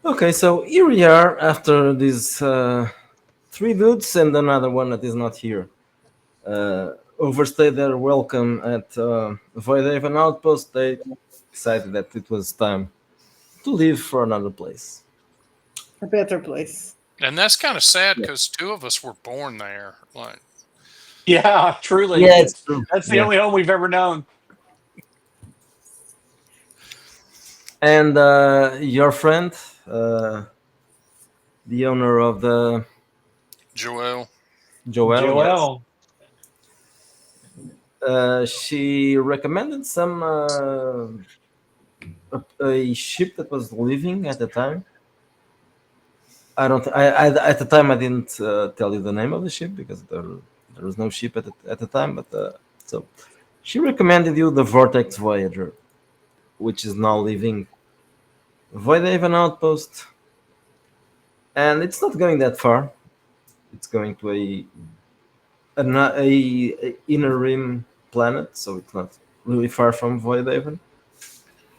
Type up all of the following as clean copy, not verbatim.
Okay, so here we are after these three dudes and another one that is not here. Overstayed their welcome at Voidhaven Outpost. They decided that it was time to leave for another place. A better place. And that's kind of sad Yeah, because two of us were born there. Like, Yeah, truly. yeah, it's true. That's the Yeah, only home we've ever known. and your friend, uh, the owner of the Joel. Joel, yes, Joel. she recommended some a ship that was leaving at the time. I don't. At the time I didn't tell you the name of the ship because there was no ship at the time. But so she recommended you the Vortex Voyager, which is now leaving Voidhaven Outpost, and it's not going that far. It's going to a inner rim planet, so it's not really far from Voidhaven.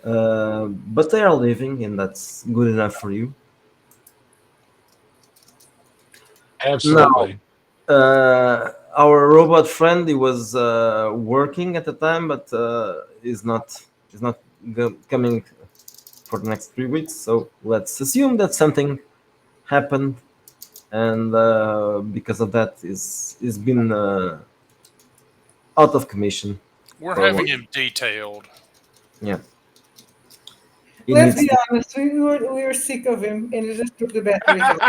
But they are leaving, and that's good enough for you. Now, Absolutely. our robot friend, he was working at the time, but is not coming for the next 3 weeks. So let's assume that something happened, and because of that, is been out of commission We're for a having while. him detailed. Yeah, he Let's needs be to. honest, we were sick of him and he just took the batteries out.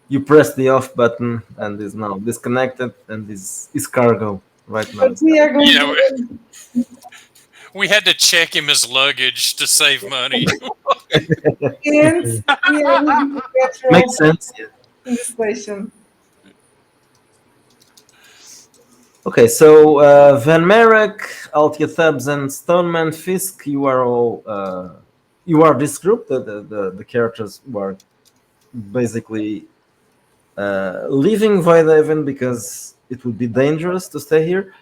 You press the off button, and is now disconnected, and is cargo right now. But we are going Yeah, to we had to check him as luggage to save money. and we are leaving the petrol Makes sense. Yeah. in the station. Okay, so Van Merrick, Altia Thubbs, and Stoneman Fisk, you are all you are this group. The characters who are basically leaving Voidhaven because it would be dangerous to stay here.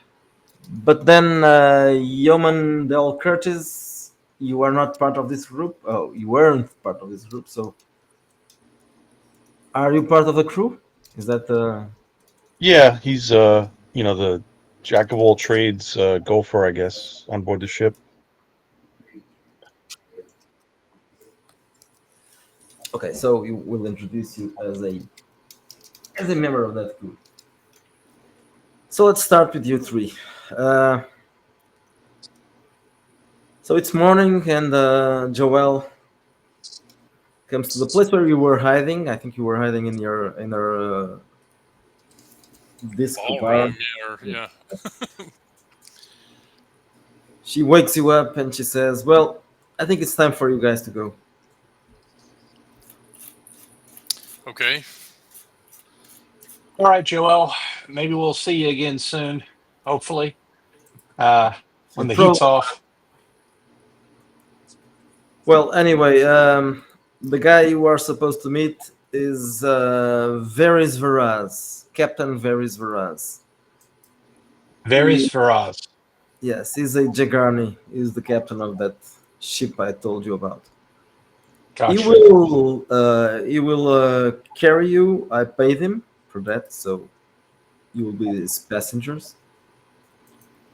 But then Yeoman Del Curtis, you are not part of this group. Oh, you weren't part of this group. So, are you part of the crew? Is that Yeah, he's the jack of all trades gopher, I guess, on board the ship. okay? So we will introduce you as a member of that group. So let's start with you three. Uh, so it's morning, and Joel comes to the place where you were hiding. I think you were hiding in your disco bar. Ballroom, yeah. She wakes you up and she says, "Well, I think it's time for you guys to go." Okay. All right, Joel. Maybe we'll see you again soon. Hopefully, uh, when the heat's off. Well, anyway, the guy you are supposed to meet is Varys Varaz, Captain Varys Varaz. Varys Faraz. Yes, he's a Jagarni. He's the captain of that ship I told you about. Gotcha. He will carry you. I paid him for that, so you will be his passengers.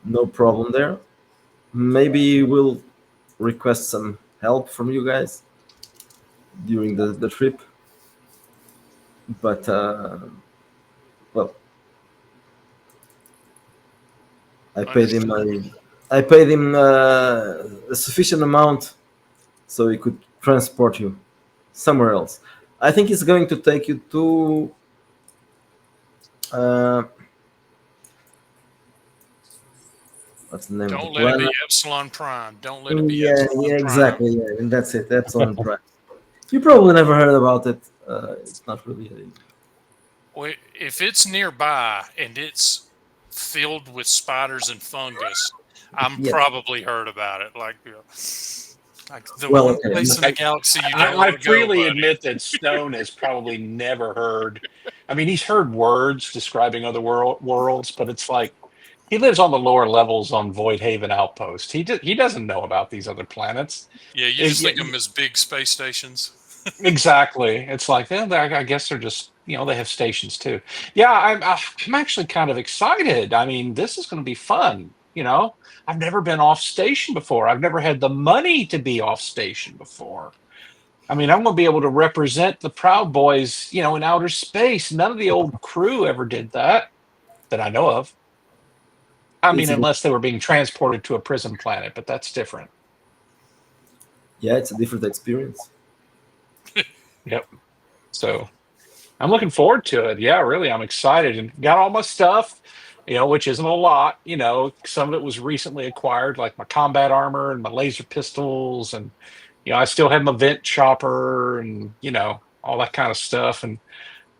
No problem there. Maybe we'll request some help from you guys during the trip. But well, I paid him I paid him a sufficient amount so he could transport you somewhere else. I think he's going to take you to uh, what's the name of the Don't let it be planet? Epsilon Prime. Don't let it be Yeah, Epsilon yeah, Prime. exactly. Yeah, and that's it. That's on track. You probably never heard about it. It's not really. Well, if it's nearby and it's filled with spiders and fungus, I'm Yeah. probably heard about it. Like the Well, one okay. place in the galaxy you don't I want to go, freely buddy. admit that Stone has probably never heard. I mean, he's heard words describing other worlds, but it's like He lives on the lower levels on Void Haven Outpost. He doesn't know about these other planets. Yeah, you just Yeah, think of them as big space stations. exactly. It's like, I guess they're just, they have stations too. Yeah, I'm actually kind of excited. I mean, this is going to be fun. I've never been off station before. I've never had the money to be off station before. I mean, I'm going to be able to represent the Proud Boys, in outer space. None of the old crew ever did that I know of. I mean, It's a, unless they were being transported to a prison planet, but that's different. yeah, it's a different experience. Yep. So I'm looking forward to it. Yeah, really, I'm excited and got all my stuff, which isn't a lot. Some of it was recently acquired, like my combat armor and my laser pistols, and I still have my vent chopper and all that kind of stuff. And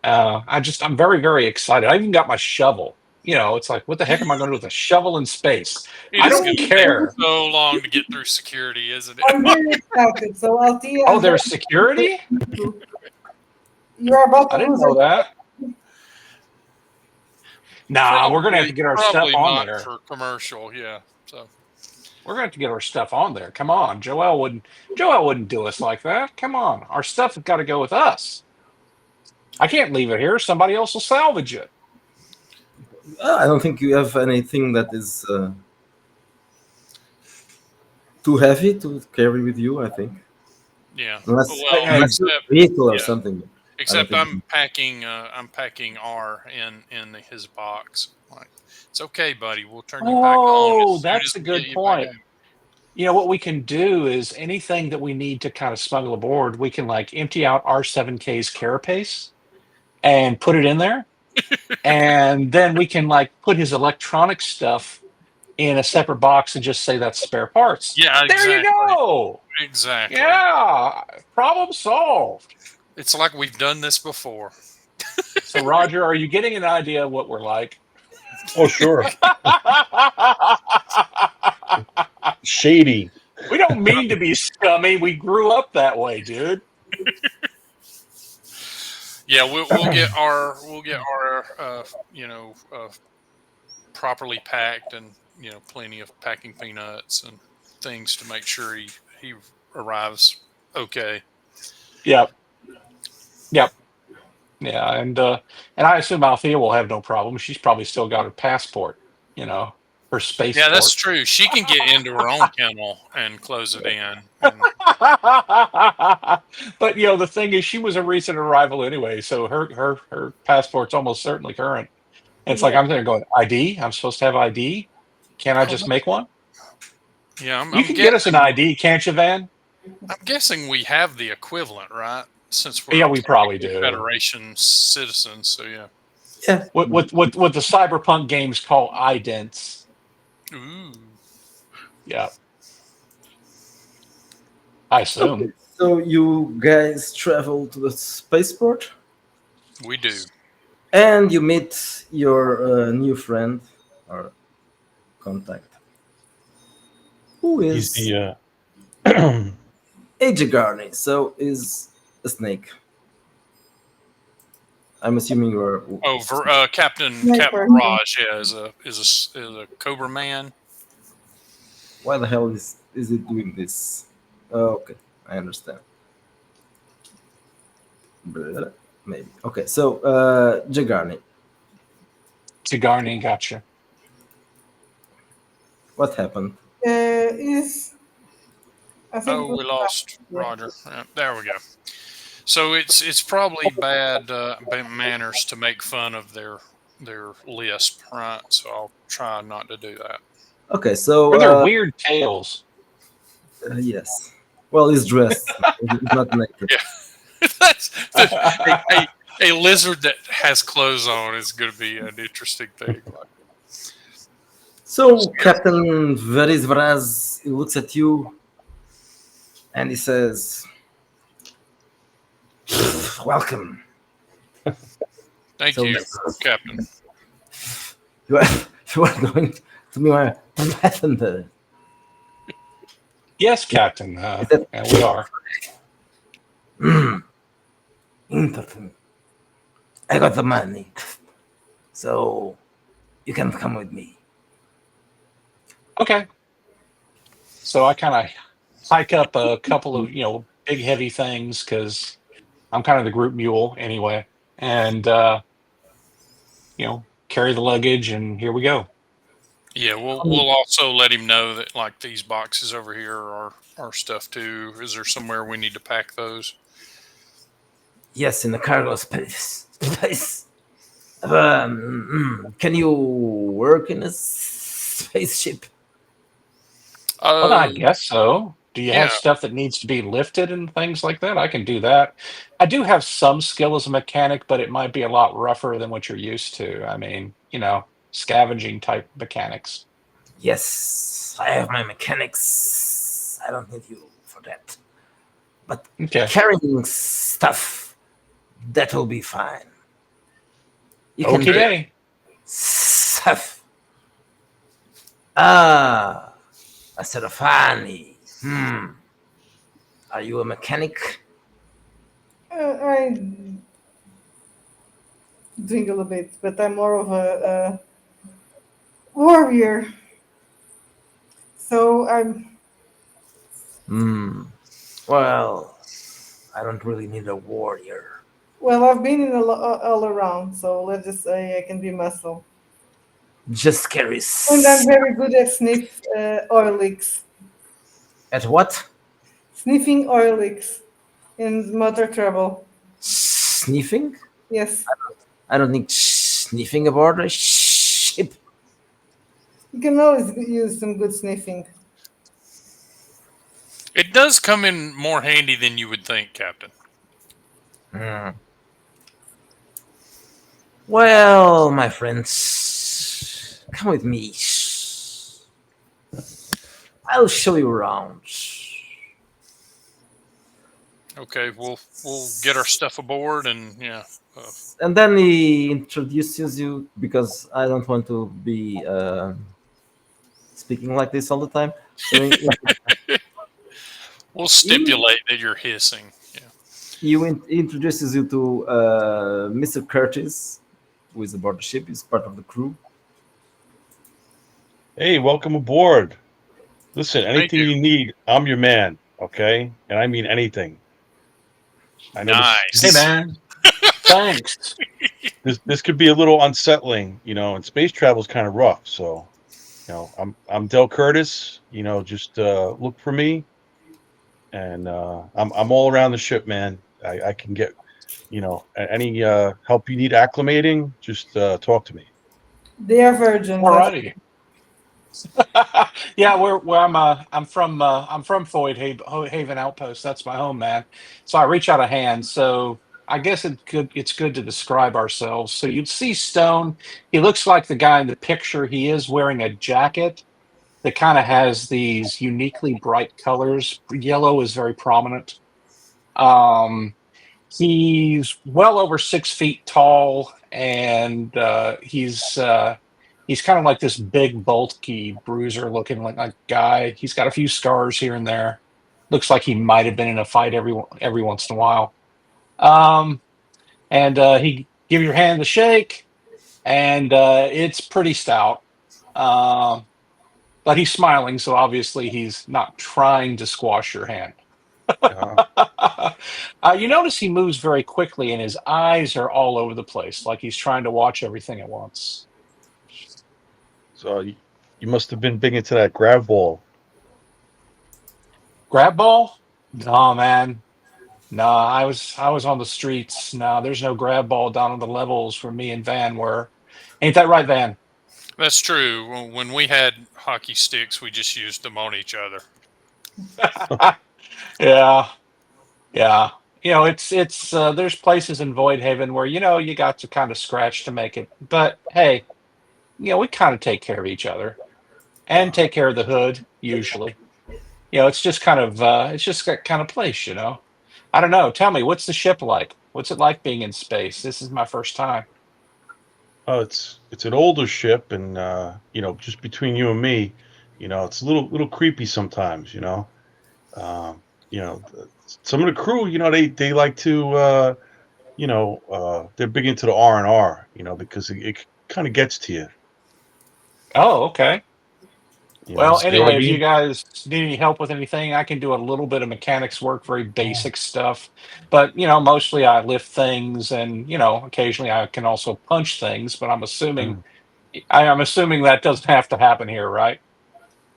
I'm very, very excited. I even got my shovel. It's like, what the heck am I going to do with a shovel in space? I It's don't gonna take care. so long to get through security, isn't I'm it? very excited. So Althea, Oh, there's security? you're about I to didn't lose know it. that. Nah, we're gonna have to get our stuff Probably on not there. for commercial. Yeah. So We're gonna have to get our stuff on there. Come on, Joel wouldn't do us like that. Come on, our stuff has got to go with us. I can't leave it here. Somebody else will salvage it. I don't think you have anything that is too heavy to carry with you. I think, yeah. unless, Well, unless you're except, a vehicle or yeah. something. except think- I'm packing R in his box. Like, it's okay, buddy. We'll turn you back on. Oh, as soon that's as a we good get you point. back. What we can do is anything that we need to kind of smuggle aboard, we can like empty out R7K's carapace and put it in there. And then we can like put his electronic stuff in a separate box and just say that's spare parts. Yeah, There you exactly. go. Exactly. Yeah. Problem solved. It's like we've done this before. So Roger, are you getting an idea of what we're like? Oh, sure. Shady. We don't mean to be scummy. We grew up that way, dude. Yeah, we'll get our properly packed and plenty of packing peanuts and things to make sure he arrives okay. Yep. Yeah, and I assume Althea will have no problem. She's probably still got her passport, her space. Yeah, that's true. She can get into her own kennel and close it in. And, But the thing is, she was a recent arrival anyway, so her passport's almost certainly current. And it's like I'm there going, ID. I'm supposed to have ID. Can't I just make one? yeah, You can get us an ID, can't you, Van? I'm guessing we have the equivalent, right? Since we're Yeah, we probably do. Federation citizens, so yeah. Yeah. What the cyberpunk games call idents. Ooh. Yeah. I assume. Okay, so you guys travel to the spaceport We do. and you meet your new friend or contact, who He's is the AJ Garney. So is a snake. I'm assuming you're. Oh, Captain Sniper. Raj, yeah, is a Cobra man. Why the hell is it doing this? Oh, okay, I understand. Blah, maybe. Okay, so Jagarni, Sigarni, gotcha. what happened? I think Oh, we lost Roger. Yeah, there we go. So it's probably bad manners to make fun of their lisp, right? So I'll try not to do that. Okay, so Or their weird tails. yes. Well, he's dressed. He's not naked. Yeah. That's a lizard that has clothes on is going to be an interesting thing. So Captain Verizvraz looks at you and he says, "Welcome. Thank So- you, Captain. You are going to be my passenger." Yes, Captain. And we are. Interesting. I got the money, so you can come with me. Okay. So I kind of hike up a couple of big heavy things because I'm kind of the group mule anyway, and carry the luggage, and here we go. Yeah, we'll also let him know that like these boxes over here are our stuff too. Is there somewhere we need to pack those? Yes, in the cargo space. Space. Can you work in a spaceship? Well, I guess so. Do you Yeah. have stuff that needs to be lifted and things like that? I can do that. I do have some skill as a mechanic, but it might be a lot rougher than what you're used to. I mean, scavenging type mechanics. Yes, I have my mechanics. I don't need you for that. But Okay. carrying stuff, that will be fine. You can Okay, do day. stuff. Ah, Aserafani. Are you a mechanic? I dwindle a bit, but I'm more of a warrior. So I'm. Well, I don't really need a warrior. Well, I've been in all around, so let's just say I can be muscle. Just carry And I'm very good at sniff oil leaks. At what? Sniffing oil leaks in motor trouble. Sniffing? Yes. I don't need sniffing aboard a ship. You can always use some good sniffing. It does come in more handy than you would think, Captain. Well, my friends, come with me. I'll show you around. Okay, we'll get our stuff aboard and And then he introduces you because I don't want to be speaking like this all the time. So we'll stipulate that you're hissing. Yeah. he introduces you to Mr. Curtis, who is aboard the ship. He's part of the crew. Hey, welcome aboard. Listen, anything you. you need, I'm your man. Okay, and I mean anything. I know Nice. Hey, man. Thanks. this could be a little unsettling, and space travel is kind of rough. So, I'm Del Curtis. Just look for me, and I'm all around the ship, man. I can get, any help you need acclimating. Just talk to me. They are virgins. Alrighty. Yeah, I'm from Floyd Haven Outpost. That's my home, man. So I reach out a hand. So I guess it's good to describe ourselves. So you'd see Stone. He looks like the guy in the picture. He is wearing a jacket that kind of has these uniquely bright colors. Yellow is very prominent. He's well over 6 feet tall, and he's kind of like this big, bulky bruiser looking like guy. He's got a few scars here and there. Looks like he might have been in a fight every once in a while. And he give your hand the shake, and it's pretty stout. But he's smiling, so obviously he's not trying to squash your hand. You notice he moves very quickly, and his eyes are all over the place, like he's trying to watch everything at once. So you must have been big into that grab ball. Grab ball? No, man. No, I was on the streets. No, there's no grab ball down on the levels where me and Van were. Ain't that right, Van? That's true. When we had hockey sticks, we just used them on each other. Yeah. It's there's places in Void Haven where you got to kind of scratch to make it. But hey, we kind of take care of each other and take care of the hood usually. It's just kind of it's just that kind of place. I don't know. Tell me, what's the ship like? What's it like being in space? This is my first time. Oh, it's an older ship, and just between you and me, it's a little creepy sometimes. Um, some of the crew, they like to, they're big into the R&R, because it kind of gets to you. Oh, okay. Well, anyway, if you Skyway. guys need any help with anything, I can do a little bit of mechanics work, very basic stuff. But mostly I lift things, and occasionally I can also punch things. But I'm assuming that doesn't have to happen here, right?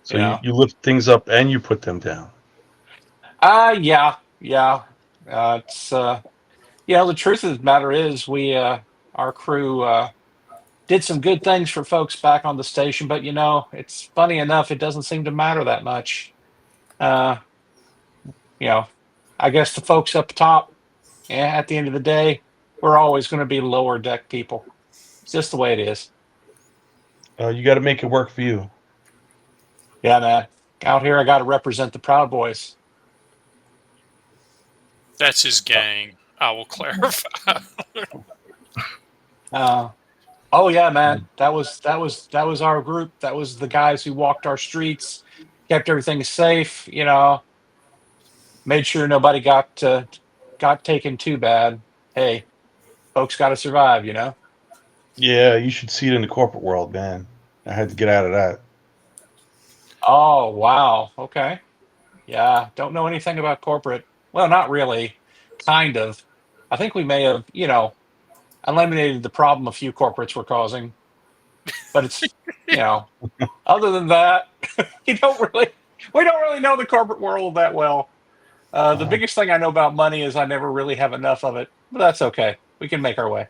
So you lift things up and you put them down. Yeah, yeah. It's the truth of the matter is our crew did some good things for folks back on the station, but it's funny enough, it doesn't seem to matter that much. Uh, you know, I guess the folks up top, yeah, at the end of the day, we're always going to be lower deck people. It's just the way it is. You got to make it work for you. Yeah, man. Out here, I got to represent the Proud Boys. That's his gang. I will clarify. Oh yeah, man. That was our group. That was the guys who walked our streets, kept everything safe. Made sure nobody got taken too bad. Hey, folks got to survive. Yeah, you should see it in the corporate world, man. I had to get out of that. Oh wow. Okay. Yeah. Don't know anything about corporate. Well, not really. Kind of. I think we may have eliminated the problem a few corporates were causing, but it's other than that, we don't really know the corporate world that well. The biggest thing I know about money is I never really have enough of it, but that's okay. We can make our way.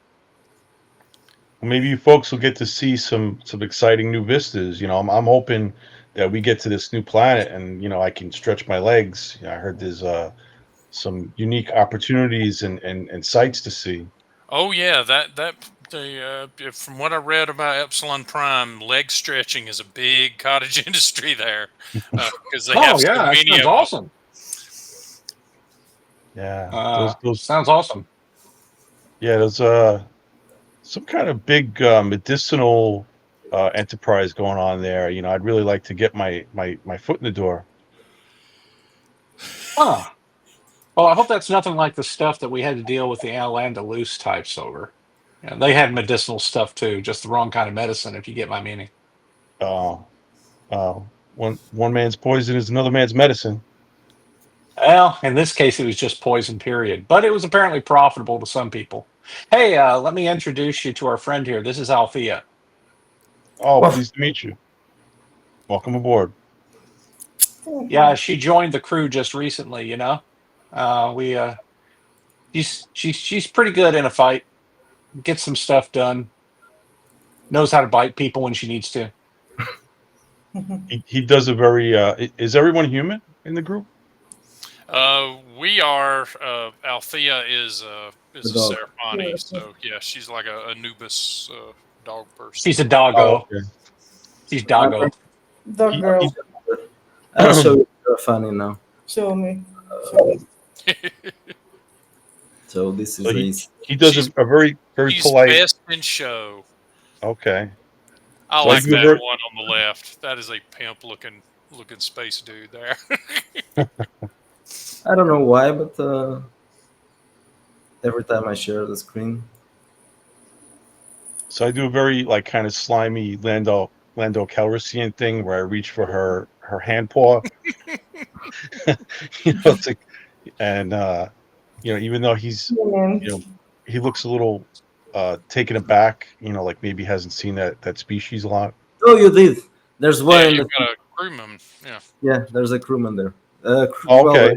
Well, maybe you folks will get to see some exciting new vistas. I'm hoping that we get to this new planet and I can stretch my legs. I heard there's some unique opportunities and sights to see. Oh yeah, from what I read about Epsilon Prime, leg stretching is a big cottage industry there because they have so that many sounds of awesome. Yeah, those sounds awesome. yeah, there's some kind of big medicinal enterprise going on there. I'd really like to get my foot in the door. Huh. Well, I hope that's nothing like the stuff that we had to deal with the Al-Andalus types over. Yeah, they had medicinal stuff too, just the wrong kind of medicine, if you get my meaning. Uh, one man's poison is another man's medicine. Well, in this case, it was just poison, period. But it was apparently profitable to some people. Hey, let me introduce you to our friend here. This is Althea. Oh, Well, pleased to meet you. Welcome aboard. Yeah, she joined the crew just recently. She's pretty good in a fight. Gets some stuff done. Knows how to bite people when she needs to. He does a very. Is everyone human in the group? We are. Althea is a dog. Seraphani, so yeah, she's like a Anubis dog person. She's a doggo. Okay. She's doggo. Dog girl, I'll show you funny now. show me. So this is So a he does a very He's polite. best in show. Okay. I So like you that were- one on the left. That is a pimp looking space dude there. I don't know why, but every time I share the screen, So I do a very kind of slimy Lando Calrissian thing where I reach for her hand paw. It's like, and even though he's Human. he looks a little taken aback, like maybe hasn't seen that species a lot. oh, you did. There's one. Yeah, in you've the, got a crewman. Yeah. yeah, there's a crewman there. Okay.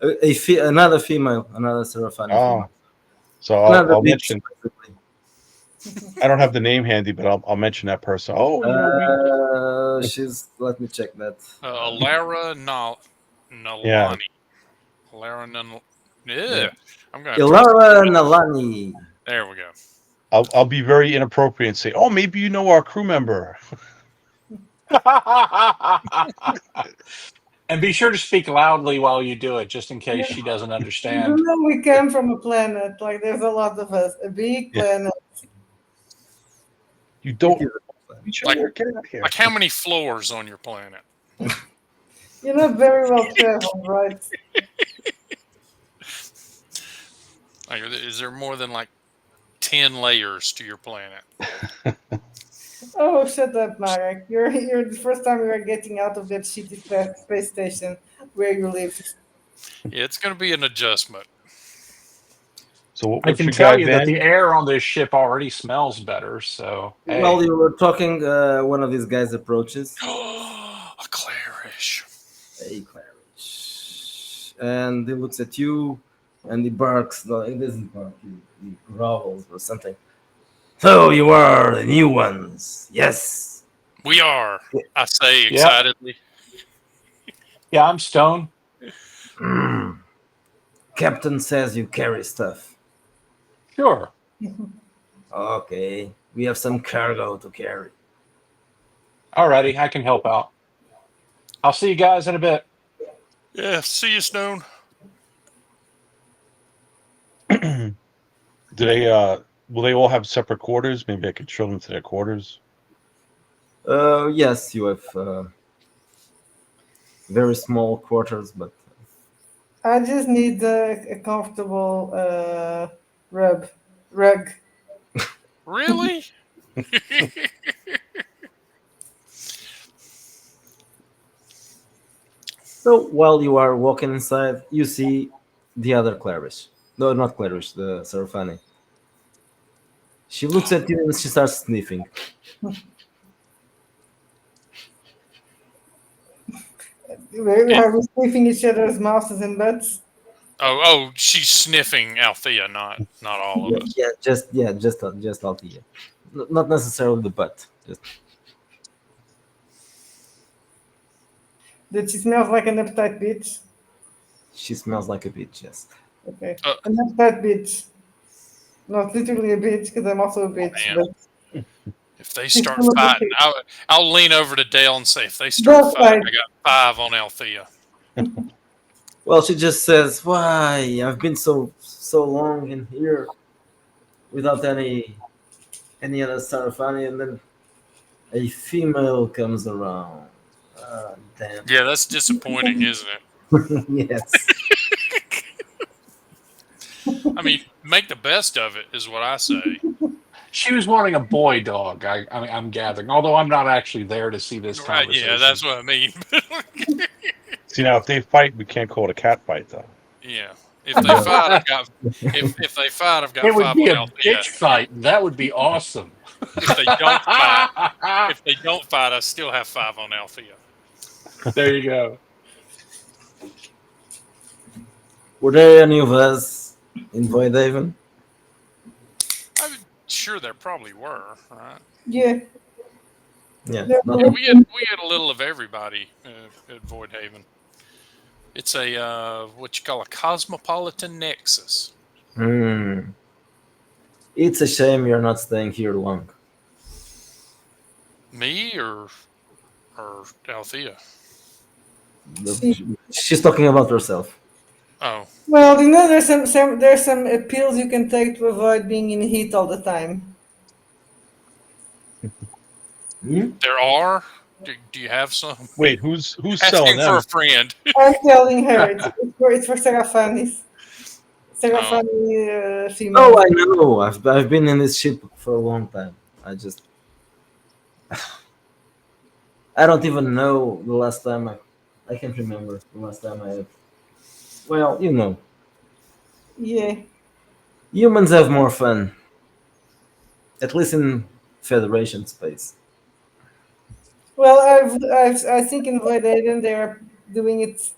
Another female, another Seraphani. Oh, female. so Another I'll bitch, mention. basically. I don't have the name handy, but I'll mention that person. Oh, She's. Let me check that. Alara Nalani. Yeah. Alara Nalani. Yeah. I'm going to Ilara Nalani. There we go. I'll be very inappropriate and say, oh, maybe you know our crew member. And be sure to speak loudly while you do it, just in case she doesn't understand. You know, we came from a planet. Like there's a lot of us. A big Yeah. planet. You don't. Like- Get out of here. Like how many floors on your planet? You're not very well traveled, right? Like, is there more than like 10 layers to your planet? Oh, shut up, Marek. You're the first time you are getting out of that shitty space station where you lived. Yeah, it's going to be an adjustment. So I what's can your tell guy, you that Van? the air on this ship already smells better. So hey, While you were talking, one of these guys approaches. A clarish. Hey, Clarice. And he looks at you and he barks. No, he doesn't bark, he growls or something. So you are the new ones. Yes. We are, I say Yep. excitedly. yeah, I'm Stone. Mm. Captain says you carry stuff. Sure. Okay. We have some cargo to carry. Alrighty, I can help out. I'll see you guys in a bit. Yeah, see you, Stone. Do they will they all have separate quarters? Maybe I could show them to their quarters. Yes, you have very small quarters, but I just need a comfortable rug. Really? so while you are walking inside, you see the other Clarice. No, not Clarice, the Serafani. She looks at you and she starts sniffing. Are we sniffing each other's mouths and butts? Oh, she's sniffing Althea, not all of us. Just Althea. Not necessarily the butt. Just That she smells like an uptight bitch. she smells like a bitch. Yes. Okay. Uh. An uptight bitch. Not literally a bitch, because I'm also a bitch. Man. But If they start fighting, I'll lean over to Dale and say, if they start They'll fighting, fight. I got 5 on Althea. Well, she just says, "Why? I've been so long in here without any other Sarafani, and then a female comes around. Ah, damn. Yeah, that's disappointing, isn't it? Yes. I mean, make the best of it, is what I say. She was wanting a boy dog. I'm gathering, although I'm not actually there to see this Right? conversation. Yeah, that's what I mean. See, now if they fight, we can't call it a cat fight though. Yeah. If they fight, I've got. If they fight, I've got It would 5 be on a Althea. bitch fight. And that would be awesome. If they don't fight, I still have 5 on Althea. There you go. Were there any of us in Voidhaven? I'm sure there probably were, right? yeah, Yeah. There Not, were- We had a little of everybody at Voidhaven. It's a what you call a cosmopolitan nexus. It's a shame you're not staying here long. Me or Althea? She's talking about herself. Oh, well, there's some pills you can take to avoid being in heat all the time. there are. Do you have some? Wait, who's selling Asking for them? a friend. I'm telling her it's for Serafanis. Serafani female. Oh, I know. I've been in this ship for a long time. I don't even know the last time I can't remember the last time I have. Well, you know, Yeah. humans have more fun. At least in Federation space. Well, I think in Voidaden they are doing it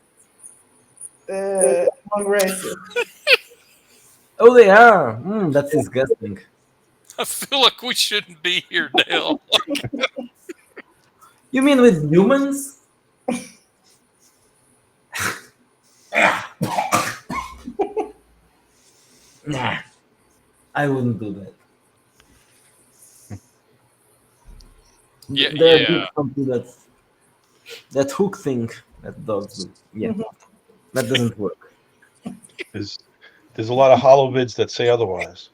among races. Oh, they are. That's disgusting. I feel like we shouldn't be here, Dale. You mean with humans? Nah, I wouldn't do that. Yeah, There yeah. is something that hook thing that dogs do. Yeah, that doesn't work. There's a lot of hollow vids that say otherwise.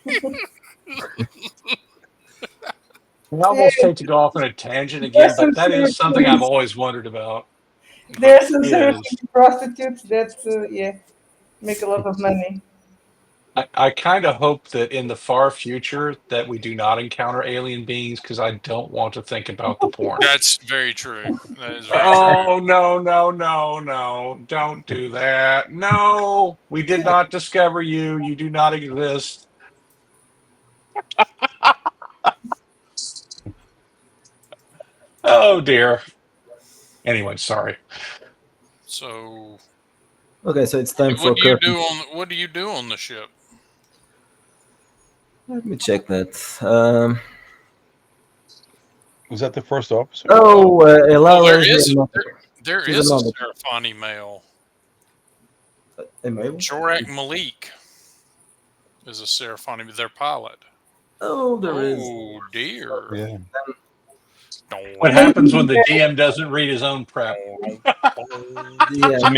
I almost hate to go off on a tangent again, but that is something I've always wondered about. There's some Yes. prostitutes that make a lot of money. I kind of hope that in the far future that we do not encounter alien beings because I don't want to think about the porn. That's very true. That is very true. Oh, no, no, no, no. Don't do that. No, we did not discover you. You do not exist. Oh, dear. Anyway, sorry. So, Okay, so it's time for what do you curtain. do on what do you do on the ship? Let me check that. Was that the first officer? Oh, Well, Elara there is is another. there She's is a another. Serafani male. Email? Jorak Malik is a Serafani, their pilot. Oh, there is. Oh dear. Yeah. What happens when the DM doesn't read his own prep? Yeah. So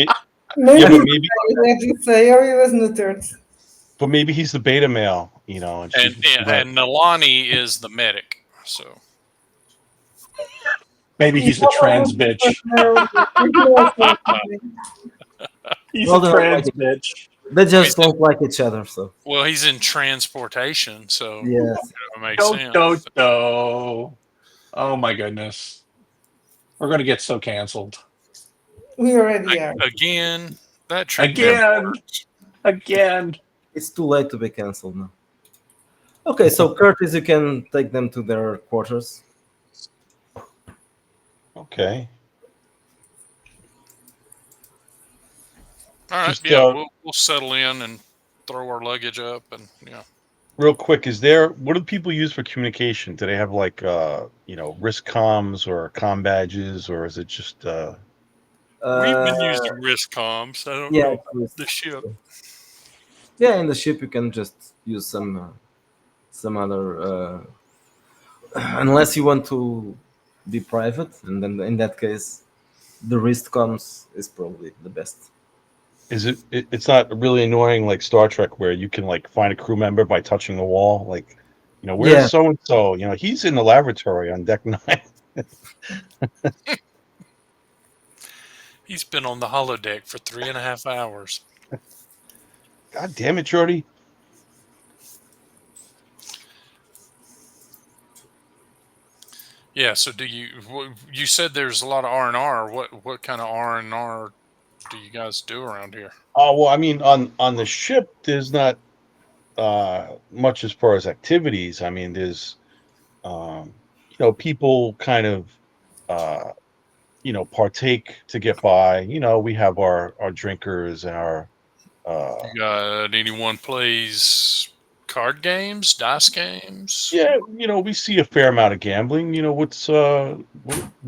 Maybe yeah, but maybe, let you say, or he was neutered. but maybe he's the beta male, you know. And, And and Nalani is the medic. So Maybe he's the trans bitch. He's Well, a they don't trans like bitch. They just don't like each other, so well, he's in transportation, so yes. it makes sense. Do. Oh my goodness. We're gonna get so canceled. We already are. Again, that trick Again. never works. Again. It's too late to be cancelled now. Okay, so Curtis, you can take them to their quarters. okay. All right, Just, yeah, we'll settle in and throw our luggage up, and yeah. Real quick, what do people use for communication? Do they have like risk comms or com badges, or is it just We've been using risk comms. I don't yeah, know the ship. yeah. In the ship, you can just use some other, unless you want to be private, and then in that case, the wrist comms is probably the best. is it's not really annoying like Star Trek where you can like find a crew member by touching the wall, like, where's Yeah. so and so? He's in the laboratory on deck 9. He's been on the holodeck for 3.5 hours. God damn it, Jordy. Yeah. So you said there's a lot of R&R. What kind of R&R do you guys do around here? Oh, well, I mean, on the ship, there's not much as far as activities. I mean, there's, people kind of, partake to get by. We have our drinkers and our. You got anyone plays card games, dice games? Yeah, we see a fair amount of gambling. What are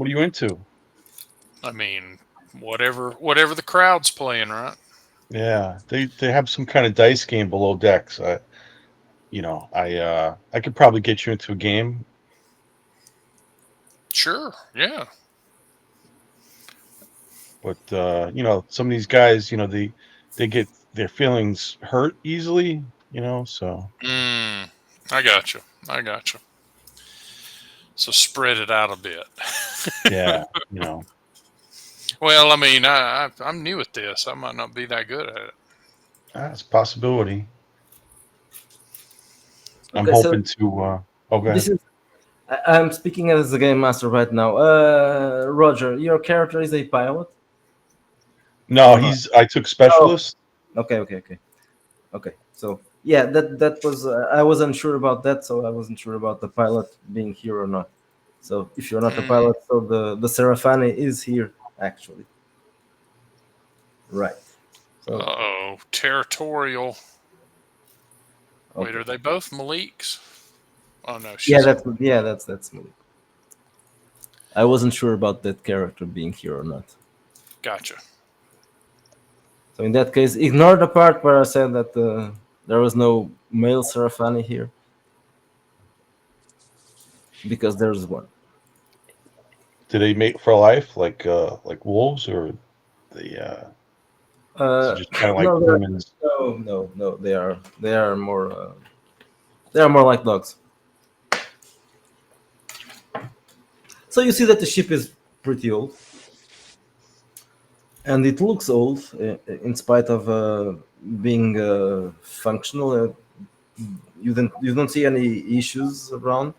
you into? I mean, whatever the crowd's playing, right? Yeah, they have some kind of dice game below decks. I could probably get you into a game. Sure. Yeah. But some of these guys, they get their feelings hurt easily, so I got you. So spread it out a bit. yeah, Well, I mean, I'm new at this. I might not be that good at it. that's a possibility. I'm Okay, so hoping to. Go ahead. this is. I'm speaking as a game master right now. Roger, your character is a pilot. No, I took specialist. Okay. So yeah, that was I was unsure about that, so I wasn't sure about the pilot being here or not. So if you're not a pilot, so the Serafani is here actually. Right. So, Uh-oh, territorial. Wait, okay. are they both Malik's? Oh no, That's Malik. I wasn't sure about that character being here or not. Gotcha. So in that case, ignore the part where I said that there was no male Serafani here, because there's one. Do they mate for life like wolves, or the just kind of like No, humans? no. They are more like dogs. So you see that the ship is pretty old, and it looks old in spite of being functional. You don't see any issues around,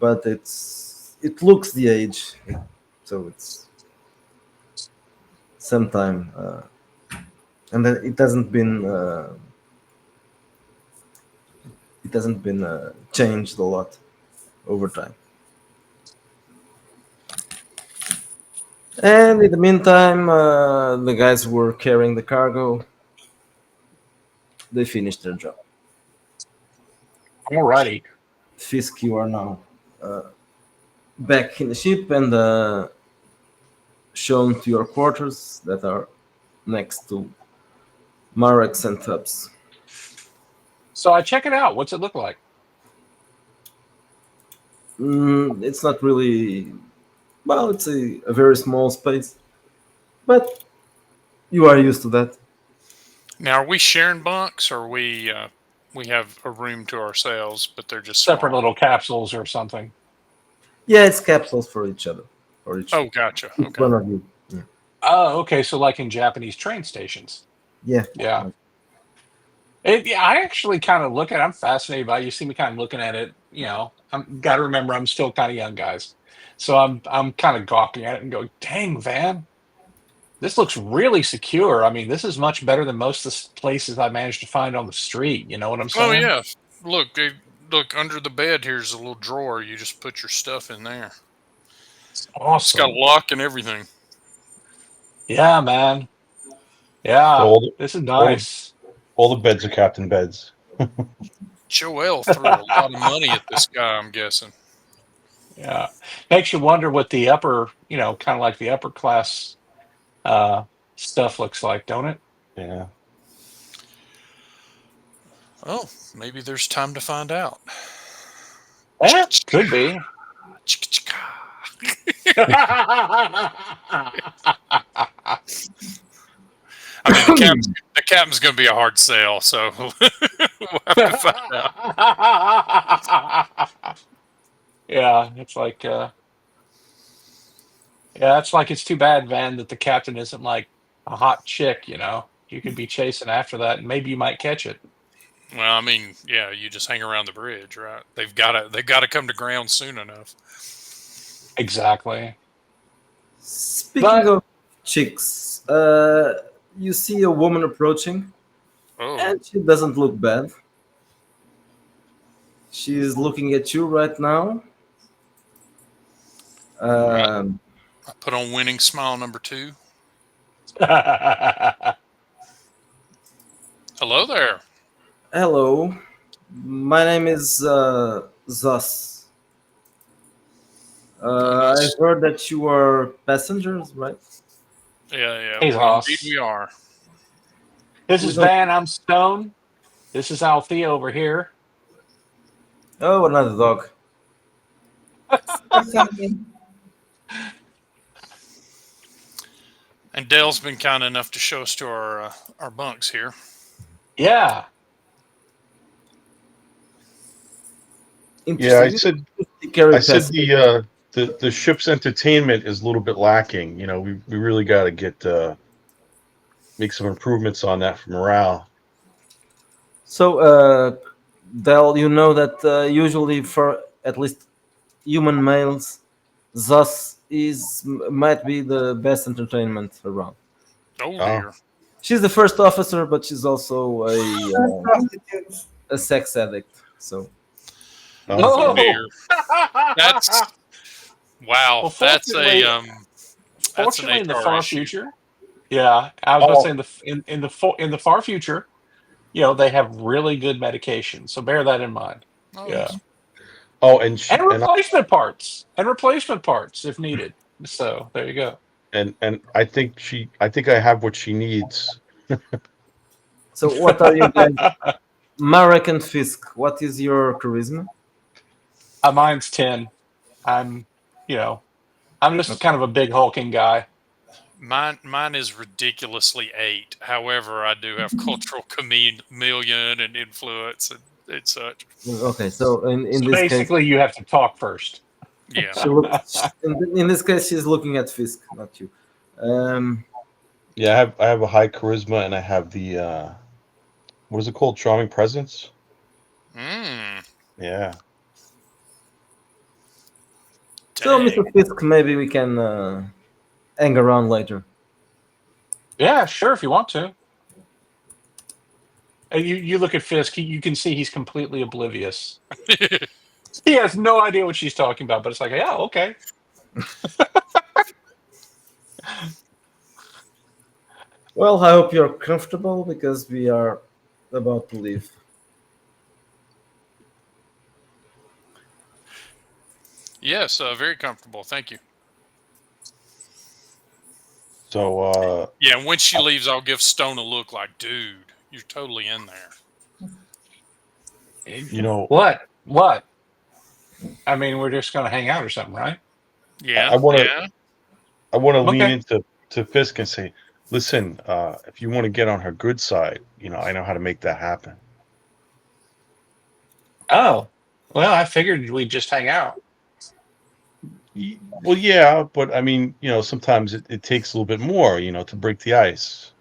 but it looks the age, so it's sometime, and then it hasn't been changed a lot over time. And in the meantime, the guys who were carrying the cargo, they finished their job. Alrighty. Fisk, you are now back in the ship and shown to your quarters that are next to Marek's and Tubbs. So I check it out. What's it look like? It's not really, well, it's a very small space, but you are used to that. Now, are we sharing bunks, or we have a room to ourselves, but they're just Separate small? little capsules or something. Yeah, it's capsules for each other, for each Oh, gotcha. each Okay. one of you. Yeah. Oh, okay. So like in Japanese train stations. Yeah. Yeah. Yeah, I actually kind of look at it. I'm fascinated by it. You see me kind of looking at it. I'm got to remember I'm still kind of young, guys. So I'm kind of gawking at it and going, "Dang, Van, this looks really secure. I mean, this is much better than most of the places I managed to find on the street. You know what I'm Oh saying?" yeah. Look under the bed. Here's a little drawer. You just put your stuff in there. It's got Awesome. a lock and everything. Yeah, man. Yeah, All this is nice. the beds are captain beds. Joel threw a lot of money at this guy, I'm guessing. Yeah, makes you wonder what the upper, kind of like the upper class stuff looks like, don't it? Yeah. Oh, maybe there's time to find out. Yeah, could be. I mean, the captain's going to be a hard sell, so we'll have to find out. Yeah, it's like, it's too bad, Van, that the captain isn't like a hot chick. You could be chasing after that, and maybe you might catch it. Well, I mean, yeah, you just hang around the bridge, right? They've got to come to ground soon enough. Exactly. Speaking of chicks, you see a woman approaching, Oh, and she doesn't look bad. She's looking at you right now. I put on winning smile number 2. Hello there. Hello, my name is Zos. I heard that you are passengers, right? Yeah. Hey, Ross. Indeed we are. This is Van. I'm Stone. This is Althea over here. Oh, another dog. Or something. And Dale's been kind enough to show us to our bunks here. Yeah. Yeah, I Interesting. said the ship's entertainment is a little bit lacking. We really got to get make some improvements on that for morale. So, Del, you know that usually for at least human males, Zos might be the best entertainment around. Oh dear. She's the first officer, but she's also Prostitutes. a sex addict. So, Oh Oh. dear. That's wow. Well, That's fortunately- that's an Fortunately, in the HR far issue. future, yeah, I was going to say in the far future, they have really good medication. So bear that in mind. Oh, Yeah, Oh, and she, and and, replacement parts if needed. So there you go. and I think I have what she needs. so what are you guys? Marek and Fisk, what is your charisma? Mine's 10. I'm just kind of a big hulking guy. Mine is ridiculously 8. However, I do have cultural chameleon and influence and such. Okay, so in So this case, basically, you have to talk first. Yeah. in this case, she's looking at Fisk, not you. Yeah, I have a high charisma, and I have the what is it called? Charming presence. Mm, Yeah. So, dang. Mr. Fisk, maybe we can hang around later. Yeah, sure, if you want to. You look at Fisk. You can see he's completely oblivious. He has no idea what she's talking about. But it's like, yeah, okay. Well, I hope you're comfortable because we are about to leave. Yes, very comfortable. Thank you. So Yeah, and when she leaves, I'll give Stone a look like, dude, you're totally in there. you know, What? I mean, we're just gonna hang out or something, right? Yeah, I want to yeah. I want to lean Okay. into Fisk and say, listen, if you want to get on her good side, I know how to make that happen. Oh, well, I figured we'd just hang out. Well, yeah, but I mean, sometimes it takes a little bit more, to break the ice.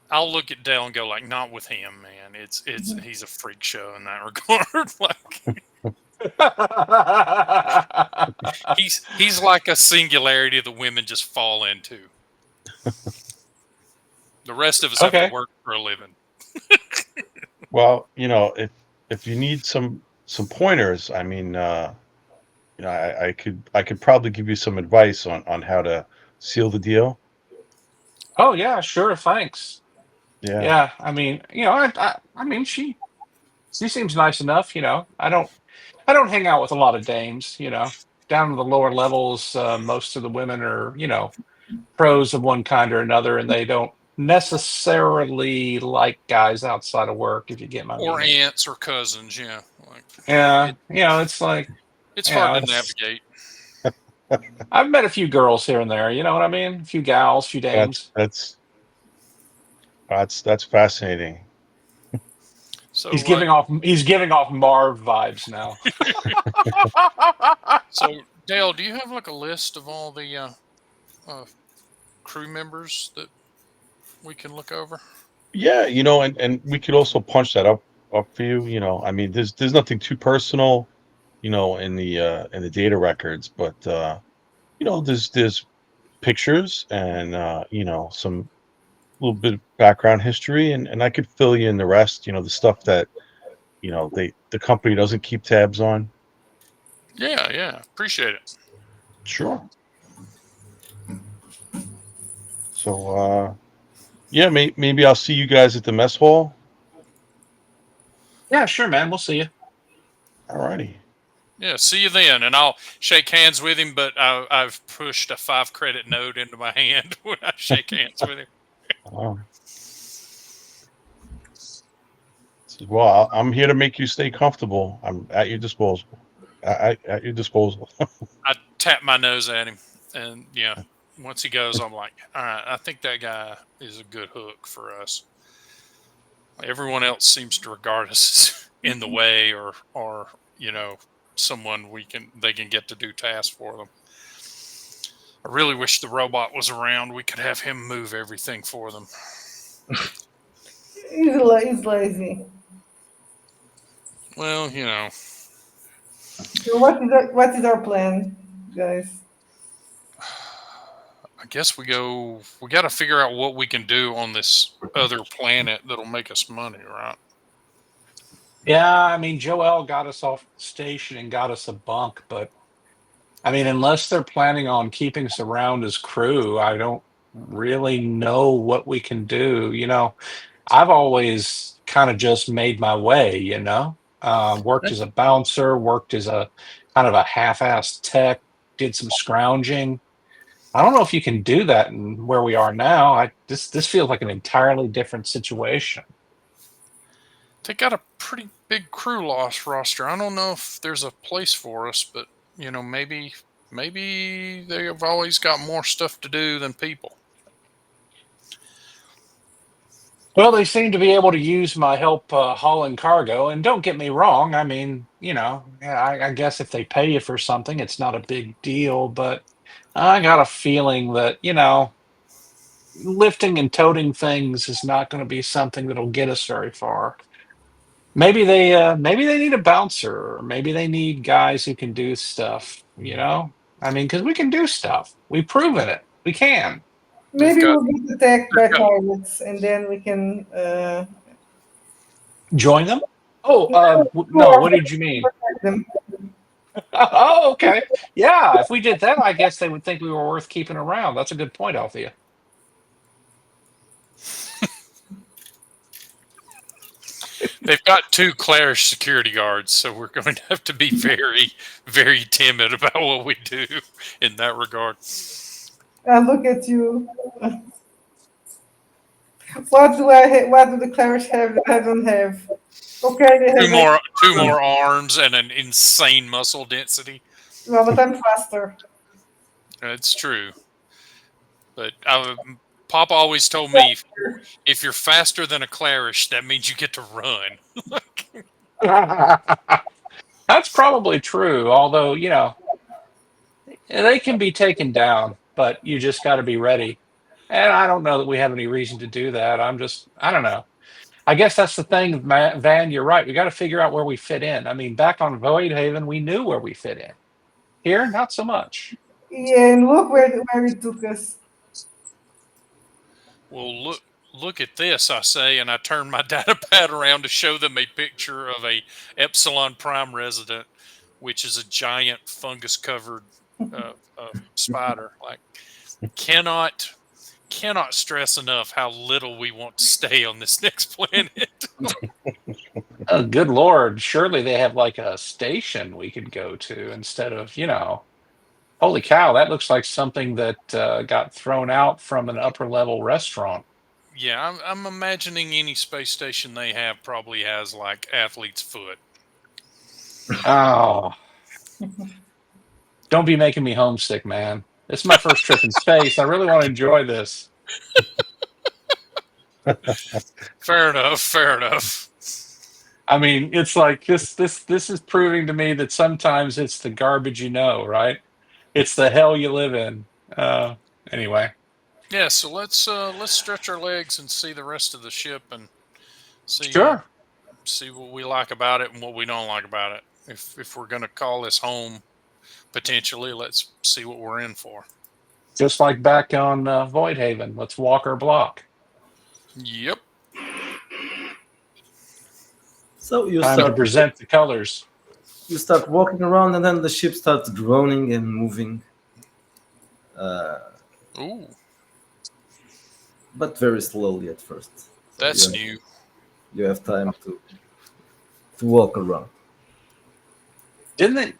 I'll look at Dale and go like, not with him, man. He's a freak show in that regard. Like he's like a singularity that women just fall into. The rest of us have to Okay. work for a living. Well, if you need some pointers, I mean, I could probably give you some advice on how to seal the deal. Oh yeah, sure. Thanks. Yeah. Yeah, I mean, I mean, she seems nice enough. I don't hang out with a lot of dames. Down to the lower levels, most of the women are, pros of one kind or another, and they don't necessarily like guys outside of work. If you get my Or meaning. aunts or cousins, yeah. Like Yeah, it, it's like, it's hard to it's. navigate. I've met a few girls here and there. You know what I mean? A few gals, few That's dames. that's that's fascinating. So He's giving off Marv vibes now. so Dale, do you have like a list of all the uh, crew members that we can look over? Yeah, and we could also punch that up for you. I mean, there's nothing too personal, in the data records, but there's pictures and some little bit of background history, and I could fill you in the rest. The stuff that the company doesn't keep tabs on. Yeah, yeah. Appreciate it. Sure. So yeah, maybe I'll see you guys at the mess hall. Yeah, sure, man. We'll see you. Alrighty. Yeah, see you then, and I'll shake hands with him. But I've pushed a 5 credit note into my hand when I shake hands with him. Um, well, I'm here to make you stay comfortable. I'm at your disposal. At your disposal. I tap my nose at him, and yeah, once he goes, I'm like, all right, I think that guy is a good hook for us. Everyone else seems to regard us as in the way, or someone they can get to do tasks for them. I really wish the robot was around. We could have him move everything for them. He's lazy. Well, So what is our plan, guys? I guess we got to figure out what we can do on this other planet that'll make us money, right? Yeah, I mean, Joel got us off station and got us a bunk, but I mean, unless they're planning on keeping us around as crew, I don't really know what we can do. I've always kind of just made my way, worked as a bouncer, worked as a kind of a half-assed tech, did some scrounging. I don't know if you can do that in where we are now. This feels like an entirely different situation. They got a pretty big crew loss roster. I don't know if there's a place for us, but maybe they've always got more stuff to do than people. Well, they seem to be able to use my help hauling cargo. And don't get me wrong. I mean, yeah, I guess if they pay you for something, it's not a big deal. But I got a feeling that, lifting and toting things is not going to be something that'll get us very far. Maybe they need a bouncer, or maybe they need guys who can do stuff. I mean, because we can do stuff. We've proven it. We can. They've Maybe got- we'll get attacked by they've got- pirates, and then we can Join them. Oh, no. What did you mean? protect them. Oh, okay. Yeah, if we did that, I guess they would think we were worth keeping around. That's a good point, Althea. They've got 2 Clarish security guards, so we're going to have to be very, very timid about what we do in that regard. I look at you. What do the Clarish have that I don't have? Okay, they have Two more arms and an insane muscle density. well, but I'm faster. It's true. But Papa always told me if you're faster than a Clarish, that means you get to run. That's probably true. Although, they can be taken down, but you just got to be ready. And I don't know that we have any reason to do that. I don't know. I guess that's the thing, Van. You're right. We got to figure out where we fit in. I mean, back on Voidhaven, we knew where we fit in. Here, not so much. Yeah, and look where it took us. Well, look at this, I say, and I turn my data pad around to show them a picture of a Epsilon Prime resident, which is a giant fungus-covered spider. Like, cannot stress enough how little we want to stay on this next planet. Oh, good Lord. Surely they have like a station we could go to instead of, holy cow, that looks like something that got thrown out from an upper level restaurant. Yeah, I'm imagining any space station they have probably has like athlete's foot. Oh. Don't be making me homesick, man. This is my first trip in space. I really want to enjoy this. Fair enough. I mean, it's like this is proving to me that sometimes it's the garbage right? It's the hell you live in. Anyway. Yeah, so let's stretch our legs and see the rest of the ship and see see what we like about it and what we don't like about it. If we're gonna call this home, potentially, let's see what we're in for. Just like back on Voidhaven, let's walk our block. Yep. So you Time to start present the colors. you start walking around, and then the ship starts droning and moving, Ooh, but very slowly at first. So that's you new. You have time to walk around. Didn't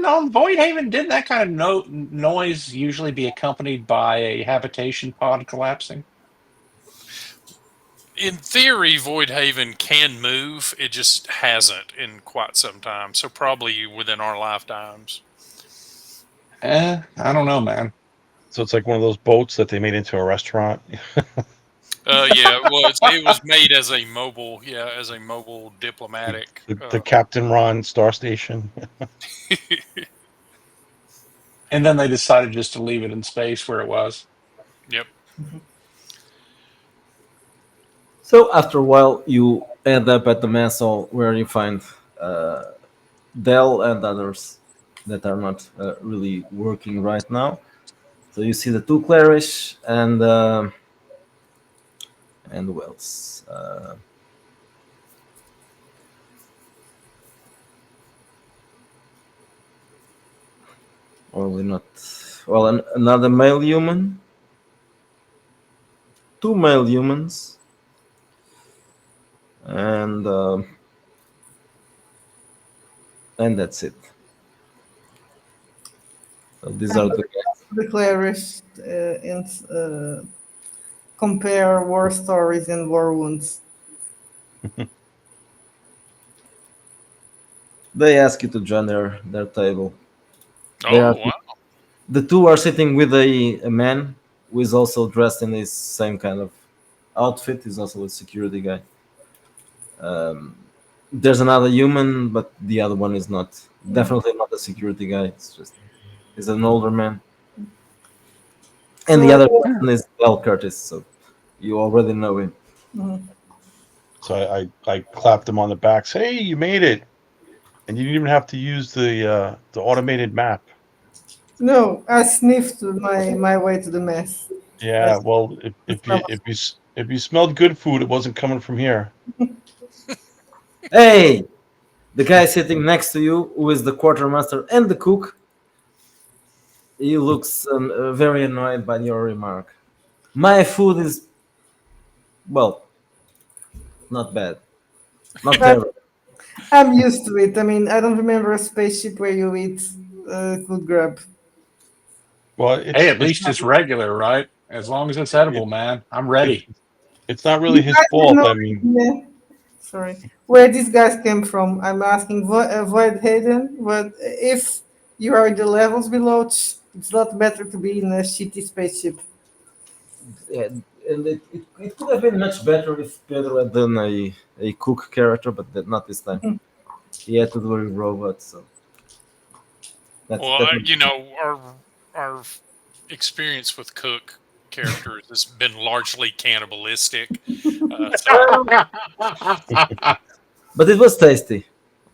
on Voidhaven, didn't that kind of noise usually be accompanied by a habitation pod collapsing? In theory, Voidhaven can move. It just hasn't in quite some time. So probably within our lifetimes. I don't know, man. So it's like one of those boats that they made into a restaurant. Yeah, well, it was made as a mobile diplomatic. The Captain Ron Star Station. And then they decided just to leave it in space where it was. Yep. So after a while, you end up at the mess hall where you find Dell and others that are not really working right now. So you see the 2 Clarish and who else? Or we're not. Well, another male human. 2 male humans. And that's it. So these are The Clarish and compare war stories and war wounds. they ask you to join their table. Oh, They are- wow. The 2 are sitting with a man who is also dressed in his same kind of outfit. He's also a security guy. There's another human, but the other one is definitely not a security guy. He's an older man. And the So, other person is Del Curtis, so you already know him. mhm. So I clapped him on the back. Say, hey, you made it, and you didn't even have to use the automated map. No, I sniffed my way to the mess. Yeah, well, if you smelled good food, it wasn't coming from here. Hey, the guy sitting next to you, who is the quartermaster and the cook, he looks very annoyed by your remark. My food is, well, not bad, not But terrible. I'm used to it. I mean, I don't remember a spaceship where you eat good grub. Well, Hey, at least it's regular, right? As long as it's edible, it, man. I'm it ready. it's not You really his guys have fault. no I mean, idea. Sorry, where these guys came from. I'm asking Void Hayden, but if you are in the levels below, it's a lot better to be in a shitty spaceship. Yeah, and it could have been much better if Pedro had done a cook character, but not this time. He had to do a robot, so Well, that. our experience with Cook characters has been largely cannibalistic. So But it was tasty.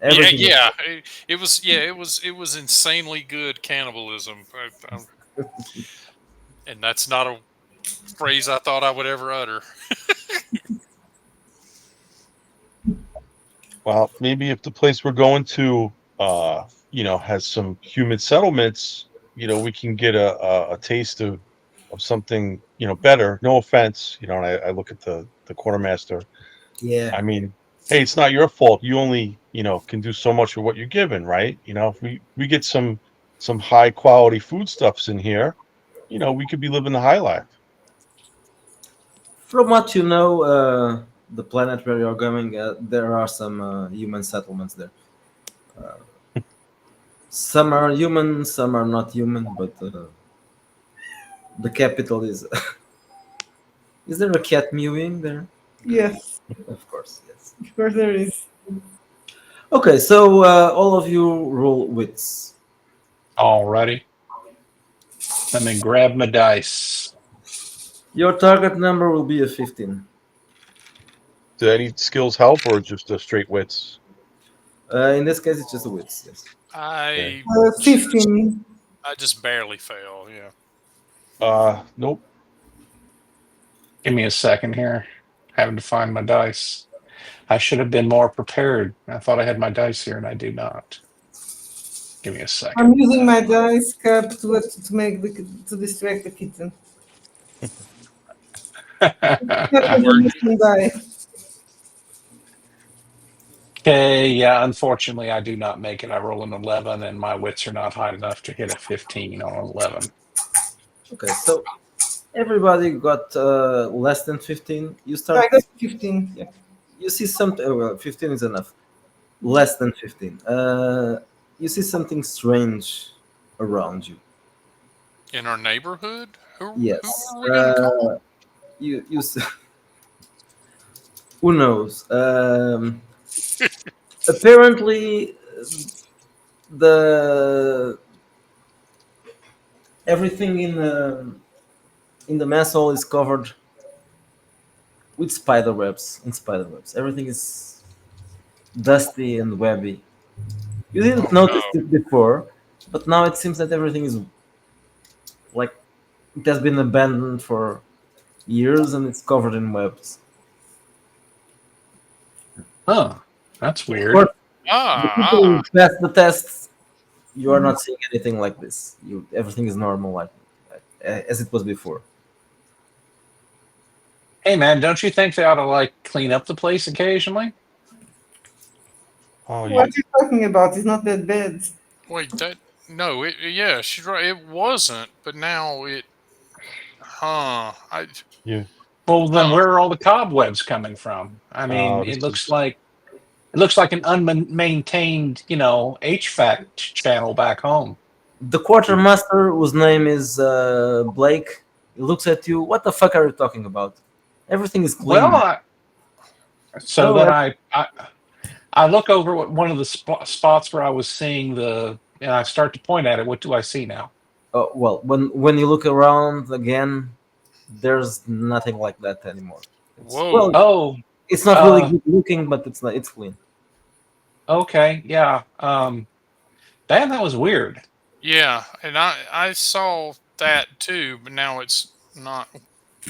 yeah, Everything. yeah, it was insanely good cannibalism. And that's not a phrase I thought I would ever utter. well, maybe if the place we're going to, has some human settlements, we can get a taste of something, better. No offense, and I look at the quartermaster. Yeah. I mean, hey, it's not your fault. You only, can do so much with what you're given, right? If we get some high quality foodstuffs in here, we could be living the high life. From what you know, the planet where you're going, there are some human settlements there. Some are human, some are not human, but the capital is. Is there a cat mewing there? Yes, Of course, yes. of course there is. Okay, so all of you roll wits. Alrighty. Let me grab my dice. Your target number will be a 15. Do any skills help or just a straight wits? In this case, it's just a wits, yes. I 15. I just barely fail. Yeah. Nope. Give me a second here. Having to find my dice. I should have been more prepared. I thought I had my dice here, and I do not. Give me a second. I'm using my dice cup to make to distract the kitten. Die. Okay, yeah, unfortunately, I do not make it. I roll an 11, and my wits are not high enough to hit a 15 on 11. Okay, so everybody got less than 15. You I start. got 15. Yeah. You see something. Oh, well, 15 is enough. Less than 15. You see something strange around you. In our neighborhood? Who Yes. are we gonna call? You see, who knows? Apparently, the everything in the mess hall is covered with spider webs and spider webs. Everything is dusty and webby. You didn't Oh notice no. it before, but now it seems that everything is like it has been abandoned for years and it's covered in webs. Huh, that's Of weird. course, the people who Ah, pass the tests, you are not seeing anything like this. Everything is normal, like as it was before. Hey, man, don't you think they ought to, like, clean up the place occasionally? Oh, What yeah. are you talking about? It's not that bad. wait, no, yeah, she's right. It wasn't, but now it I Yeah. Well, then huh. where are all the cobwebs coming from? I mean, This it looks is like an unmaintained, HVAC channel back home. The quartermaster, whose name is Blake, he looks at you. What the fuck are you talking about? Everything is clean. Well, so No, then I look over one of the spots where I was seeing and I start to point at it. What do I see now? well, when you look around again, there's nothing like that anymore. Whoa. Well, Oh, it's not really good looking, but it's clean. okay, yeah. Man, that was weird. Yeah, and I saw that too, but now it's not.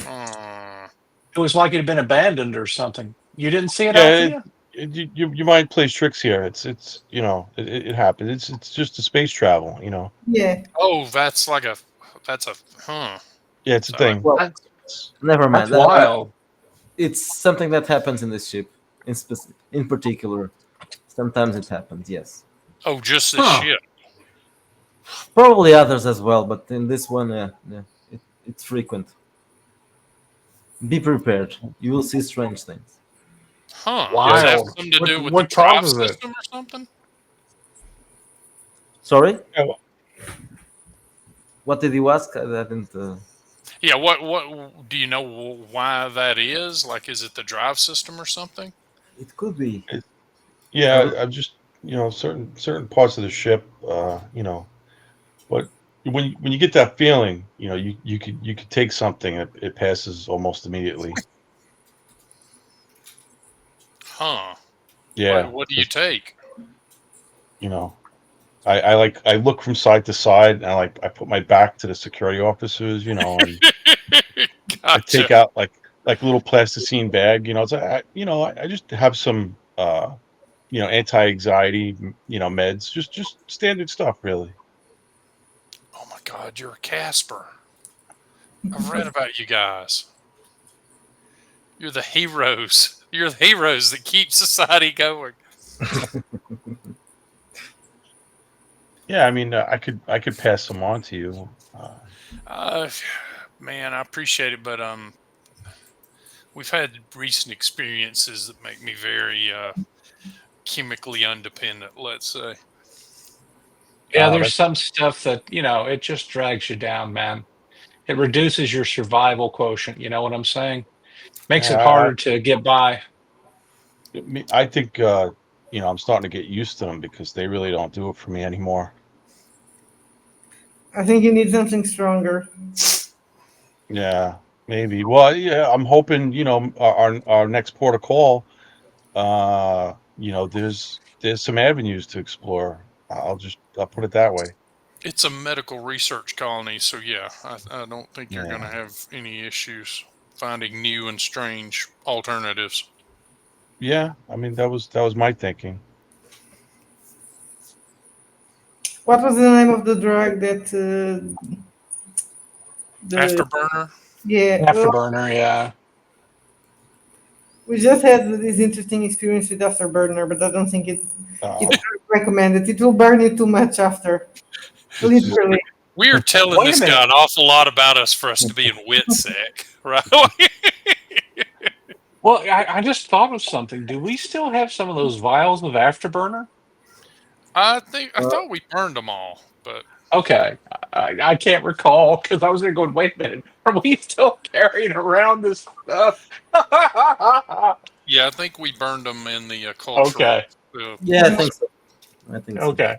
Uh, It was like it had been abandoned or something. You didn't see it, Yeah, Althea? your mind plays tricks here. It's you know it happens. It's just a space travel. You know. Yeah. oh, that's a huh. Yeah, it's a So thing. Well, That's never that's mind. wild. It's something that happens in this ship, in particular. Sometimes it happens. Yes, oh, just the Huh. ship. probably others as well, but in this one, yeah, it's frequent. Be prepared. You will see strange things. Huh? Does that have Wild. something to What do with the what drive causes it? system or something? Sorry, Yeah, well, what did you ask? I didn't. Yeah. What do you know why that is? Like, is it the drive system or something? It could be. yeah, I'm just certain parts of the ship. You know, but when you get that feeling, you know, you could take something, it passes almost immediately. Huh? Yeah, What do you just take? you know, I look from side to side, and I put my back to the security officers, you know, and I Gotcha. take out like a little plasticine bag, you know. It's you know, I just have some you know, anti-anxiety, you know, meds, just standard stuff, really. Oh my God, you're a Casper. I've read about you guys. You're the heroes. You're the heroes that keep society going. Yeah, I mean, I could pass some on to you. Uh, man, I appreciate it, but we've had recent experiences that make me very chemically undependent. Let's say. Yeah, there's That's some stuff that, it just drags you down, man. It reduces your survival quotient, you know what I'm saying? Makes it yeah, harder to get by. I think you know, I'm starting to get used to them because they really don't do it for me anymore. I think you need something stronger. Yeah, maybe. Well, yeah, I'm hoping, you know, our next port of call, you know, there's some avenues to explore. I'll put it that way. It's a medical research colony, so yeah, I don't think you're going to Yeah. have any issues finding new and strange alternatives. Yeah, I mean that was my thinking. What was the name of the drug that the Afterburner. yeah? Well, Afterburner, yeah. we just had this interesting experience with Afterburner, but I don't think it's Uh, recommended. It will burn you too much after, it's literally. We are telling Wait a this guy minute. an awful lot about us for us to be in WITSEC, right? Well, I just thought of something. Do we still have some of those vials of Afterburner? I Uh, thought we burned them all, but Okay. I can't recall because I was going to go, wait a minute. Are we still carrying around this stuff? yeah, I think we burned them in the cultural. Okay. yeah, I think so. I think so. Okay.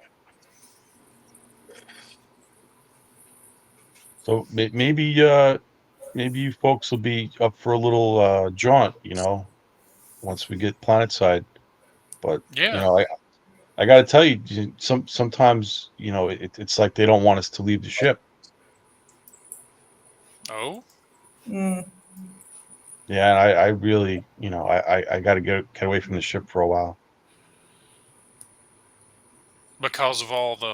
so maybe you folks will be up for a little jaunt, you know, once we get planetside. But you Yeah. know, I got to tell you, sometimes you know it's like they don't want us to leave the ship. Oh, Mm. Yeah, and I really, you know, I got to get away from the ship for a while. because of all the,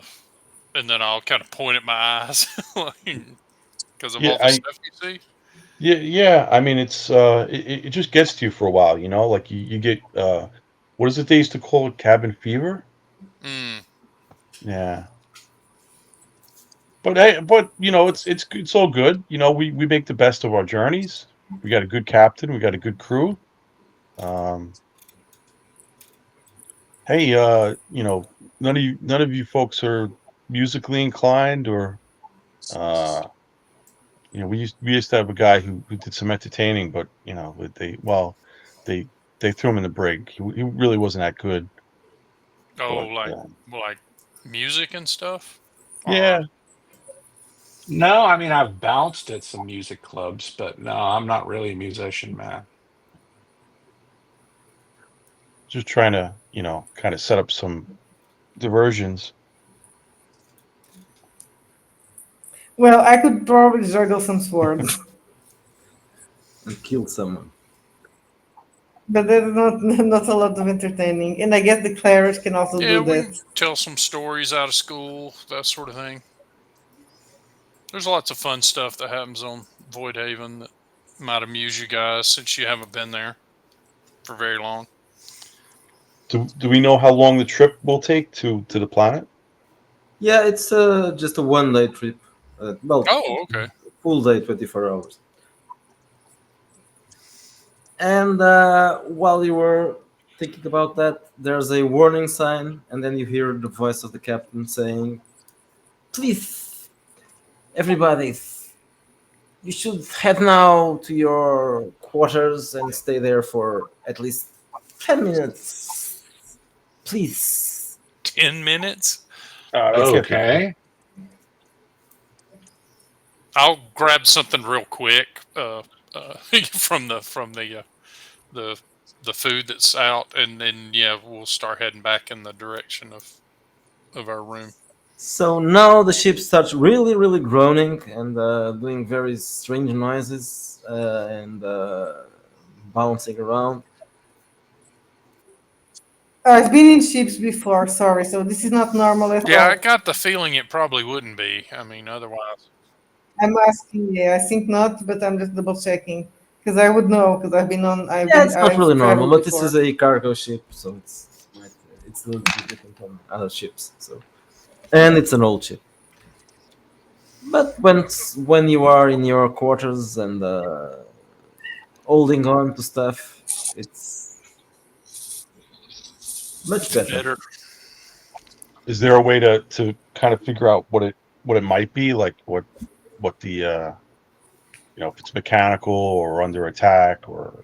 and then I'll kind of point at my eyes, because of Yeah, all the stuff you see. yeah. I mean, it's it just gets to you for a while, you know. Like you get what is it they used to call it, cabin fever? Mm. Yeah. But hey, but you know, it's all good. You know, we make the best of our journeys. We got a good captain. We got a good crew. Um, hey, you know, none of you folks are musically inclined, or uh, you know, we used to have a guy who did some entertaining, but you know, they they threw him in the brig. He really wasn't that good. Oh, But like music and stuff, or yeah, No, I mean I've bounced at some music clubs, but no, I'm not really a musician, man. Just trying to, kind of set up some diversions. Well, I could probably juggle some swords, And kill someone. but there's not a lot of entertaining. And I guess the clerics can also Yeah, do we that. can tell some stories out of school, that sort of thing. There's lots of fun stuff that happens on Void Haven that might amuse you guys since you haven't been there for very long. Do we know how long the trip will take to the planet? Yeah, it's just a 1 day trip. Well, Oh, okay. full day, 24 hours. And while you were thinking about that, there's a warning sign, and then you hear the voice of the captain saying, "Please, everybody, you should head now to your quarters and stay there for at least 10 minutes. Please." 10 minutes? Okay. I'll grab something real quick from the food that's out, and then yeah, we'll start heading back in the direction of our room. So now the ship starts really, really groaning and doing very strange noises and bouncing around. I've been in ships before, sorry, so this is not normal at Yeah, all. I got the feeling it probably wouldn't be. I mean, otherwise. I'm asking, yeah, I think not, but I'm just double checking because I would know because I've been on. Yeah, it's not I've really normal, traveled but this before. is a cargo ship, so it's a little bit different from other ships. So, and it's an old ship. But when you are in your quarters and holding on to stuff, it's much better. Better. Is there a way to kind of figure out what it might be, like what the if it's mechanical or under attack or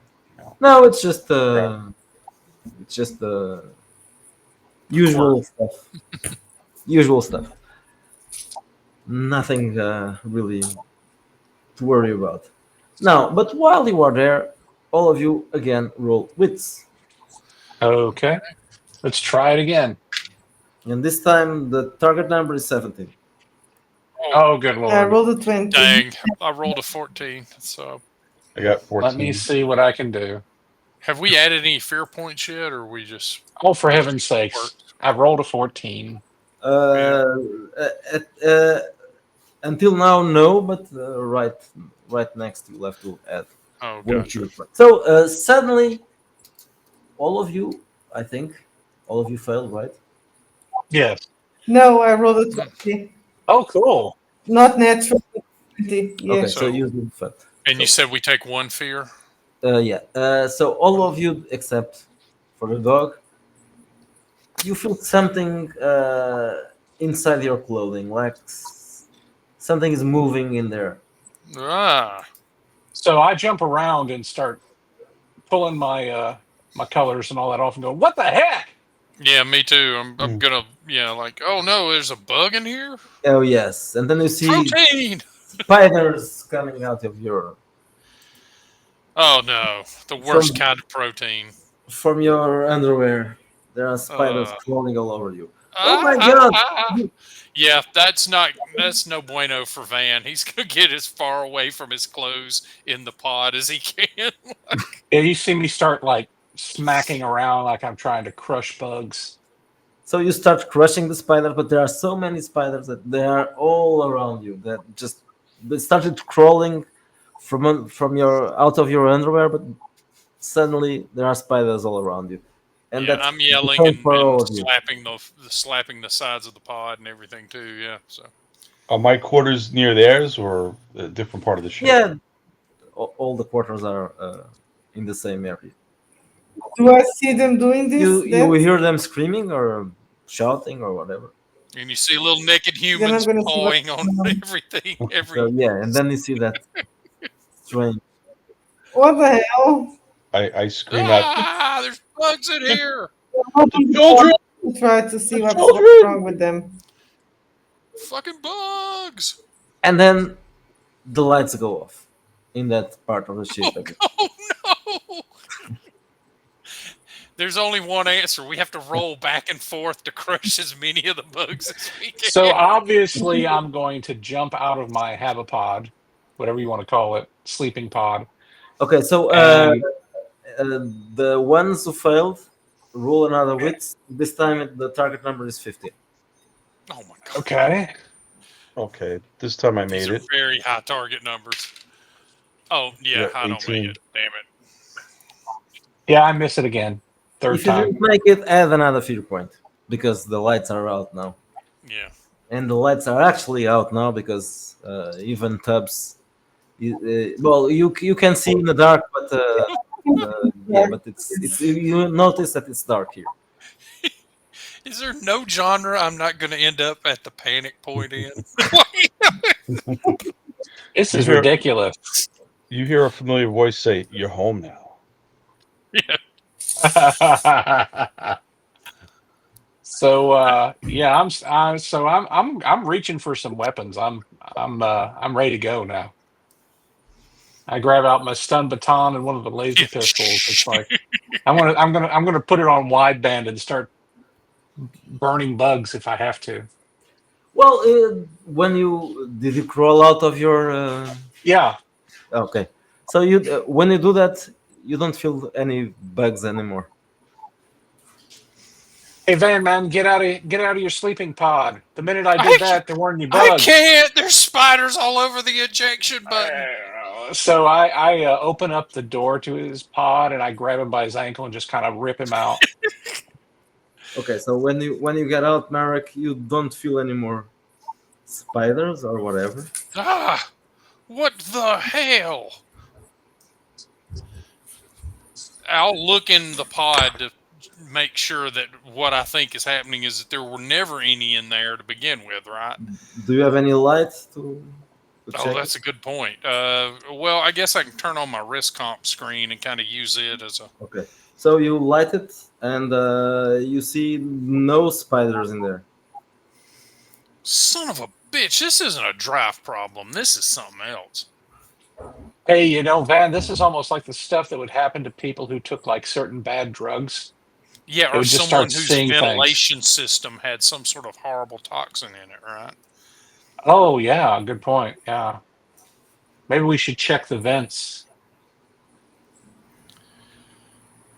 No, it's just the usual stuff. Usual stuff. Nothing really to worry about. Now, but while you are there, all of you again roll wits, Okay. Let's try it again. and this time the target number is 17. Oh, good I lord. rolled a 20. Dang, I rolled a 14. So, I got 14. Let me see what I can do. have we added any fear points yet, or we just? Oh, for heaven's sakes. I've rolled a 14. Uh, until now, no, but right next you'll have to add. Oh, one gotcha. fear point. So suddenly, all of you failed, right? Yes. No, I rolled a 20. Oh, cool. Not natural. 20. Yeah. Okay, so So- you did fact. And you said we take one fear. Yeah. So all of you except for the dog, you feel something inside your clothing, like something is moving in there. Ah, So I jump around and start pulling my my colors and all that off and go, what the heck? yeah, me too. I'm gonna, like, oh no, there's a bug in here. Oh yes, and then you see Protein. spiders coming out of your Oh no, the worst kind of protein. from your underwear. There are spiders crawling all over you. Oh my God. Yeah, that's no bueno for Van. He's gonna get as far away from his clothes in the pod as he can. Yeah, you see me start like smacking around like I'm trying to crush bugs. So you start crushing the spiders, but there are so many spiders that they are all around you. That just they started crawling from your out of your underwear, but suddenly there are spiders all around you. And Yeah, that's I'm yelling the and, same for all of you. slapping the sides of the pod and everything too. Yeah, so Are my quarters near theirs or a different part of the ship? Yeah, all the quarters are in the same area. Do I see them doing this? You hear them screaming or shouting or whatever. and you see little naked humans gonna see pawing what's on going on. everything. So yeah, and then you see that strange. What the hell? I scream out, Ah, there's bugs in here. children! Try to see what's Children! wrong with them. Fucking bugs. and then the lights go off in that part of the ship. Oh no! There's only one answer. We have to roll back and forth to crush as many of the bugs as we can. So obviously, I'm going to jump out of my habipod, whatever you want to call it, sleeping pod, Okay, so and the ones who failed roll another wit. This time the target number is 15. Oh my god! okay. Okay, this time I These made are it. very high target numbers. Oh yeah, Yeah, I don't make 18. it. Damn it! Yeah, I miss it again. Third If you time. didn't make it, add another fear point because the lights are out now, Yeah. and the lights are actually out now because even Tubbs. Well, you can see in the dark, but yeah, but it's you notice that it's dark here. Is there no genre I'm not going to end up at the panic point in? This You is hear- ridiculous. You hear a familiar voice say, "You're home now." Yeah. So yeah, I'm reaching for some weapons. I'm ready to go now. I grab out my stun baton and one of the laser pistols. It's like I'm gonna put it on wideband and start burning bugs if I have to. Well, when did you crawl out of your? Yeah. Okay, so you when you do that, you don't feel any bugs anymore. Hey Van man, get out of your sleeping pod. The minute I did that, there weren't any I bugs. can't. There's spiders all over the ejection button. So I open up the door to his pod and I grab him by his ankle and just kind of rip him out. Okay, so when you get out, Marek, you don't feel any more spiders or whatever. Ah, what the hell? I'll look in the pod to make sure that what I think is happening is that there were never any in there to begin with, right? Do you have any light to Oh, check? that's a good point. Well, I guess I can turn on my risk comp screen and kind of use it as a. Okay, so you light it and you see no spiders in there. Son of a bitch! This isn't a draft problem. This is something else. Hey, you know, Van, this is almost like the stuff that would happen to people who took like certain bad drugs. Yeah, They or would just someone start whose seeing things. ventilation system had some sort of horrible toxin in it, right? Oh yeah, good point. Yeah. Maybe we should check the vents.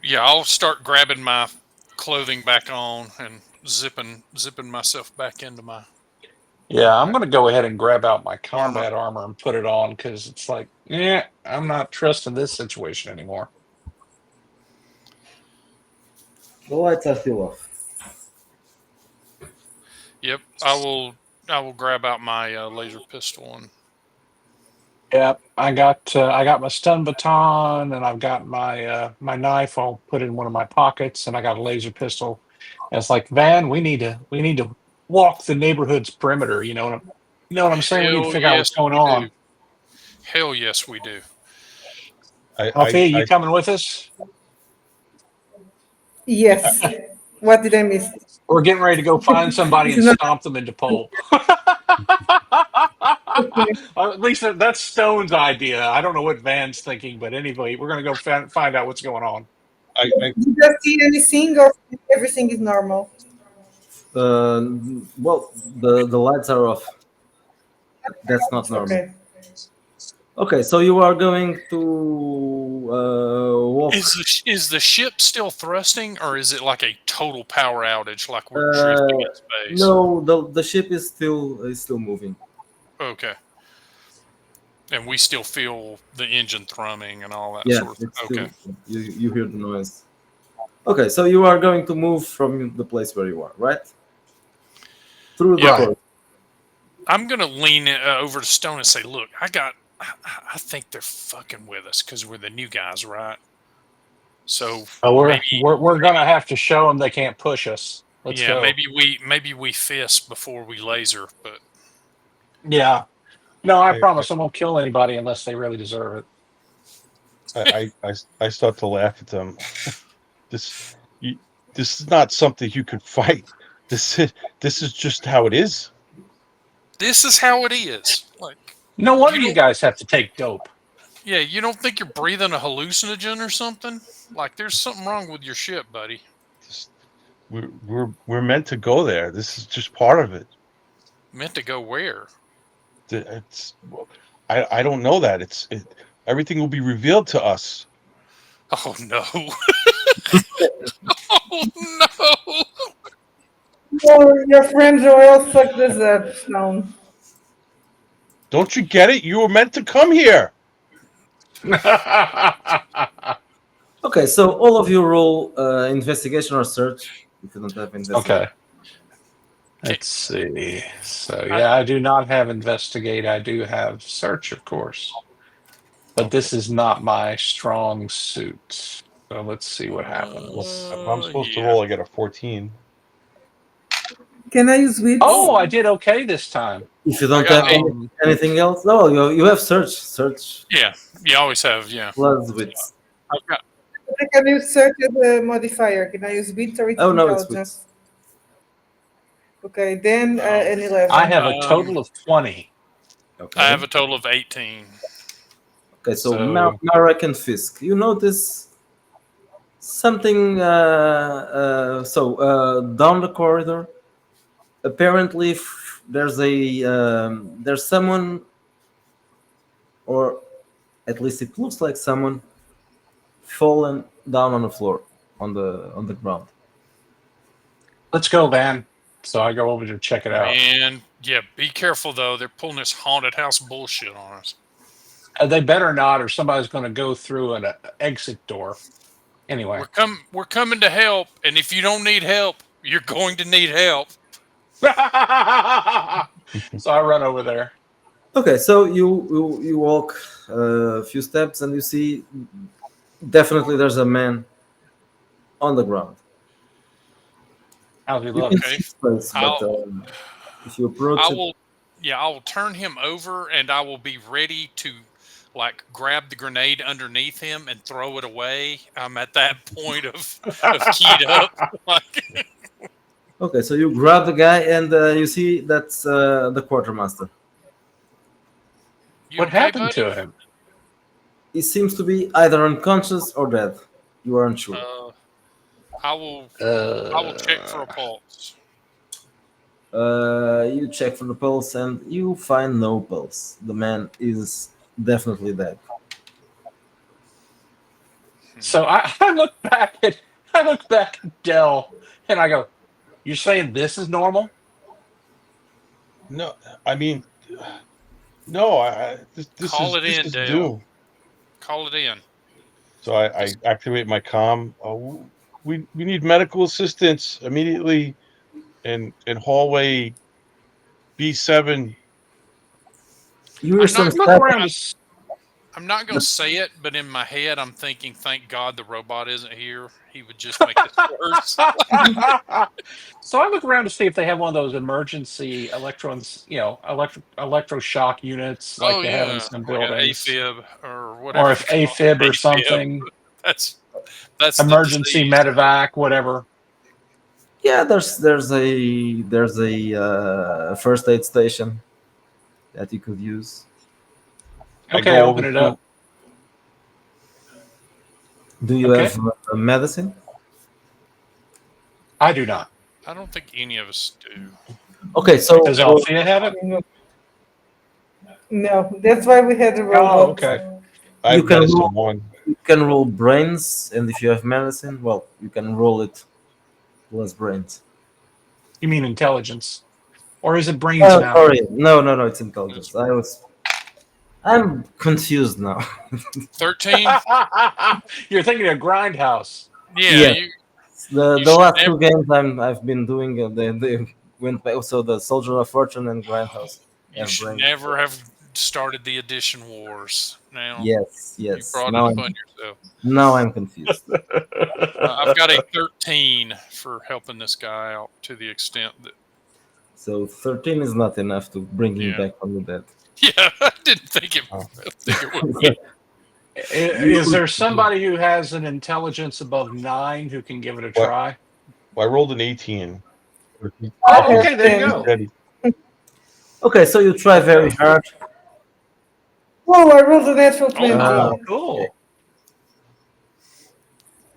Yeah, I'll start grabbing my clothing back on and zipping myself back into my. Yeah, I'm gonna go ahead and grab out my combat armor and put it on because it's like, yeah, I'm not trusting this situation anymore. The lights are still off. Yep, I will grab out my laser pistol and. Yep, I got my stun baton and I've got my my knife. I'll put it in one of my pockets, and I got a laser pistol. And it's like, Van, we need to walk the neighborhood's perimeter. You know what I'm saying? We need to Hell figure out what's yes, going we on. do. Hell yes, we do. Alfie, you coming with us? Yes. What did I miss? We're getting ready to go find somebody and stomp them into pulp. At least that's Stone's idea. I don't know what Van's thinking, but anyway, we're going to go find out what's going on. Did you see anything, or everything is normal? Well, the lights are off. That's not normal. Okay. Okay, so you are going to walk. Is the ship still thrusting, or is it like a total power outage, like we're drifting in space? No, the ship is still moving. Okay. And we still feel the engine thrumming and all that Yeah, sort of it's thing. Okay. still, you hear the noise. Okay, so you are going to move from the place where you are, right? Through the Yeah. corridor. I'm going to lean over to Stone and say, look, I think they're fucking with us because we're the new guys, right? So we're going to have to show them they can't push us. Let's go. maybe we fist before we laser, but yeah. No, I promise I won't kill anybody unless they really deserve it. I start to laugh at them. This is not something you could fight. This is just how it is. This is how it is. Like, No wonder You you don't- guys have to take dope. yeah, you don't think you're breathing a hallucinogen or something? Like, there's something wrong with your ship, buddy. Just- we're meant to go there. This is just part of it. Meant to go where? It's I don't know that. Everything will be revealed to us. Oh no! Oh no! Your friend Joel fucked this up, Stone. Don't you get it? You were meant to come here. Okay, so all of you roll investigation or search if you don't have investigation. Okay. Let's see. So yeah, I do not have investigate. I do have search, of course. But this is not my strong suit. So let's see what happens. If I'm supposed to yeah. roll, I get a 14. Can I use wits? Oh, I did okay this time. If you don't got have anything else, no, you have search. Search Yeah, you always have. Yeah, plus wits. I've got. Can I use search as a modifier? Can I use wits or Oh, no, it's intelligence? Okay, then an 11. I have a total of 20. Okay. I have a total of 18. Okay, so So- Marek and Fisk, you notice something. Down the corridor, apparently there's someone, or at least it looks like someone, fallen down on the floor, on the ground. Let's go, Van. So I go over to check it out. And yeah, be careful though. They're pulling this haunted house bullshit on us. They better not, or somebody's going to go through an exit door. Anyway. We're coming to help, and if you don't need help, you're going to need help. So I run over there. Okay, so you walk a few steps and you see definitely there's a man on the ground. How's he You look? can Okay. see his face, but if you approach I it, will, I will turn him over, and I will be ready to, like, grab the grenade underneath him and throw it away. I'm at that point of keyed up. Like, okay, so you grab the guy and you see that's the quartermaster. you What okay, happened buddy? to him? He seems to be either unconscious or dead. You are unsure. I will check for a pulse. You check for the pulse and you find no pulse. The man is definitely dead. So I look back at Dell and I go, "You're saying this is normal?" No, I mean, no. This Call is it in, this is Dale. due. Call it in. So I activate my comm. We need medical assistance immediately in hallway B7. You hear I'm some not Look static. around. I'm not going to say it, but in my head, I'm thinking, thank God the robot isn't here. He would just make this worse. So I look around to see if they have one of those emergency electroshock units like they have in some like an buildings, AFib or whatever. or if it's called. AFib or AFib. something, That's the emergency disease. medevac, whatever. Yeah, there's a first aid station that you could use. Okay, go open over it to- up. Do you Okay. have medicine? I do not. I don't think any of us do. Okay, so Does Althea have it? No, that's why we had a robot. Oh, okay. I You have can medicine roll- 1. you can roll brains, and if you have medicine, well, you can roll it plus brains. You mean intelligence, or is it brains Oh, now? sorry, no, it's intelligence. I'm confused now. 13? You're thinking of Grindhouse. Yeah. Yeah. You, The You the should last never- two games I've been doing, they went back. So the Soldier of Fortune and Grindhouse. you and should brains. never have started the edition wars. Now, Yes, you yes. brought Now it I'm, upon yourself. now I'm confused. I've got a 13 for helping this guy out to the extent that, So 13 is not enough to bring him Yeah. back from the dead. yeah, I didn't think it, Oh. I think it would be. Is there somebody who has an intelligence above 9 who can give it a What? try? Well, I rolled an 18. Oh, okay, there you go. Steady. Okay, so you try very hard. Whoa! I rolled a natural 20. Oh, cool.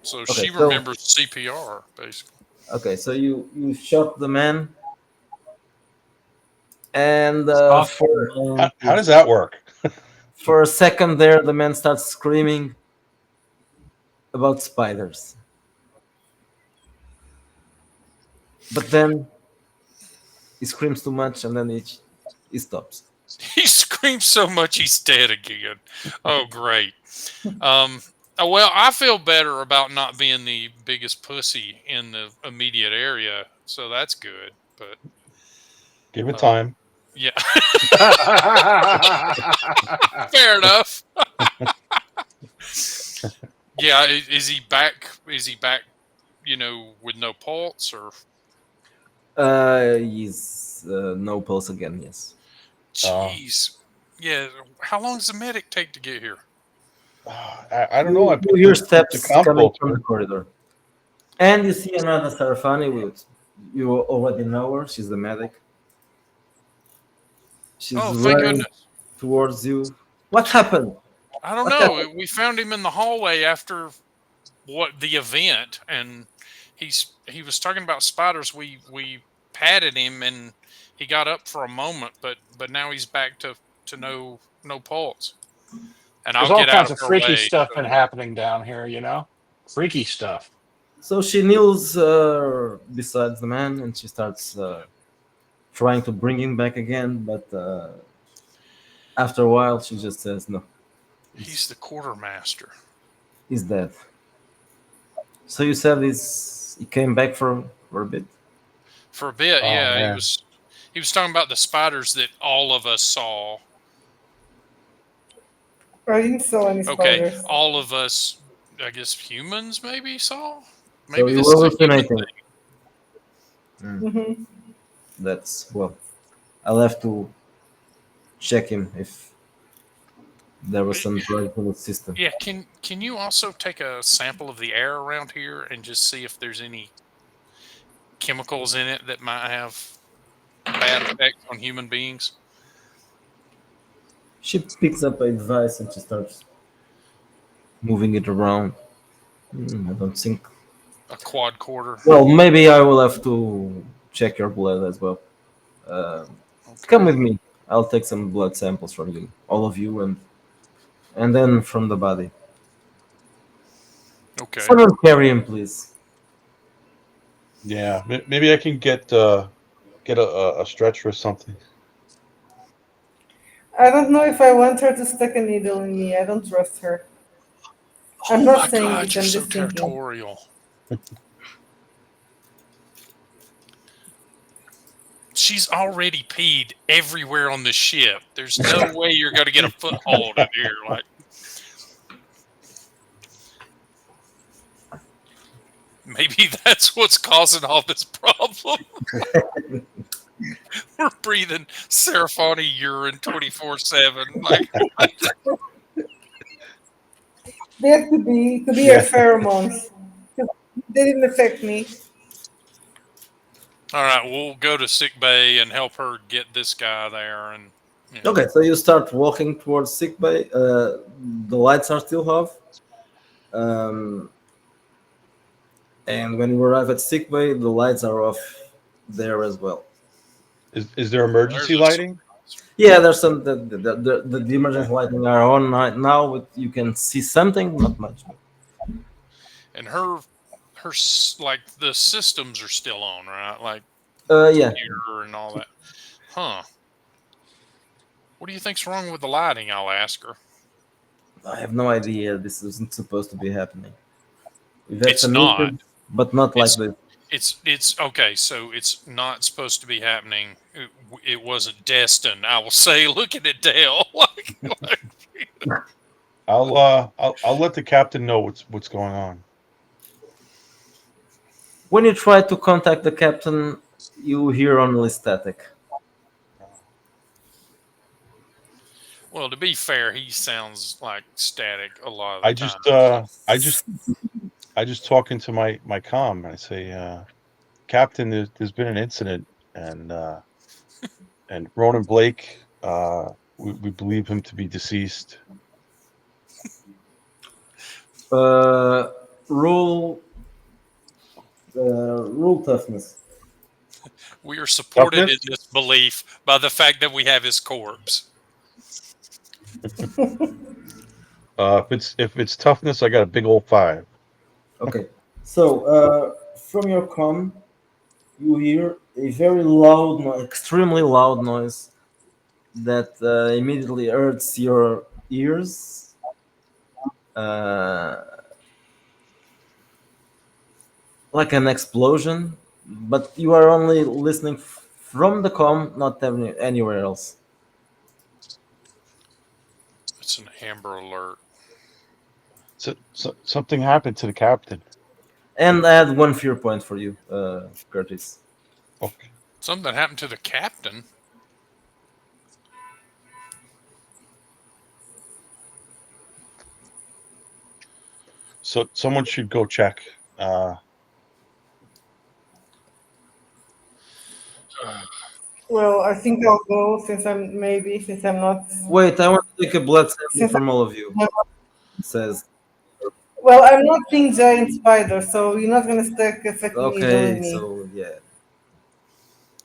So Okay, she so- remembers CPR basically. Okay, so you shot the man, and Soft for How does that work? a second there, the man starts screaming about spiders. But then he screams too much, and then he stops. He screams so much he's dead again. Oh, great. Well, I feel better about not being the biggest pussy in the immediate area, so that's good. But Give it time. yeah, fair enough. Yeah, is he back? Is he back? You know, with no pulse or? He's no pulse again. Yes. Jeez. Yeah. How long does the medic take to get here? I don't know. I You put hear the steps comp coming from filter. the corridor, and you see another Sarafani. With you already know her. She's the medic. She's Oh, thank running goodness. towards you. What happened? I don't What know. We found him in the hallway after the event, and he was talking about spiders. We patted him, and he got up for a moment, but now he's back to no pulse. And There's I'll all get out kinds of of her freaky way. stuff so- been happening down here, you know? Freaky stuff. So she kneels beside the man, and she starts trying to bring him back again. But after a while, she just says, "No, He's the quartermaster. he's dead." So you said he came back for a bit. For a bit, Oh, yeah. man. He was talking about the spiders that all of us saw. I didn't saw any Okay, spiders. all of us, I guess humans maybe saw. So Maybe you this were is a human hallucinating. thing. Hmm. That's well. I'll have to check him if there was some drug in the system. Yeah, can you also take a sample of the air around here and just see if there's any chemicals in it that might have bad effects on human beings? She picks up a device and she starts moving it around. I don't think. A quadcorder. Well, maybe I will have to check your blood as well. Uh, Come with me. I'll take some blood samples from you, all of you, and then from the body. Okay. Someone carry him, please. Yeah, maybe I can get a stretcher or something. I don't know if I want her to stick a needle in me. I don't trust her. I'm Oh not my saying God, it, you're I'm so just thinking. territorial. She's already peed everywhere on the ship. There's no way you're going to get a foothold in here. Like, maybe that's what's causing all this problem. We're breathing Serafani urine 24/7. Like, That could be Yeah. her pheromones. They didn't affect me. all right, we'll go to sick bay and help her get this guy there. And you know, Okay, so you start walking towards sick bay. The lights are still off. And when you arrive at sick bay, the lights are off there as well. Is there emergency There's a- lighting? Yeah, there's some the emergency lighting are on right now. But you can see something, not much. and her like the systems are still on, right? Like Yeah, computer and all that. Huh. What do you think's wrong with the lighting? I'll ask her. I have no idea. This isn't supposed to be happening. We've had It's some not. issues, but not like It's- this. It's okay. So it's not supposed to be happening. It wasn't destined. I will say, look at it, Dale. I'll let the captain know what's going on. When you try to contact the captain, you hear only static. Well, to be fair, he sounds like static a lot of the I time. I just talk into my comm. I say, Captain, there's been an incident, and and Ronan Blake, we believe him to be deceased. Rule toughness. We are supported in Toughness? this belief by the fact that we have his corpse. If it's toughness, I got a big old 5. Okay. So from your comm, you hear a very loud, extremely loud noise that immediately hurts your ears. Like an explosion, but you are only listening from the comm, not anywhere else. It's an Amber Alert. So something happened to the captain. And I had one fear point for you, Curtis. Okay. Something happened to the captain. So someone should go check. Well, I think I'll go since I'm not. Wait, I want to take a blood sample Since from all of you. It says, Well, I'm not being giant spider, so you're not gonna stick a fucking needle in okay, me. so yeah.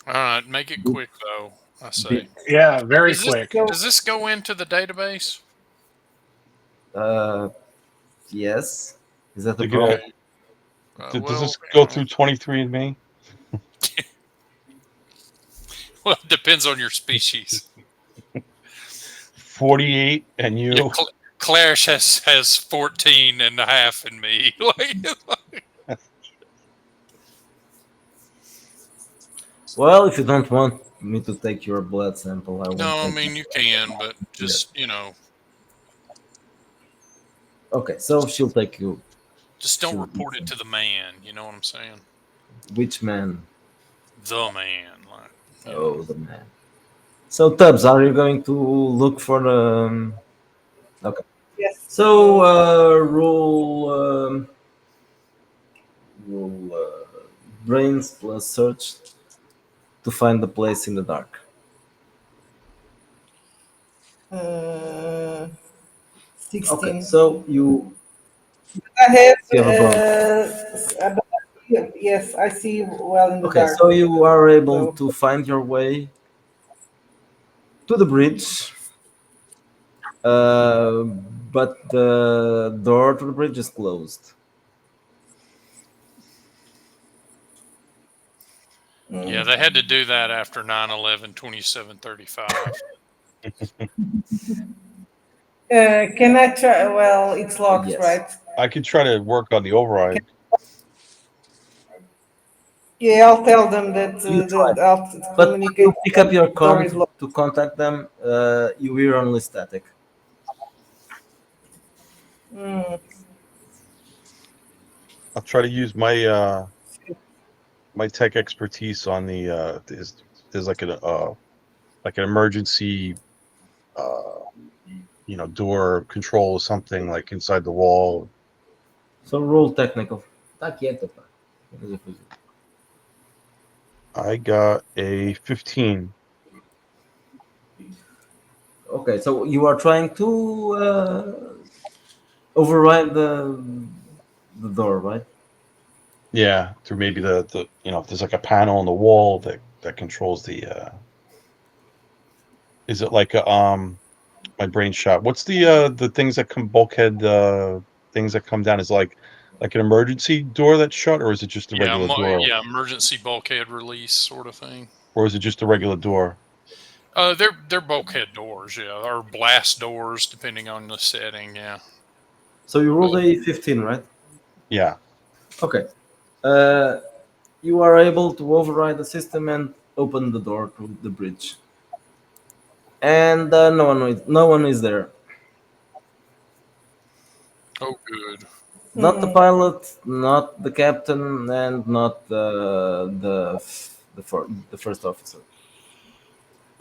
All right, make it quick though. I say. Yeah, very Does this, quick. does this go into the database? Yes. Is that the Look problem? at Does Well, this go through 23andMe? well, it depends on your species. 48 and you. Yeah, Clash has 14 and a half in me. Well, if you don't want me to take your blood sample, I won't. No, I take mean it. you can, but just Okay, so she'll take you. just don't report it to the man. You know what I'm saying? Which man? The man, like. Oh, the man. So, Tubbs, are you going to look for the? Okay. Yes. So, roll brains plus search to find the place in the dark. 16. Okay, so you I have. You have Yes, I see well in the okay, dark. so you are able So- to find your way to the bridge, but the door to the bridge is closed. Yeah, they had to do that after 9/11, 2735. Can I try? Well, it's locked, Yes. right? I could try to work on the override. Yeah, I'll tell them that, You try. I'll But communicate. you pick up your door is comm locked. to contact them. You hear only static. I'll try to use my my tech expertise on the there's like an emergency door control or something like inside the wall. So roll technical. Tá quieto, pá. I got a 15. Okay, so you are trying to override the door, right? Yeah, through maybe the if there's like a panel on the wall that controls the is it like a my brain shot. What's the things that come bulkhead things that come down is like an emergency door that's shut, or is it just a regular door? Yeah, emergency bulkhead release sort of thing. Or is it just a regular door? They're bulkhead doors, yeah, or blast doors, depending on the setting. Yeah. So you rolled a 15, right? Yeah. Okay. You are able to override the system and open the door to the bridge. And no one is there. Oh, good. Not the pilot, not the captain, and not the first officer.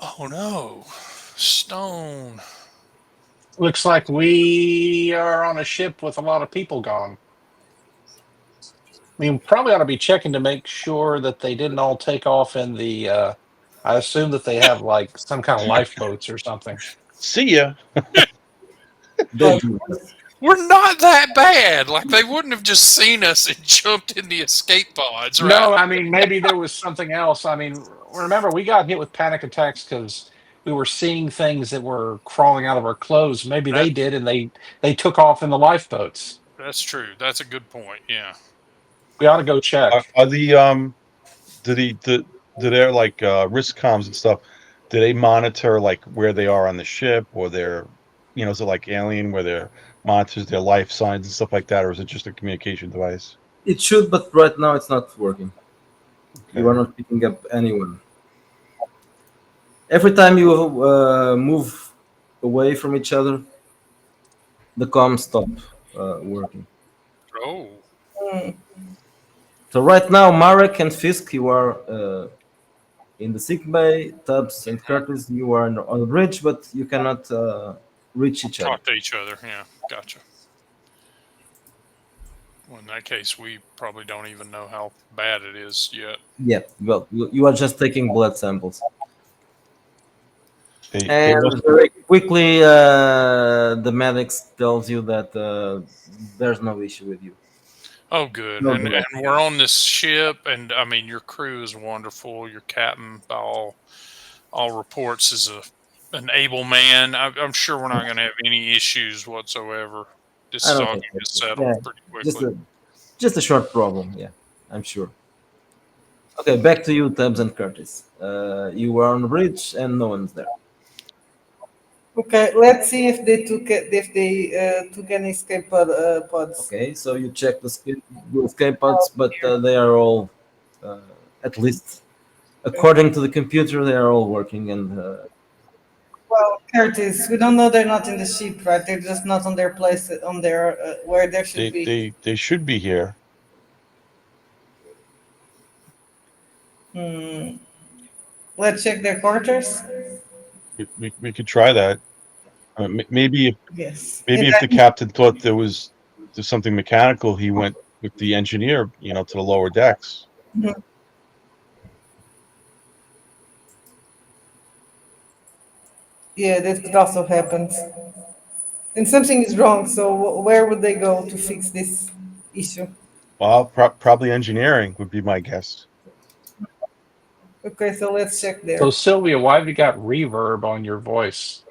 Oh no, Stone. Looks like we are on a ship with a lot of people gone. I mean, probably ought to be checking to make sure that they didn't all take off in the I assume that they have like some kind of lifeboats or something. See ya. They do. We're not that bad. Like they wouldn't have just seen us and jumped in the escape pods, right? No, I mean maybe there was something else. I mean, remember we got hit with panic attacks because we were seeing things that were crawling out of our clothes. Maybe they did, and they took off in the lifeboats. That's true. That's a good point. Yeah. We ought to go check. Are the do their like risk comms and stuff? Do they monitor like where they are on the ship, or their, is it like Alien where their monitors their life signs and stuff like that, or is it just a communication device? It should, but right now it's not working. Okay. You are not picking up anyone. Every time you move away from each other, the comms stop working. Oh. Hmm. So right now, Marek and Fisk, you are in the sick bay. Tubbs and Curtis, you are on the bridge, but you cannot reach each other. Talk to each other. Yeah. Gotcha. Well, in that case, we probably don't even know how bad it is yet. Yeah, well, you are just taking blood samples. They And must- very quickly, the medics tells you that there's no issue with you. Oh, good. No, and no. we're on this ship, and I mean, your crew is wonderful. Your captain, by all reports, is an able man. I'm sure we're not going to have any issues whatsoever. This I is don't all think going to get so. settled Yeah, pretty quickly. Just a short problem. Yeah, I'm sure. Okay, back to you, Tubbs and Curtis. You were on the bridge, and no one's there. Okay, let's see if they took any escape pods. Okay, so you check the escape pods, but they are all, at least according to the computer, they are all working. And Well, Curtis, we don't know they're not in the ship, right? They're just not on their place, on their where they should be. they should be here. Hmm. Let's check their quarters. We could try that. Maybe Yes. if the captain thought there's something mechanical, he went with the engineer, to the lower decks. Yeah, that could also happen. And something is wrong. So where would they go to fix this issue? Well, probably engineering would be my guess. Okay, so let's check there. So Sylvia, why have you got reverb on your voice?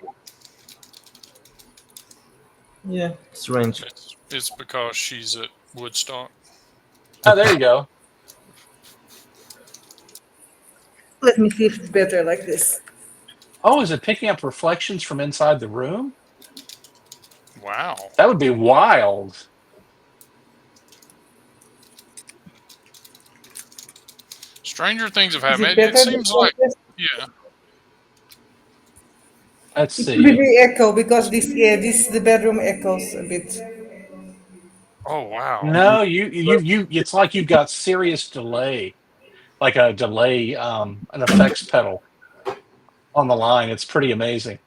yeah, strange. It's because she's at Woodstock. Oh, there you go. Let me see if it's better like this. Oh, is it picking up reflections from inside the room? Wow. That would be wild. Stranger things have Is happened. it It better? seems like, yeah. Let's It could be see. the echo because the bedroom echoes a bit. Oh, wow. No, you. It's like you've got serious delay, like a delay, an effects pedal on the line. It's pretty amazing.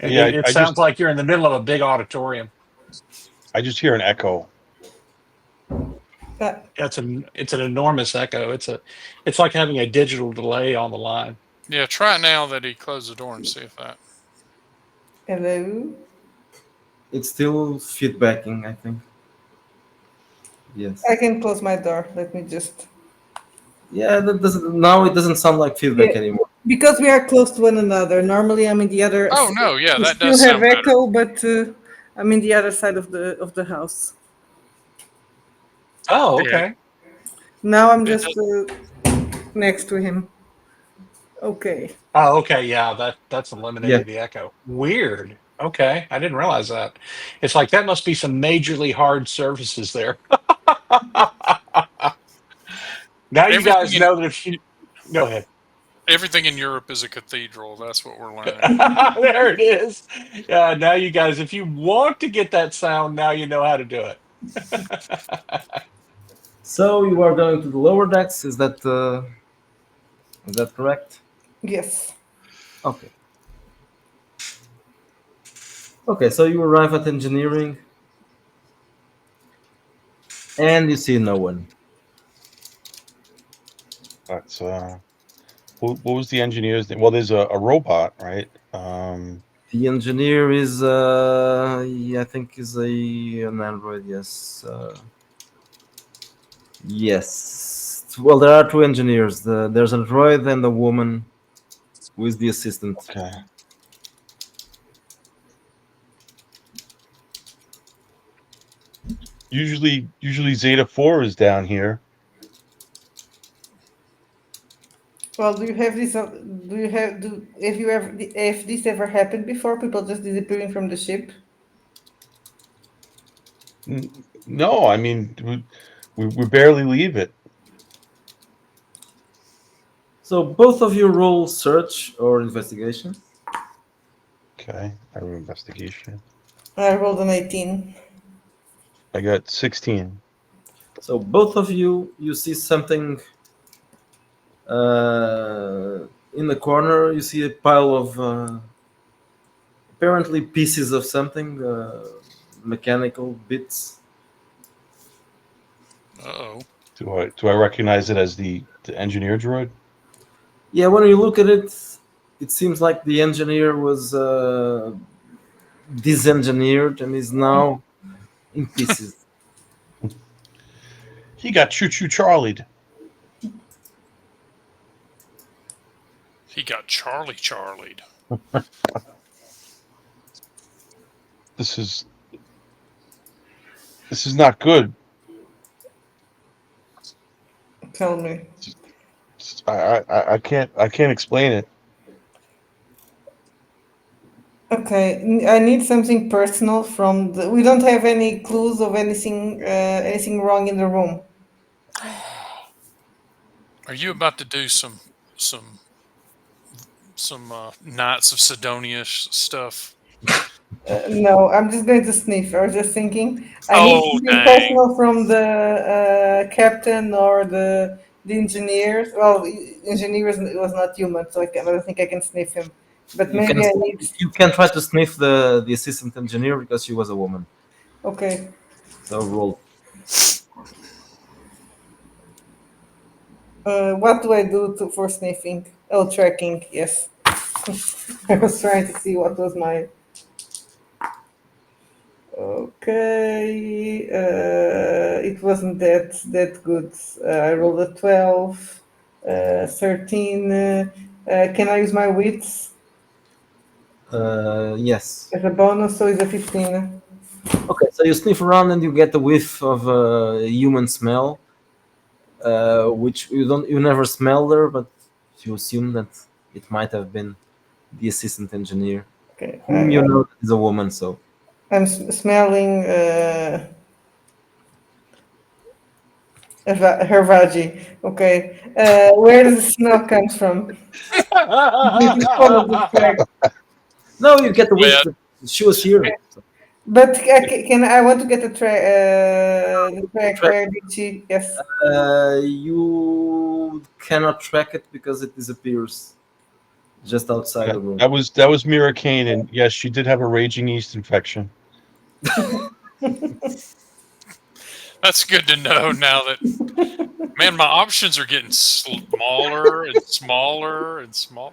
Yeah, It I sounds like you're in the middle of a big auditorium. I just hear an echo. But It's an enormous echo. It's like having a digital delay on the line. Yeah, try it now that he closed the door and see if that. hello. It's still feedbacking, I think. Yes. I can close my door. Let me just. Yeah, that doesn't. Now it doesn't sound like feedback Yeah. anymore. Because we are close to one another. Normally, I'm in the other. Oh, no, yeah, we that still does have sound better. echo, but I'm in the other side of the house. Oh, Yeah. okay. Now I'm It just next to him. Okay. Oh, okay. Yeah, that's eliminated the echo. Weird. Okay, I didn't realize that. It's like that must be some majorly hard surfaces there. Now you guys Everything know that if you go ahead. Everything in Europe is a cathedral. That's what we're learning. There it is. Yeah, now you guys, if you want to get that sound, now you know how to do it. So you are going to the lower decks. Is that correct? Yes. Okay. Okay, so you arrive at engineering, and you see no one. That's What was the engineer's name? Well, there's a robot, right? The engineer is, yeah, I think is an android. Yes. Yes. Well, there are two engineers. There's an android and a woman who is the assistant. Okay. Usually Zeta 4 is down here. Well, do you have this? Do you have? Do if you ever? If this ever happened before, people just disappearing from the ship? No, I mean we barely leave it. So both of you roll search or investigation. Okay, I have investigation. I rolled an 18. I got 16. So both of you see something in the corner. You see a pile of apparently pieces of something, mechanical bits. Uh-oh. Do I recognize it as the engineer droid? Yeah, when you look at it, it seems like the engineer was disengineered and is now in pieces. He got choo-choo Charlied. He got Charlied. This is not good. Tell me. I can't explain it. Okay, I need something personal from the. We don't have any clues of anything wrong in the room. Are you about to do some Knights of Sidonia stuff? No, I'm just going to sniff. I was just thinking. I need Oh, something dang. personal from the captain or the engineers. Well, engineer was not human, so I don't think I can sniff him. But maybe I need. You can try to sniff the assistant engineer because she was a woman. Okay. So roll. What do I do for sniffing? Oh, tracking. Yes. I was trying to see what was my. Okay. It wasn't that good. I rolled a 12, 13. Can I use my wits Yes. as a bonus? So it's a 15. Okay, so you sniff around and you get a whiff of human smell, which you never smell there, but you assume that it might have been the assistant engineer, Okay. whom you know is a woman. So I'm smelling her vaggie. Okay. Where does the smell come from? Follow the track. no, you get the whiff. That she was here. So, But can I want to get the track? The track. Where did she? Yes. you cannot track it because it disappears just outside the room. That was Mira Kane, and yes, she did have a raging yeast infection. That's good to know now that, man, my options are getting smaller and smaller and smaller.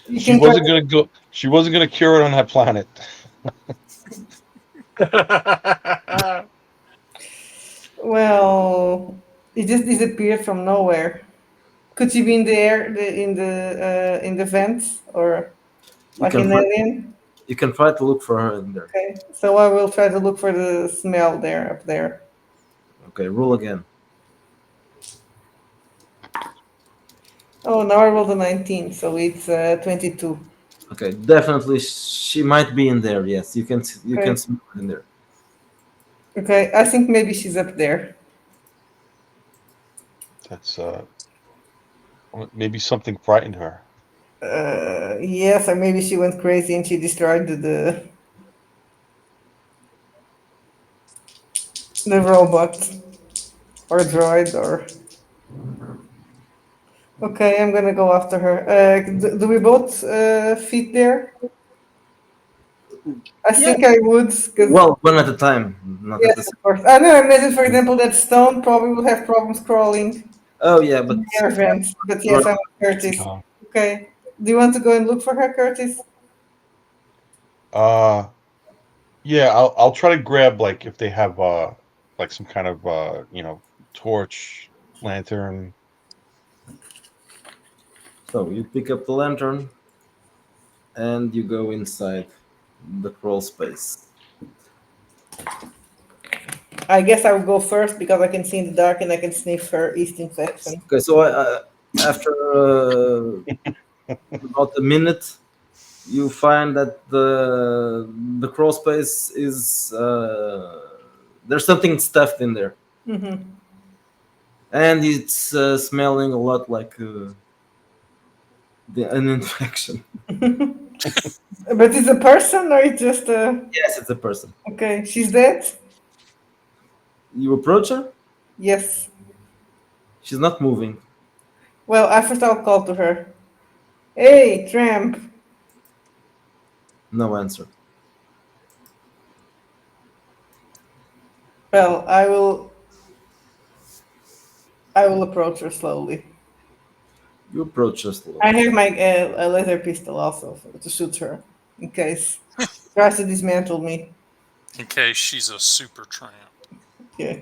You She can wasn't gonna go. She wasn't gonna cure it on that planet. Well, it just disappeared from nowhere. Could she be in the air, in the vents, or like can an find- alien? You can try to look for her in there. Okay, so I will try to look for the smell there up there. Okay, roll again. Oh, now I rolled a 19, so it's 22. Okay, definitely she might be in there. Yes, you can Okay. smell her in there. Okay, I think maybe she's up there. That's maybe something frightened her. Yes, or maybe she went crazy and she destroyed the robot or droid or. Okay, I'm gonna go after her. Do we both fit there? I think I would. Well, one at a time, not at the Yes, same. of course. I know. I imagine, for example, that stone probably will have problems crawling Oh yeah, but near vents. But yes, I'm Curtis. Okay. Do you want to go and look for her, Curtis? Yeah, I'll try to grab like if they have like some kind of torch, lantern. So you pick up the lantern and you go inside the crawl space. I guess I will go first because I can see in the dark and I can sniff her yeast infection. Okay, so after about a minute, you find that the crawl space is there's something stuffed in there, Mm-hmm. and it's smelling a lot like an infection. But it's a person or it's just a. Yes, it's a person. Okay, she's dead? You approach her. Yes. She's not moving. Well, first I'll call to her. Hey, tramp. No answer. Well, I will approach her slowly. You approach her slowly. I have my a laser pistol also to shoot her in case she tries to dismantle me. In case she's a super tramp. Yeah.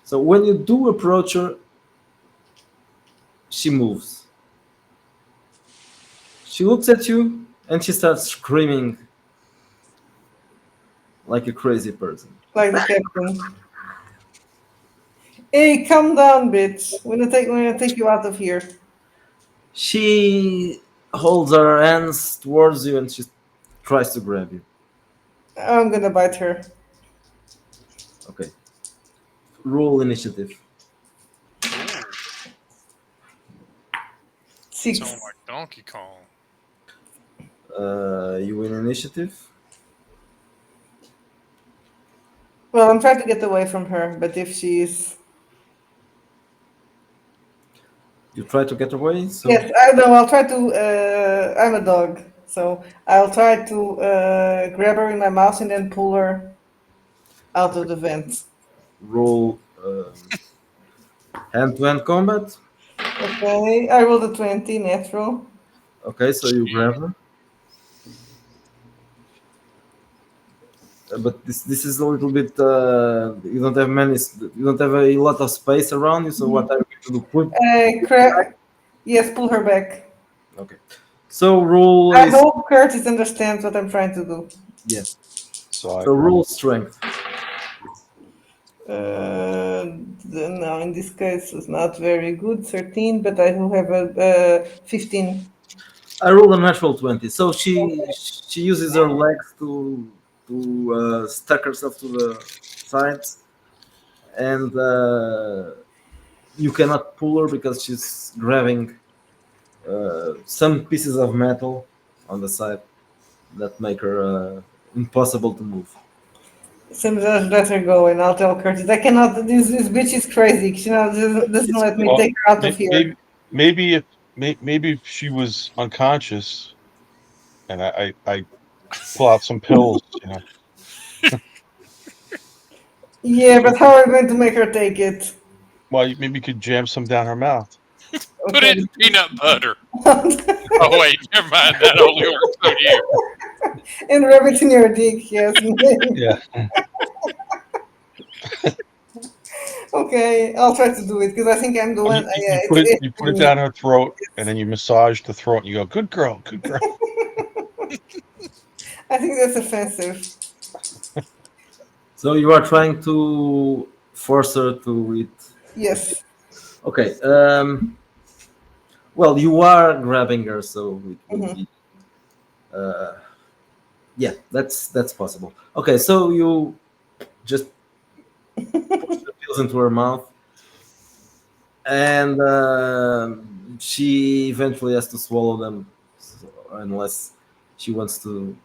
So when you do approach her, she moves. She looks at you and she starts screaming like a crazy person. Like the captain. Hey, calm down, bitch. We're gonna take you out of here. She holds her hands towards you and she tries to grab you. I'm gonna bite her. Okay. Roll initiative. Six. Sound like Donkey Kong. You win initiative. Well, I'm trying to get away from her, but if she's You try to get away. So yes, I know. I'll try to. I'm a dog, so I'll try to grab her in my mouth and then pull her out of the vent. roll hand-to-hand combat. Okay, I rolled a 20 natural. Okay, so you grab her. But this is a little bit. You don't have many. You don't have a lot of space around you. So what are you going to do? Yes, pull her back. Okay. So roll. I hope Curtis understands what I'm trying to do. Yes. So So roll strength. No, in this case, it's not very good. 13, but I do have a 15. I rolled a natural 20. So she uses her legs to stuck herself to the sides, and you cannot pull her because she's grabbing some pieces of metal on the side that make her impossible to move. So just let her go, and I'll tell Curtis. I cannot. This bitch is crazy. She doesn't let me Well, take her out of here. maybe if she was unconscious, and I pull out some pills, Yeah, but how are we going to make her take it? Well, maybe you could jam some down her mouth. Put it in peanut butter. Oh wait, never mind. That only works on you. And rub it in your dick, yes. Yeah. Okay, I'll try to do it because I think I'm the one. You put it down her throat, and then you massage the throat, and you go, "Good girl, good girl." I think that's offensive. So you are trying to force her to eat. Yes. Okay. Well, you are grabbing her, so it will be. Yeah, that's possible. Okay, so you just push the pills into her mouth, and she eventually has to swallow them, unless she wants to.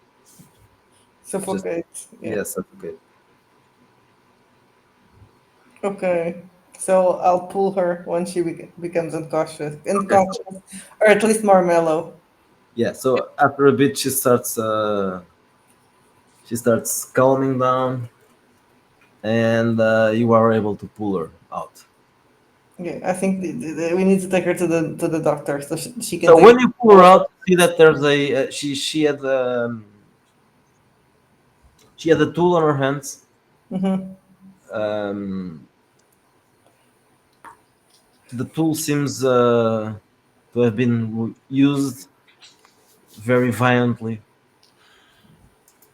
Suffocate. Yeah. Yes, okay. Okay. So I'll pull her when she becomes unconscious, or at least more mellow. Yeah. So after a bit, she starts calming down, and you are able to pull her out. Yeah, I think we need to take her to the doctor so she can. So Take when you pull her out, you see that there's a she had a tool on her hands. Mhm. Um, the tool seems to have been used very violently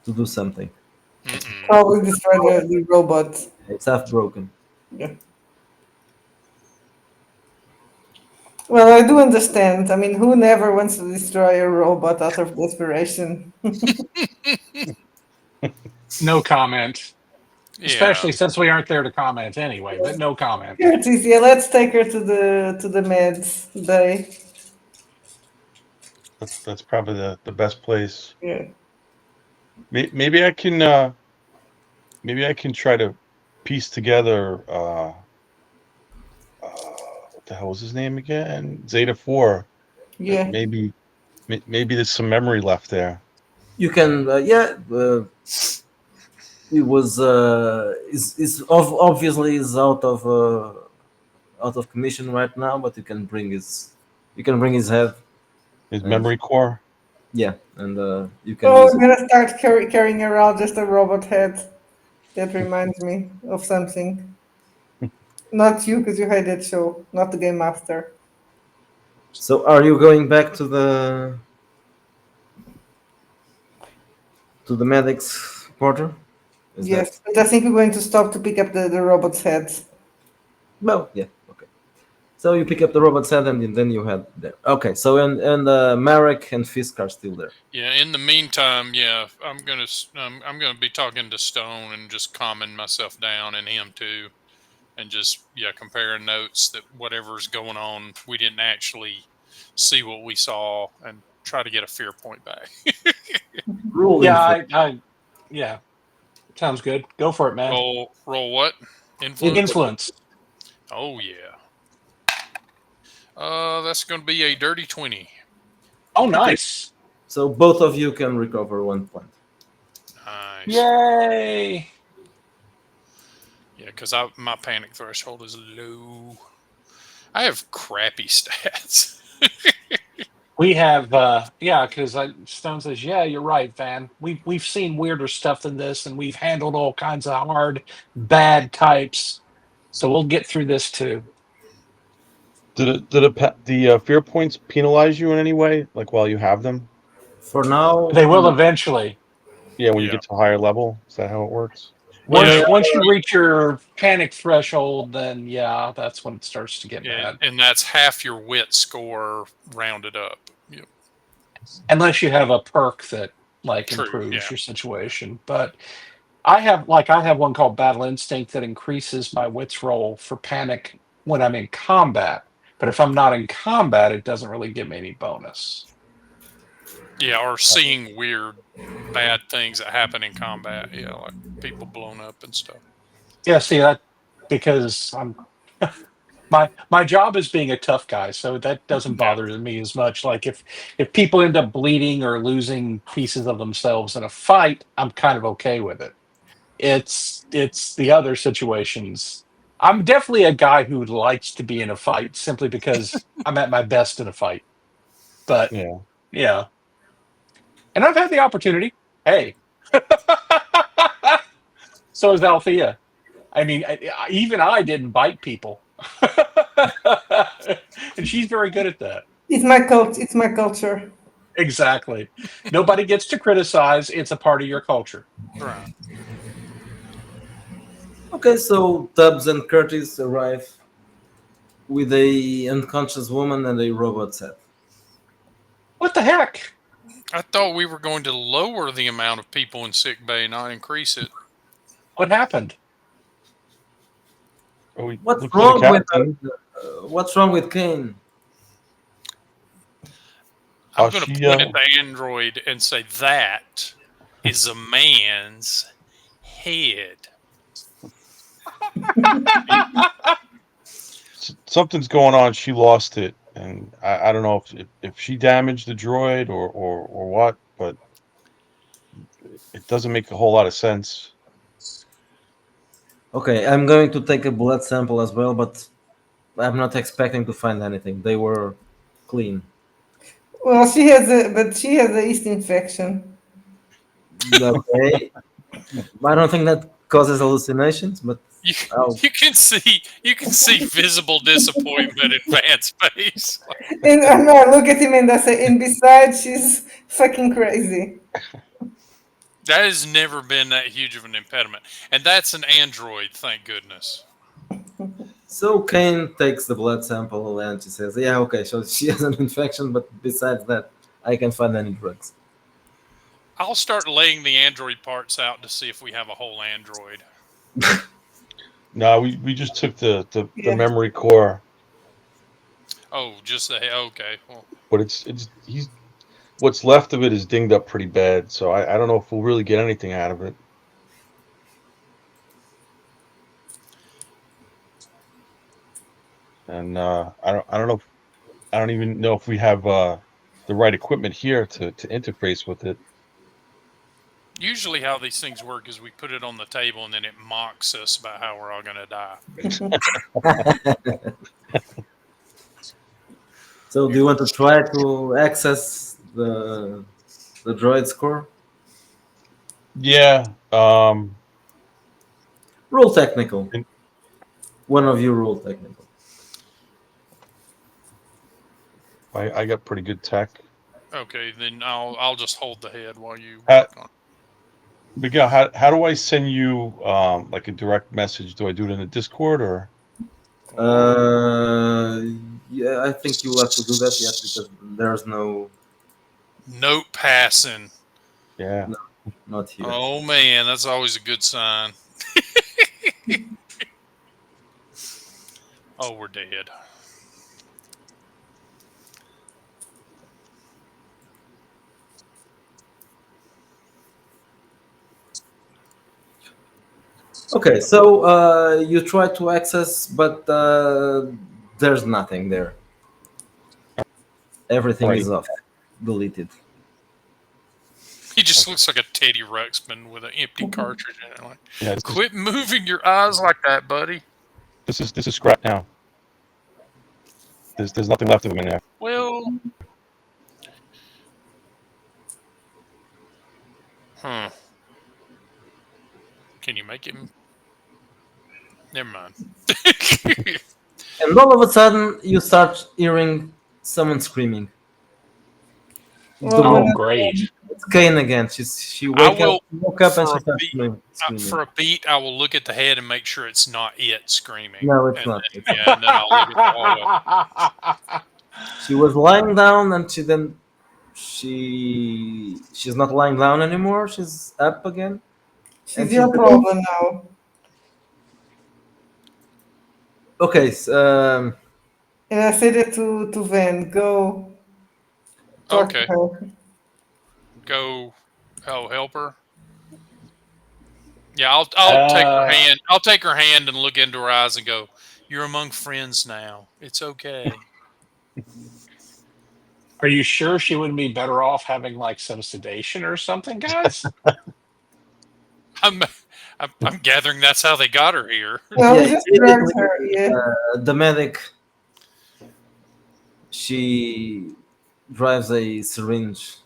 to do something. Mm-mm. Probably destroy the robot. It's half broken. Yeah. Well, I do understand. I mean, who never wants to destroy a robot out of desperation? No comment. Yeah. Especially since we aren't there to comment anyway, but no comment. Curtis, yeah, let's take her to the meds day. That's probably the best place. Yeah. Maybe maybe I can try to piece together what the hell was his name again? Zeta 4. Yeah. Maybe there's some memory left there. You can, he was obviously is out of commission right now, but you can bring his head. His And memory core. yeah, and you can Oh, use I'm it. gonna start carrying around just a robot head. That reminds me of something. Not you, because you had that show, not the Game Master. So are you going back to the medics quarter? Is that Yes, but I think we're going to stop to pick up the robot's head. well? Yeah. Okay. So you pick up the robot's head and then you head there. Okay. So and Marek and Fisk are still there. Yeah. In the meantime, yeah, I'm gonna be talking to Stone and just calming myself down, and him too, and just comparing notes that whatever's going on, we didn't actually see what we saw, and try to get a fear point back. Rule Yeah, info. yeah, sounds good. Go for it, man. Roll what? Influence. Influence. Oh yeah. That's gonna be a dirty 20. Oh, nice. So both of you can recover 1 point. Nice. Yay. Yeah, because my panic threshold is low. I have crappy stats. We have, because Stone says, yeah, you're right, Van. We've seen weirder stuff than this, and we've handled all kinds of hard, bad types. So we'll get through this too. Did the fear points penalize you in any way? Like while you have them? For now, They will eventually. Yeah, when you Yeah. get to a higher level. Is that how it works? Once you reach your panic threshold, then yeah, that's when it starts to get bad. And that's half your wit score rounded up. Yep. Unless you have a perk that True, improves yeah. your situation. But I have one called Battle Instinct that increases my wits roll for panic when I'm in combat. But if I'm not in combat, it doesn't really give me any bonus. Yeah, or seeing weird, bad things that happen in combat. Yeah, like people blown up and stuff. Yeah, see that because I'm my job is being a tough guy, so that doesn't bother me as much. Like if people end up bleeding or losing pieces of themselves in a fight, I'm kind of okay with it. It's the other situations. I'm definitely a guy who likes to be in a fight simply because I'm at my best in a fight. But Yeah. yeah, and I've had the opportunity. Hey, so is Althea. I mean, even I didn't bite people, and she's very good at that. It's my cult. It's my culture. Exactly. Nobody gets to criticize. It's a part of your culture. Right. okay. So Tubbs and Curtis arrive with a unconscious woman and a robot's head. What the heck? I thought we were going to lower the amount of people in sick bay, not increase it. What happened? Oh, we What's looked for the wrong with captain. what's wrong with Kane? I'm Oh, going to she, point at the android and say that is a man's head. Something's going on. She lost it, and I don't know if she damaged the droid or what, but it doesn't make a whole lot of sense. Okay, I'm going to take a blood sample as well, but I'm not expecting to find anything. They were clean. Well, she has a yeast infection. Okay. I don't think that causes hallucinations, but You oh, you can see visible disappointment in Van's face. And I look at him and I say, and besides, she's fucking crazy. That has never been that huge of an impediment, and that's an android, thank goodness. so Kane takes the blood sample and she says, "Yeah, okay, so she has an infection, but besides that, I can't find any drugs." I'll start laying the android parts out to see if we have a whole android. No, we just took the Yeah. memory core, Oh, just the okay. Well, but it's he's what's left of it is dinged up pretty bad. So I don't know if we'll really get anything out of it. And I don't know. I don't even know if we have the right equipment here to interface with it. usually, how these things work is we put it on the table and then it mocks us about how we're all going to die. So, do you want to try to access the droid's core? Yeah. Roll technical. And- One of you roll technical. I got pretty good tech. Okay, then I'll just hold the head while you Uh, work on it. Miguel, how do I send you like a direct message? Do I do it in the Discord or? Yeah, I think you will have to do that, yes, because there's no Note passing. Yeah. not here. Oh man, that's always a good sign. Oh, we're dead. Okay, so you try to access, but there's nothing there. Everything Right. is off, deleted. He just looks like a Teddy Ruxpin with an empty cartridge in it. Like, Yeah. quit moving your eyes like that, buddy. This is scrap now. There's nothing left of him in there. Well, Can you make him? Never mind. And all of a sudden, you start hearing someone screaming. Well, Oh, great. It's Kane again. She I woke up and for she a starts beat- screaming. For a beat, I will look at the head and make sure it's not it screaming. No, it's And not. then- yeah, and then I'll look at the hallway. She was lying down, and she's not lying down anymore. She's up again. she's your problem now. Okay, And I said it to Van, go talk Okay. to her. Go. Oh, help her. Yeah, I'll take her hand. I'll take her hand and look into her eyes and go, "You're among friends now. It's okay." Are you sure she wouldn't be better off having like some sedation or something, guys? I'm gathering that's how they got her here. No, Yeah, we just immediately, drugged her, yeah. the medic, she drives a syringe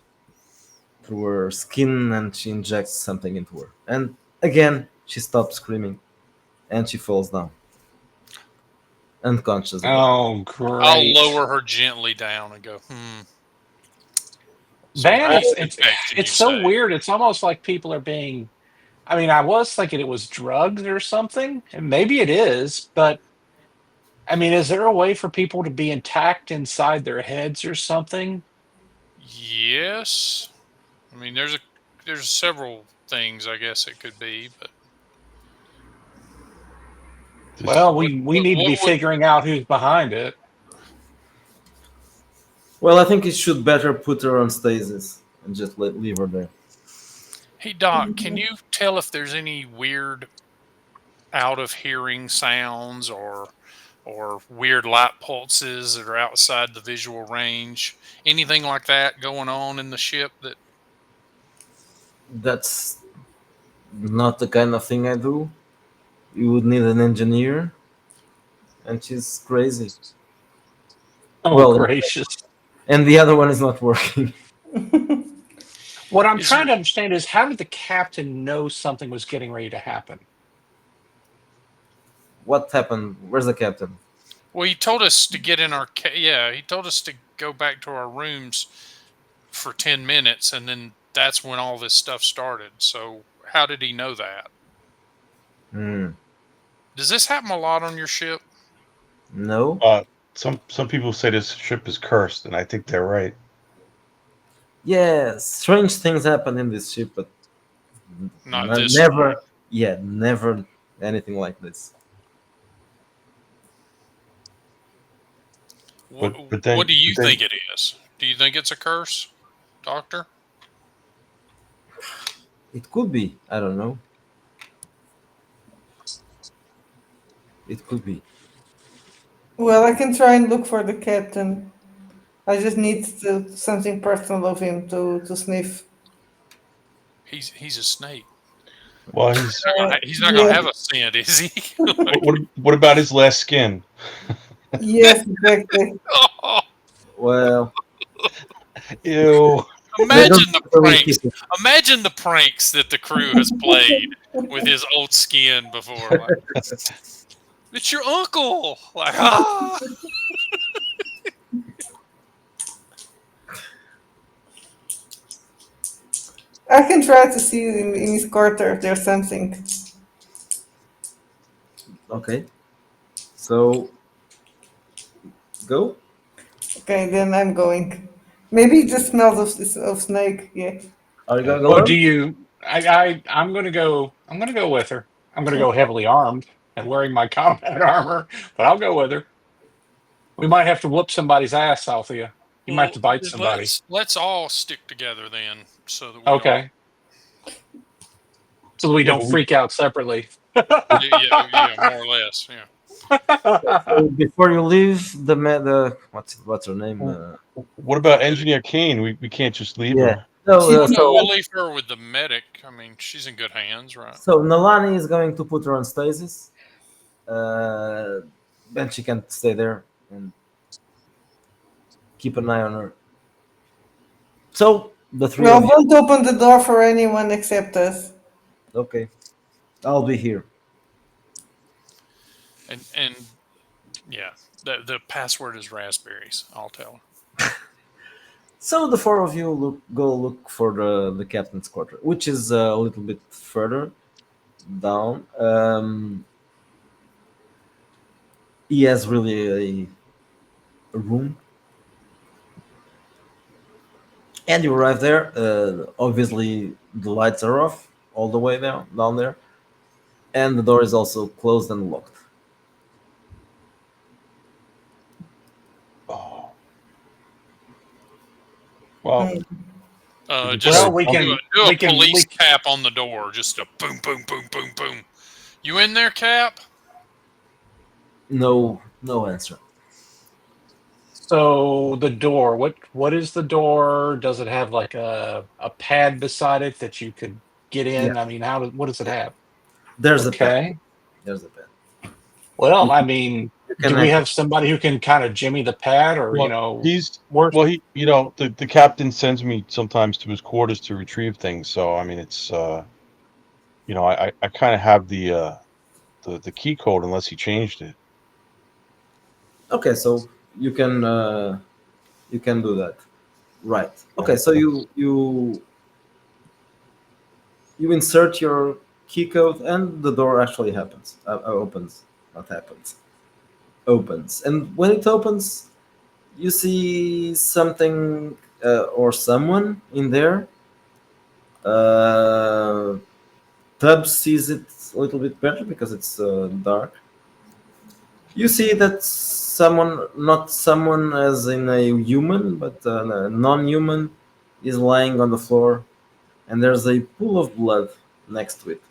through her skin and she injects something into her. And again, she stops screaming and she falls down. Unconscious. again. Oh, great. I'll lower her gently down and go, So Van, what it's infection, it's you so say? weird. It's almost like people are being. I mean, I was thinking it was drugs or something, and maybe it is, but I mean, is there a way for people to be intact inside their heads or something? Yes. I mean, there's several things I guess it could be, but Well, we need to be what would- figuring out who's behind it. Well, I think it should better put her on stasis and just leave her there. Hey Doc, can you tell if there's any weird out of hearing sounds or weird light pulses that are outside the visual range? Anything like that going on in the ship that That's not the kind of thing I do. You would need an engineer. and she's crazy. Oh, Well, gracious. and the other one is not working. What I'm Is trying to there- understand is how did the captain know something was getting ready to happen? What happened? Where's the captain? Well, he told us to get in our yeah. He told us to go back to our rooms for 10 minutes, and then that's when all this stuff started. So how did he know that? Hmm. Does this happen a lot on your ship? No. Some people say this ship is cursed, and I think they're right. Yeah, strange things happen in this ship, but Not this. never. Yeah, never anything like this. What, But then, what do you but then think it is? Do you think it's a curse, Doctor? It could be. I don't know. It could be. Well, I can try and look for the captain. I just need something personal of him to sniff. He's a snake. well, he's He's not gonna Yeah, have a scent, is he? what about his last skin? yes, exactly. Oh, Well, Ew. they don't imagine the really pranks. keep it. Imagine the pranks that the crew has played with his old skin before. Like, it's your uncle. Like, ah. I can try to see in his quarter if there's something. Okay. So go. Okay, then I'm going. Maybe it just smells of snake. Yeah. Are you gonna go Well, on? do you? I'm going to go. I'm going to go with her. I'm going to go heavily armed and wearing my combat armor, but I'll go with her. We might have to whoop somebody's ass, Althea. You might have Well, to bite then somebody. let's all stick together then, so that we don't. Okay, so that we Yeah, don't but freak out separately. Yeah, more or less. Yeah. So before you leave, the what's her name? what about Engineer Kane? We can't just leave Yeah. her. So Well, no, so we'll leave her with the medic. I mean, she's in good hands, right? so Nalani is going to put her on stasis. Then she can stay there and keep an eye on her. So the three Well, of you. don't open the door for anyone except us. Okay, I'll be here. And yeah, the password is raspberries. I'll tell her. So the four of you go look for the captain's quarter, which is a little bit further down. He has really a room, and you arrive there. Obviously, the lights are off all the way down there, and the door is also closed and locked. Oh. Well, Mm. Just Well, we do can. do a We can. police cap on the door. Just a boom, boom, boom, boom, boom. You in there, Cap? No answer. So the door. What is the door? Does it have like a pad beside it that you could get Yeah, in? I mean, what does it have? there's a pen. Okay. There's a pen. Well, I mean, You can do we enter. have somebody who can kind of jimmy the pad, or he's work? well he the captain sends me sometimes to his quarters to retrieve things. So I mean it's I kind of have the key code unless he changed it. Okay, so you can do that. Right. Okay, so you insert your key code and the door actually opens. Not happens. Opens. And when it opens, you see something or someone in there. Uh, Tubbs sees it a little bit better because it's dark. You see that someone, not someone as in a human, but a non-human, is lying on the floor, and there's a pool of blood next to it.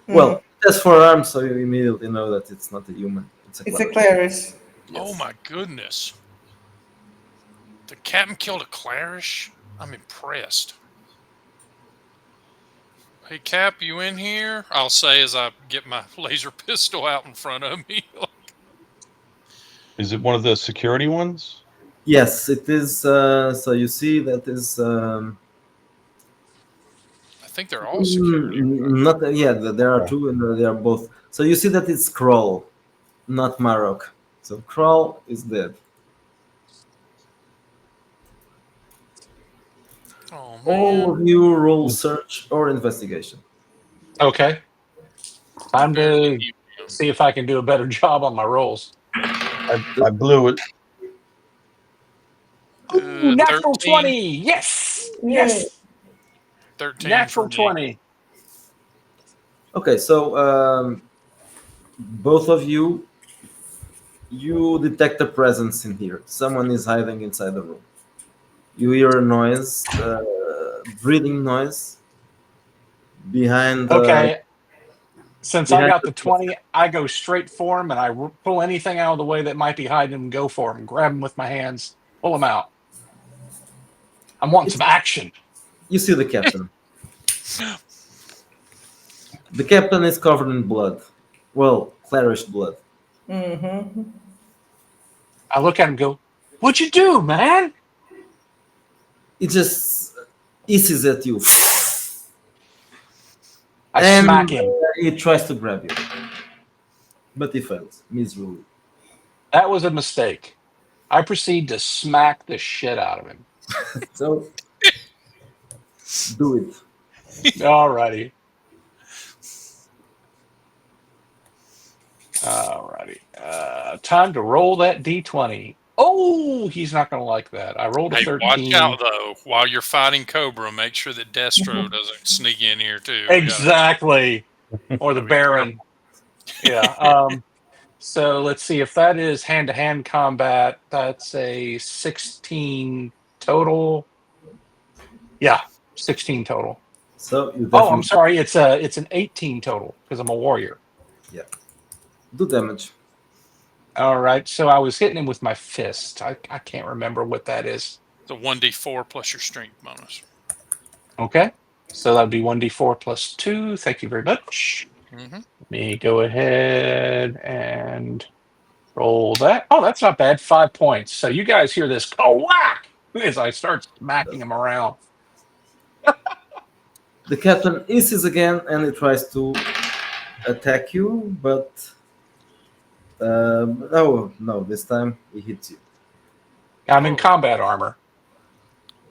Mm. Well, that's forearms, so you immediately know that it's not a human. It's a It's a Clarish. Clarish. Oh Yes. my goodness! The captain killed a Clarish. I'm impressed. Hey, Cap, you in here? I'll say as I get my laser pistol out in front of me. Is it one of the security ones? Yes, it is. So you see that is I think they're all security. not. Yeah, there are two, and they are both. So you see that it's Kroll, not Marok. So Kroll is dead. Oh All man. of you roll search or investigation. Okay. Time Very to few. see if I can do a better job on my rolls. I blew it. Ooh, natural 13. 20. Yes. Yeah. Yes. 13 for Natural me. 20. Okay, so both of you detect a presence in here. Someone is hiding inside the room. You hear a noise, breathing noise behind Okay. Since I behind got the the 20, I go straight for him and I pull anything out of the way that might be hiding and go for him. Grab him with my hands, pull him out. I'm wanting It's, some action. you see the captain. The captain is covered in blood. Well, clarish blood. Mm-hmm. I look at him and go, "What'd you do, man?" He just hisses at you. I And smack him. he tries to grab you. But he fails miserably. That was a mistake. I proceed to smack the shit out of him. So do it. Alrighty. Alrighty. Time to roll that D20. Oh, he's not going to like that. I rolled a Hey, watch 13. out though. While you're fighting Cobra, make sure that Destro doesn't sneak in here too. Exactly. Or the Gotta be Baron. Yeah. So let's see if that is hand-to-hand combat. That's a 16 total. Yeah, 16 total. So you Oh, I'm definitely sorry. It's an 18 total because I'm a warrior. do damage. All right. So I was hitting him with my fist. I can't remember what that is. It's a 1d4 plus your strength bonus. Okay. So that'd be 1d4 plus 2. Thank you very much. Mm-hmm. Let me go ahead and roll that. Oh, that's not bad. 5 points. So you guys hear this whack as I start smacking him around. The captain hisses again and he tries to attack you, but no, this time he hits you. I'm in combat armor.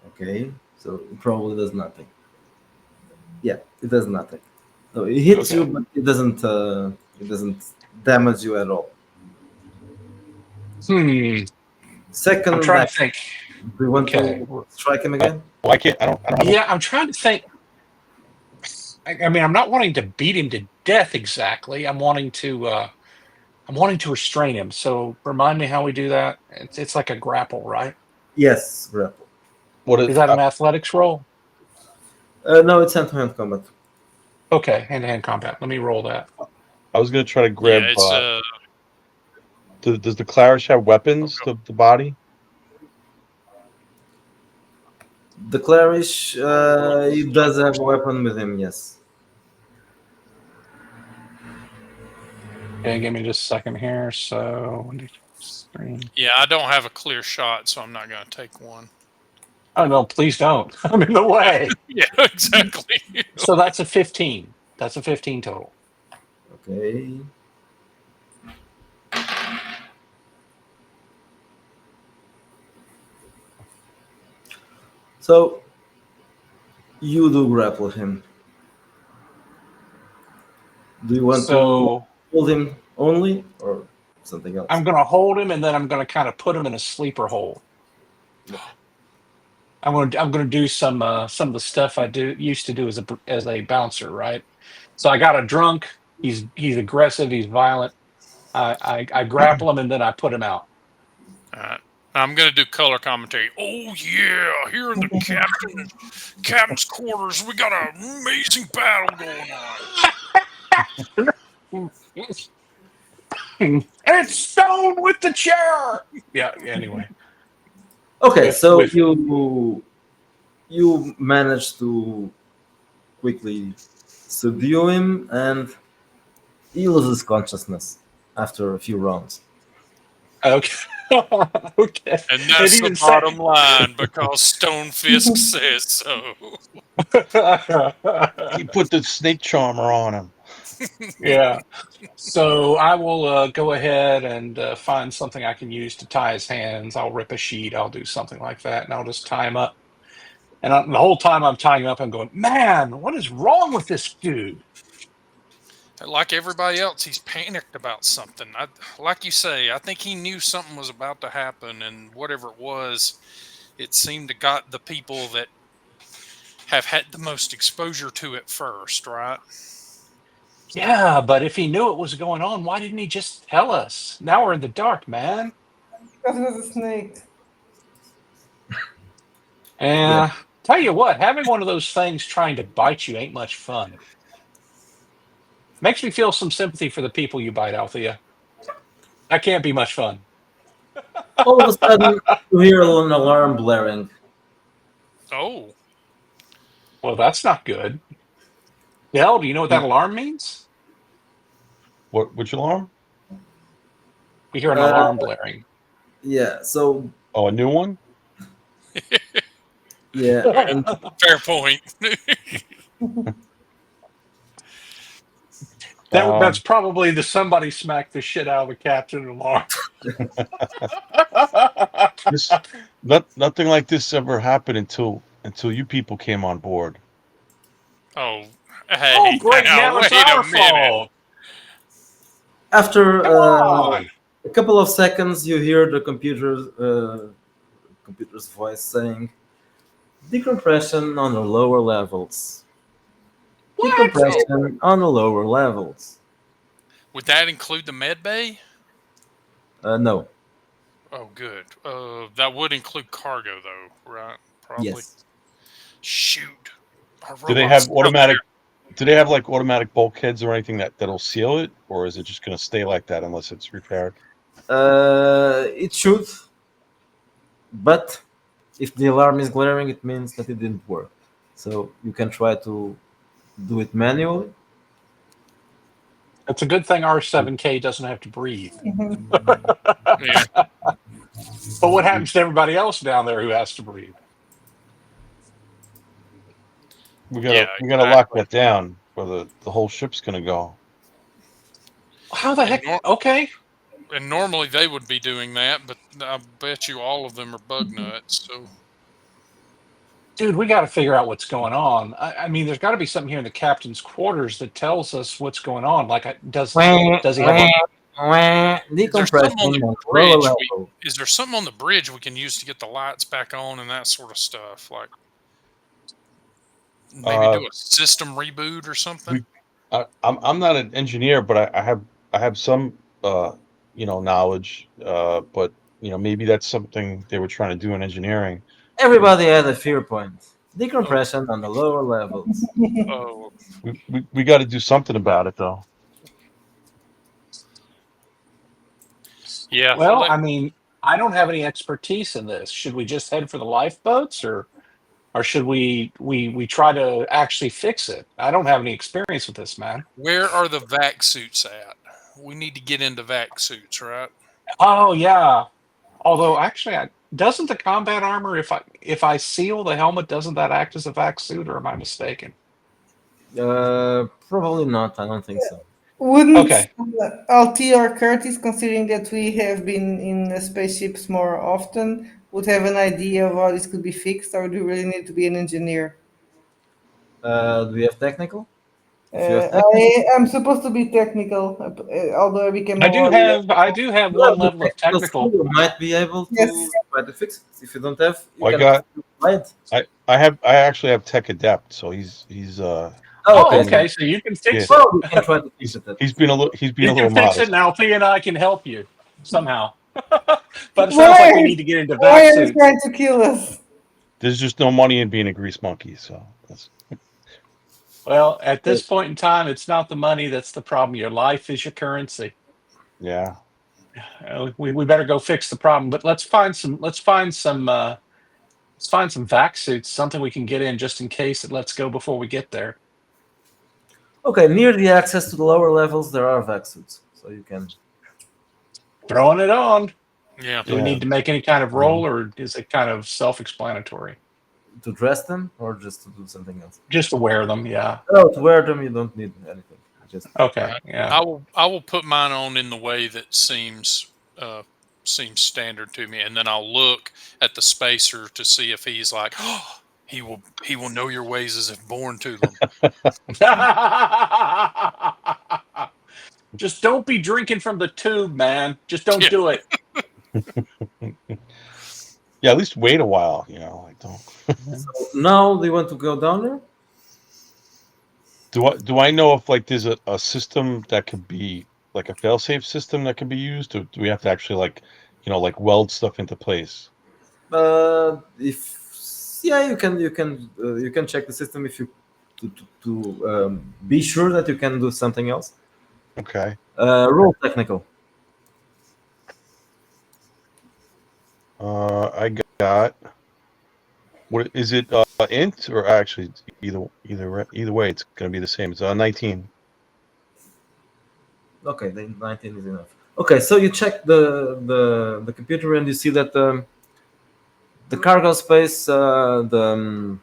Okay, so it probably does nothing. Yeah, it does nothing. So it hits Okay. you, but it doesn't damage you at all. Second, I'm trying to think. do you want Okay. to strike him again? Well, I can't. I don't have Yeah, I'm trying to think. I mean, I'm not wanting to beat him to death exactly. I'm wanting to restrain him. So remind me how we do that. It's like a grapple, right? Yes, grapple. what Is that an athletics roll? No, it's hand-to-hand combat. Okay, hand-to-hand combat. Let me roll that. I was going to try to grab. Yeah, it's Does the Clarish have weapons? The body? The Clarish, he does have a weapon with him, yes. Okay, give me just a second here. So 1, 2, 3. yeah. I don't have a clear shot, so I'm not going to take one. Oh no, please don't. I'm in the way. Yeah, exactly. So that's a 15. That's a 15 total. Okay. So you do grapple him. Do you want to So hold him only or something else? I'm going to hold him, and then I'm going to kind of put him in a sleeper hold. I'm going to do some of the stuff I used to do as a bouncer, right? So I got a drunk. He's aggressive. He's violent. I grapple him and then I put him out. All right. I'm going to do color commentary. Oh, yeah. Here in the captain's quarters, we got an amazing battle going on. And it's Stone with the chair. Yeah. Anyway. Okay, so with- you manage to quickly subdue him, and he loses consciousness after a few rounds. Okay. Okay. And that's even the bottom line because Stone Fisk says so. He put the snake charmer on him. Yeah. So I will go ahead and find something I can use to tie his hands. I'll rip a sheet. I'll do something like that, and I'll just tie him up. And the whole time I'm tying him up, I'm going, man, what is wrong with this dude? Like everybody else, he's panicked about something. Like you say, I think he knew something was about to happen, and whatever it was, it seemed to got the people that have had the most exposure to it first, right? Yeah, but if he knew it was going on, why didn't he just tell us? Now we're in the dark, man. Because it was a snake. And tell you what, having one of those things trying to bite you ain't much fun. Makes me feel some sympathy for the people you bite, Althea. That can't be much fun. All of a sudden, you hear an alarm blaring. Oh, Well, that's not good. Hell, do you know what that alarm means? Which alarm? We hear an Uh, alarm blaring. Yeah, so Oh, a new one? yeah, and fair point. That's probably the somebody smacked the shit out of the captain alarm. Nothing like this ever happened until you people came on board. Oh, hey, Oh, great! Now wait it's a our minute. fault. after Come on. a couple of seconds, you hear the computer's voice saying, "Decompression on the lower levels. What? Decompression on the lower levels." Would that include the med bay? No. Oh, good. That would include cargo, though, right? Probably. Yes. Shoot. Our Do they robot's have out automatic? Do they have like automatic bulkheads or anything that'll seal it, or is it just going to stay like that unless it's repaired? It should, but if the alarm is glaring, it means that it didn't work. So you can try to do it manually. It's a good thing R7K doesn't have to breathe. there. Yeah. But what happens to everybody else down there who has to breathe? We gotta lock that down, or the whole ship's going to go. How the heck? Okay. And normally they would be doing that, but I bet you all of them are bug nuts. So Dude, we got to figure out what's going on. I mean, there's got to be something here in the captain's quarters that tells us what's going on. Like, does he have a... Decompression on the on lower bridge? level. Is there something on the bridge we can use to get the lights back on and that sort of stuff? Like maybe do a system reboot or something? I'm not an engineer, but I have some knowledge. But maybe that's something they were trying to do in engineering. Everybody had a fear point. Decompression on the lower levels. Oh, We got to do something about it, though. yeah. Well, I mean, I don't have any expertise in this. Should we just head for the lifeboats, or should we try to actually fix it? I don't have any experience with this, man. Where are the vac suits at? We need to get into vac suits, right? Oh yeah. Although actually, doesn't the combat armor, if I seal the helmet, doesn't that act as a vac suit, or am I mistaken? Probably not. I don't think so. Wouldn't Okay. LT or Curtis, considering that we have been in spaceships more often, would have an idea of how this could be fixed, or do you really need to be an engineer? Do we have technical? I am supposed to be technical, although I became. I do have one level of technical. You might be able to try to fix it. If you don't have, you I actually have tech adept, so he's. Okay. So you can fix it. Well, we can try to fix it. He's been a little You can fix modest. it, and Althea and I can help you somehow. But it sounds like we need to get into Why vac are you suits. trying to kill us? There's just no money in being a grease monkey, so that's. Well, at this point in time, it's not the money that's the problem. Your life is your currency. Yeah. We better go fix the problem. But let's find some vac suits, something we can get in just in case it lets go before we get there. Okay, near the access to the lower levels, there are vac suits, so you can. Throwing it on. Yeah. Do we need to make any kind of roll, or is it kind of self-explanatory? To dress them or just to do something else? Just to wear them, yeah. Oh, to wear them, you don't need anything. Just Okay, yeah. I will put mine on in the way that seems standard to me, and then I'll look at the spacer to see if he's like, oh, he will know your ways as if born to them. Just don't be drinking from the tube, man. Just don't Yeah. do it. Yeah, at least wait a while. Like don't. now do you want to go down there? Do I know if like there's a system that could be like a failsafe system that can be used, or do we have to actually like weld stuff into place? If you can check the system if you to be sure that you can do something else. Okay. Roll technical. I got. What is it? Int or actually either way, it's going to be the same. It's 19. Okay, then 19 is enough. Okay, so you check the computer and you see that the cargo space, the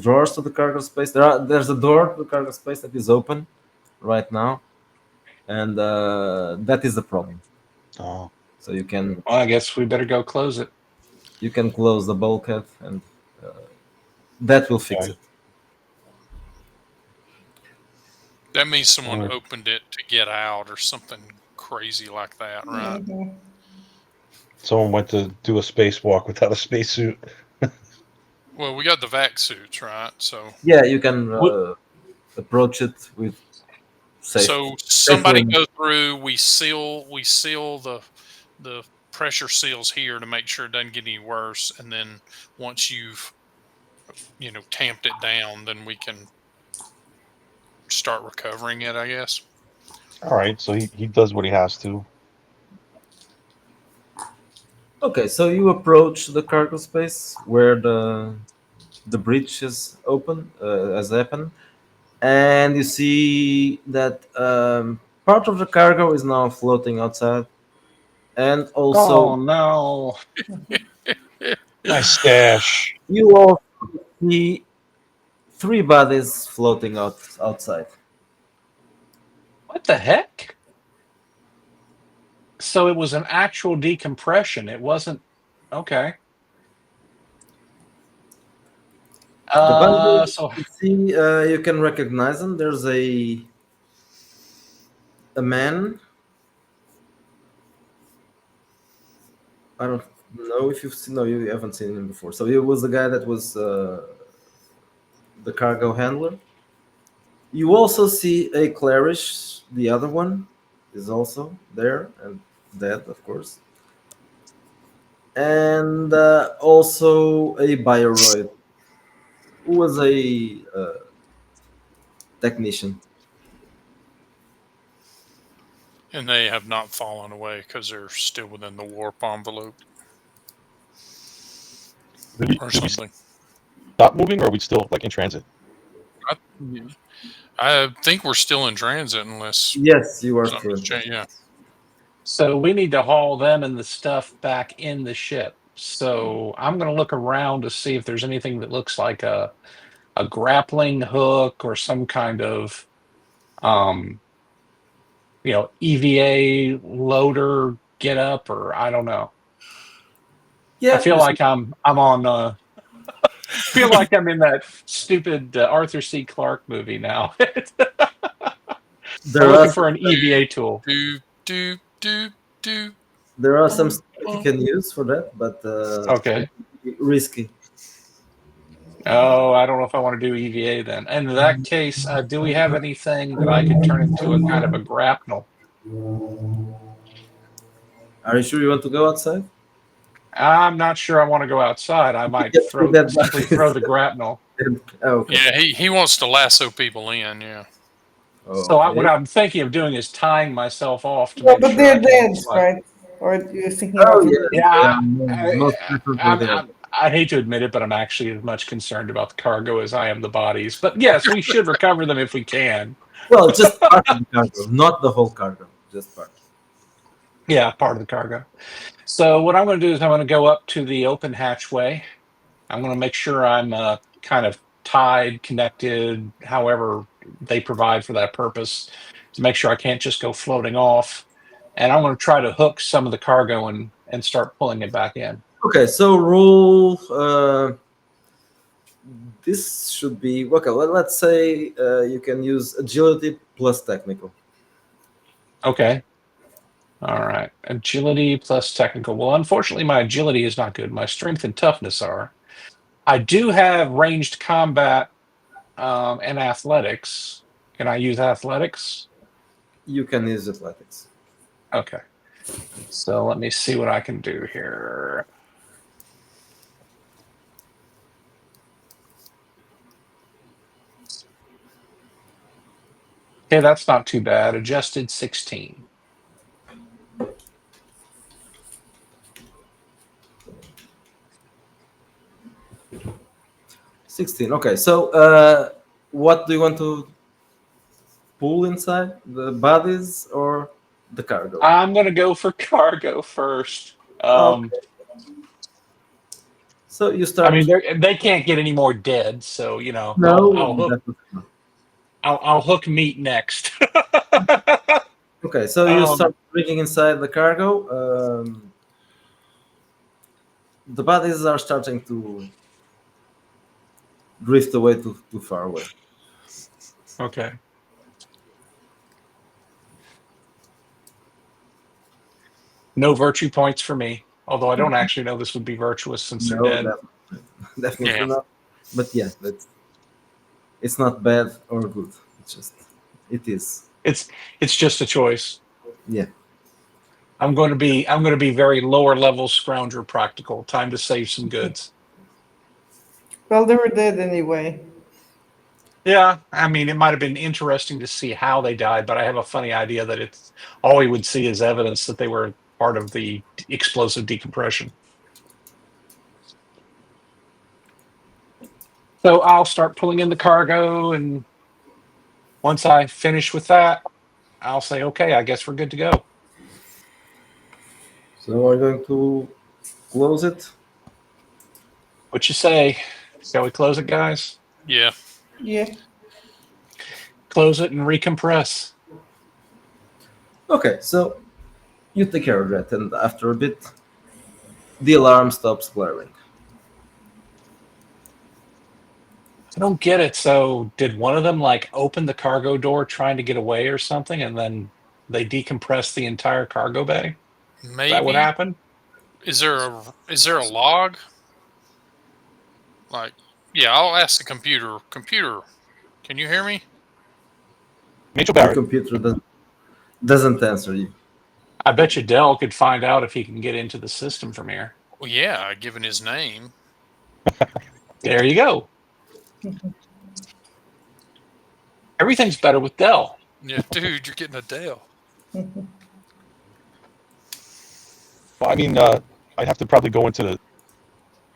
drawers to the cargo space. There's a door to the cargo space that is open right now, and that is the problem. Oh. So you can Well, I guess we better go close it. close the bulkhead, and that will fix Okay. it. That means someone Alright. opened it to get out or something crazy like that, right? Mhm. Someone went to do a spacewalk without a spacesuit. Well, we got the vac suits, right? So Yeah, you can approach it with safe. so somebody Safely. go through. We seal the pressure seals here to make sure it doesn't get any worse, and then once you've tamped it down, then we can start recovering it, I guess. All right, so he does what he has to. Okay, so you approach the cargo space where the breach is open, has happened, and you see that part of the cargo is now floating outside, and also Oh no! Nice stash. you also see 3 bodies floating outside. What the heck? So it was an actual decompression. It wasn't. Okay. The bodies, So you see, you can recognize them. There's a man. I don't know if you've seen. No, you haven't seen him before. So he was the guy that was the cargo handler. You also see a Clarish. The other one is also there and dead, of course. And also a Bioroid, who was a technician. And they have not fallen away because they're still within the warp envelope Did or we something. stop moving, or are we still like in transit? I think we're still in transit unless Yes, you are something's still. changed. Yeah. So we need to haul them and the stuff back in the ship. So I'm going to look around to see if there's anything that looks like a grappling hook or some kind of EVA loader get up, or I don't know. Yeah, I feel like I'm on feel like I'm in that stupid Arthur C. Clarke movie now. I'm there looking are for an EVA tool. Do. there are some stuff you can use for that, but Okay. risky. Oh, I don't know if I want to do EVA then. And in that case, do we have anything that I could turn into a kind of a grapnel? Are you sure you want to go outside? I'm not sure I want to go outside. I might Yes, throw that simply box. throw the grapnel. Okay. Yeah, he wants to lasso people in. Yeah. So Okay. what I'm thinking of doing is tying myself off to Yeah, make but sure I they're can dead, slide. right? Or you're thinking Oh, of yeah. Yeah, Most definitely there. I hate to admit it, but I'm actually as much concerned about the cargo as I am the bodies. But yes, we should recover them if we can. Well, just part of the cargo, not the whole cargo, just part. Yeah, part of the cargo. So what I'm going to do is I'm going to go up to the open hatchway. I'm going to make sure I'm kind of tied, connected, however they provide for that purpose, to make sure I can't just go floating off. And I'm going to try to hook some of the cargo and start pulling it back in. Okay, so roll. This should be okay. Let's say you can use agility plus technical. Okay. All right. Agility plus technical. Well, unfortunately, my agility is not good. My strength and toughness are. I do have ranged combat and athletics. Can I use athletics? You can use athletics. Okay. So let me see what I can do here. Okay, that's not too bad. Adjusted 16. Okay, so what do you want to pull inside? The bodies or the cargo? I'm going to go for cargo first. Okay. So you start. I mean, they can't get any more dead, so you know, No, I'll I'll hook meat next. okay, so you start bringing inside the cargo. The bodies are starting to drift away too far away. Okay. No virtue points for me, although I don't actually know this would be virtuous since they're dead. Definitely Yeah. not. But yeah, it's not bad or good. It is. It's just a choice. Yeah. I'm going to be very lower level scrounger practical. Time to save some goods. Well, they were dead anyway. Yeah, I mean, it might have been interesting to see how they died, but I have a funny idea that it's all we would see is evidence that they were part of the explosive decompression. So I'll start pulling in the cargo, and once I finish with that, I'll say, okay, I guess we're good to go. So we're going to close it. What you say? Shall we close it, guys? Yeah. Yeah. Close it and recompress. Okay, so you take care of that, and after a bit, the alarm stops blaring. I don't get it. So did one of them like open the cargo door trying to get away or something, and then they decompressed the entire cargo bay? Is that what Maybe. happened? Is there a log? Like, yeah, I'll ask the computer. Computer, can you hear me? Mitchell The Barrett. computer doesn't answer you. I bet you Dell could find out if he can get into the system from here. Well, yeah, given his name. There you go. Everything's better with Dell. Yeah, dude, you're getting a Dell. Well, I mean, I'd have to probably go into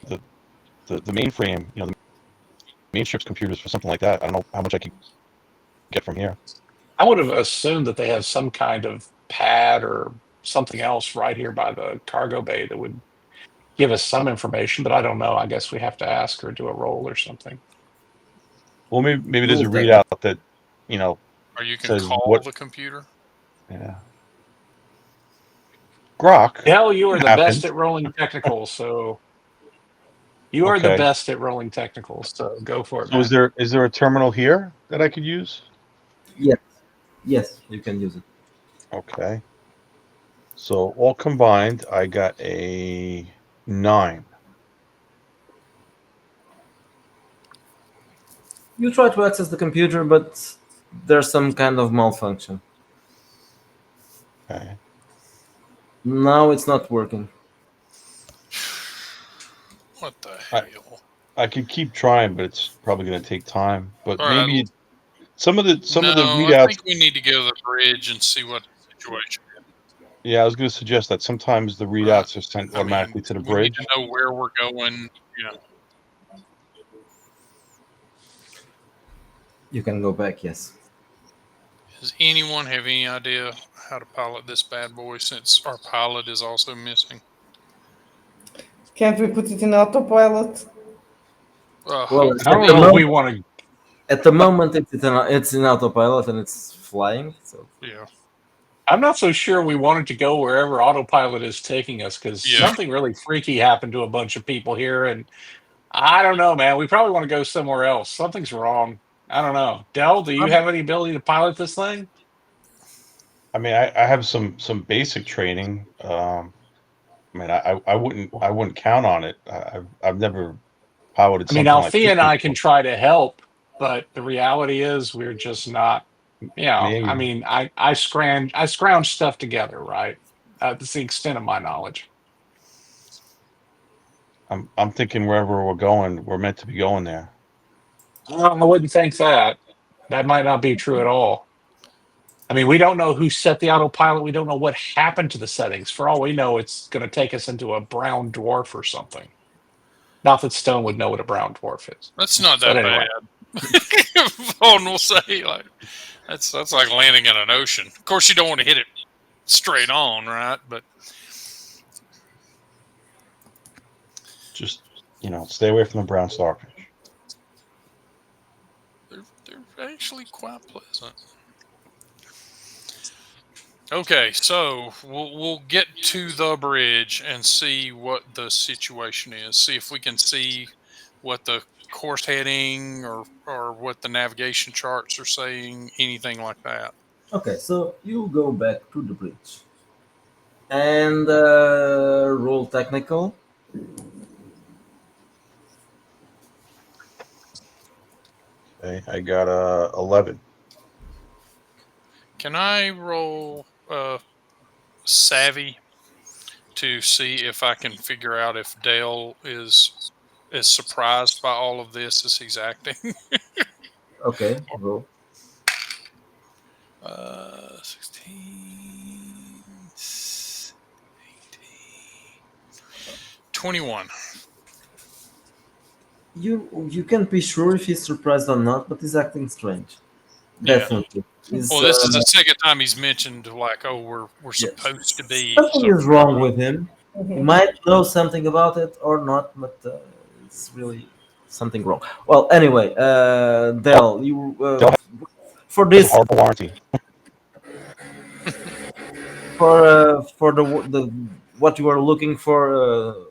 the mainframe, you know, the main ship's computers for something like that. I don't know how much I can get from here. I would have assumed that they have some kind of pad or something else right here by the cargo bay that would give us some information, but I don't know. I guess we have to ask or do a roll or something. Well, maybe there's a Little readout that, you know, Or you can says call what- the computer. yeah. Grok. Dell, you are the Happened. best at rolling technicals, so you are the Okay. best at rolling technicals, so go for it. So is there a terminal here that I could use? Yes, you can use it. Okay. So all combined, I got a 9. You try to access the computer, but there's some kind of malfunction. Okay. Now it's not working. What the I- hell? I could keep trying, but it's probably going to take time. But All right. maybe some of the I readouts. think we need to go to the bridge and see what the situation is. Yeah, I was going to suggest that sometimes the readouts are sent automatically to the We bridge. need to know where we're going. You know, You can go back, yes. Does anyone have any idea how to pilot this bad boy since our pilot is also missing? Can't we put it in autopilot? Well, Hope I don't know if we want to. at the moment it's in autopilot and it's flying. So yeah. I'm not so sure we wanted to go wherever autopilot is taking us because Yeah. something really freaky happened to a bunch of people here, and I don't know, man. We probably want to go somewhere else. Something's wrong. I don't know. Dell, do you have any ability to pilot this thing? I mean, I have some basic training. I mean, I wouldn't count on it. I've never piloted I mean, something like Althea this and I before. can try to help, but the reality is we're just not. Maybe. I mean, I scrounge stuff together, right? That's the extent of my knowledge. I'm thinking wherever we're going, we're meant to be going there. I wouldn't think that. That might not be true at all. I mean, we don't know who set the autopilot. We don't know what happened to the settings. For all we know, it's going to take us into a brown dwarf or something. Not that Stone would know what a brown dwarf is. That's not that But anyway. bad. Vaughn will say, like, that's like landing in an ocean. Of course, you don't want to hit it straight on, right? But Just stay away from the brown starfish. they're actually quite pleasant. Okay, so we'll get to the bridge and see what the situation is. See if we can see what the course heading or what the navigation charts are saying, anything like that. okay, so you go back to the bridge and roll technical. Okay, I got 11. Can I roll savvy to see if I can figure out if Dale is as surprised by all of this as he's acting? Okay, roll. 16, 18, 21. You can't be sure if he's surprised or not, but he's acting strange. Yeah. Definitely. He's, Well, this is the second time he's mentioned, like, oh, we're yes. supposed to be. Something is wrong with him. He Mhm. might know something about it or not, but it's really something wrong. Well, anyway, Dell, you Dell for It's a this horrible warranty. for the what you are looking for,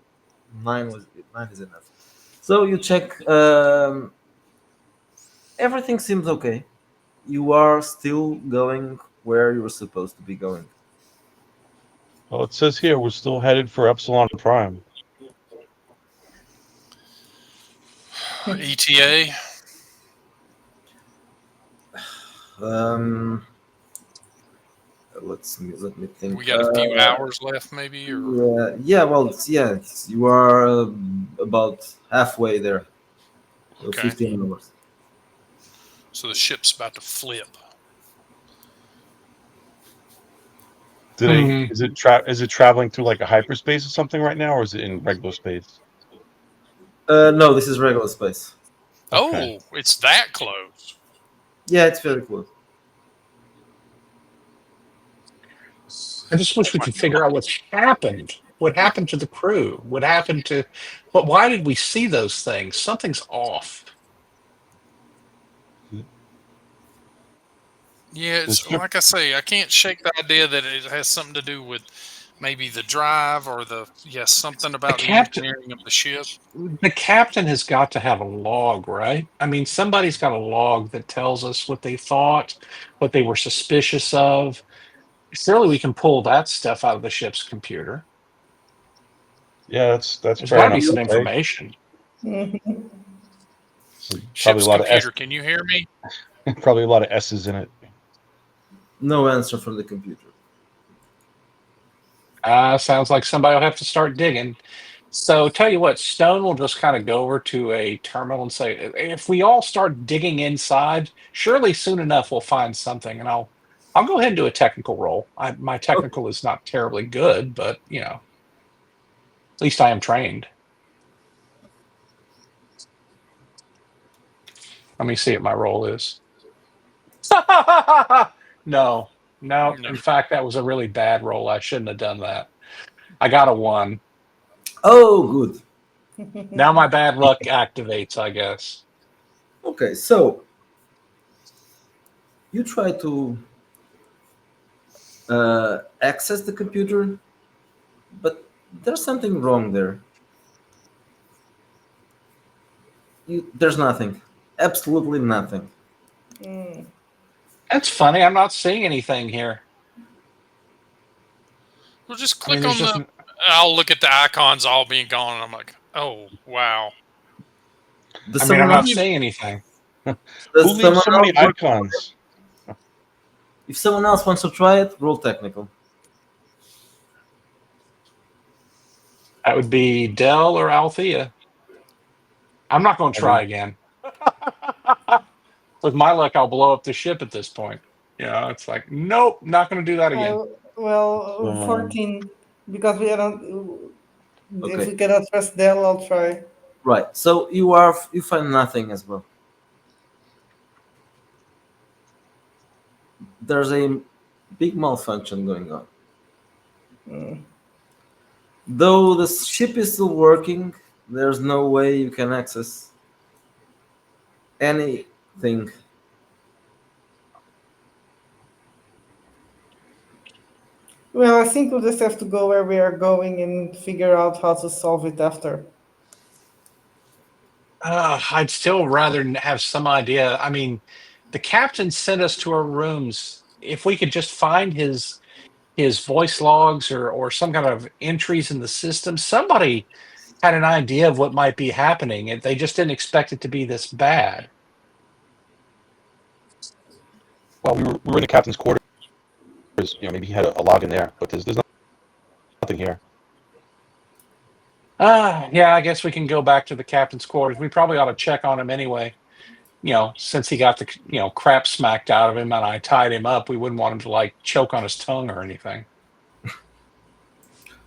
9 is enough. So you check. Everything seems okay. You are still going where you were supposed to be going. Well, it says here we're still headed for Epsilon Prime. ETA. Um, let me think. We got a few hours left, maybe, or Yeah. Well, you are about halfway there. So Okay. 15 hours. so the ship's about to flip. Is it traveling through like a hyperspace or something right now, or is it in regular space? No, this is regular space. Okay. Oh, it's that close. Yeah, it's very close. I just wish we could figure out what's happened. What happened to the crew? What happened to? But why did we see those things? Something's off. Yeah, it's ship- like I say, I can't shake the idea that it has something to do with maybe the drive or something about the captain- engineering of the ship. The captain has got to have a log, right? I mean, somebody's got a log that tells us what they thought, what they were suspicious of. Surely we can pull that stuff out of the ship's computer. Yeah, that's There's fair got to be enough. some to say. information. Probably Ship's a lot of computer, can you hear me? probably a lot of S's in it. No answer from the computer. Sounds like somebody will have to start digging. So tell you what, Stone will just kind of go over to a terminal and say, if we all start digging inside, surely soon enough we'll find something. And I'll go ahead and do a technical roll. My technical is not terribly good, but at least I am trained. Let me see what my roll is. No. No. In fact, that was a really bad roll. I shouldn't have done that. I got a 1. Oh, good. Now my bad luck activates, I guess. Okay, so you try to access the computer, but there's something wrong there. There's nothing. Absolutely nothing. Mm. That's funny. I'm not seeing anything here. We'll just I mean, click there's on just the. I'll look at the icons all being gone, and I'm like, oh wow. Does I mean, I'm someone not else, seeing anything. Who does leaves someone so many else, icons? if someone else wants to try it, roll technical. That would be Dell or Althea. I'm not going to try again. With my luck, I'll blow up the ship at this point. It's like, nope, not going to do that again. Um, 14, because we are not. If Okay. we cannot trust Dell, I'll try. Right. So you find nothing as well. There's a big malfunction going on. Mm. Though the ship is still working, there's no way you can access anything. Well, I think we'll just have to go where we are going and figure out how to solve it after. I'd still rather have some idea. I mean, the captain sent us to our rooms. If we could just find his voice logs or some kind of entries in the system, somebody had an idea of what might be happening, and they just didn't expect it to be this bad. well, we were in the captain's quarters. Maybe he had a log in there, but there's nothing here. Yeah, I guess we can go back to the captain's quarters. We probably ought to check on him anyway. Since he got the crap smacked out of him and I tied him up, we wouldn't want him to like choke on his tongue or anything.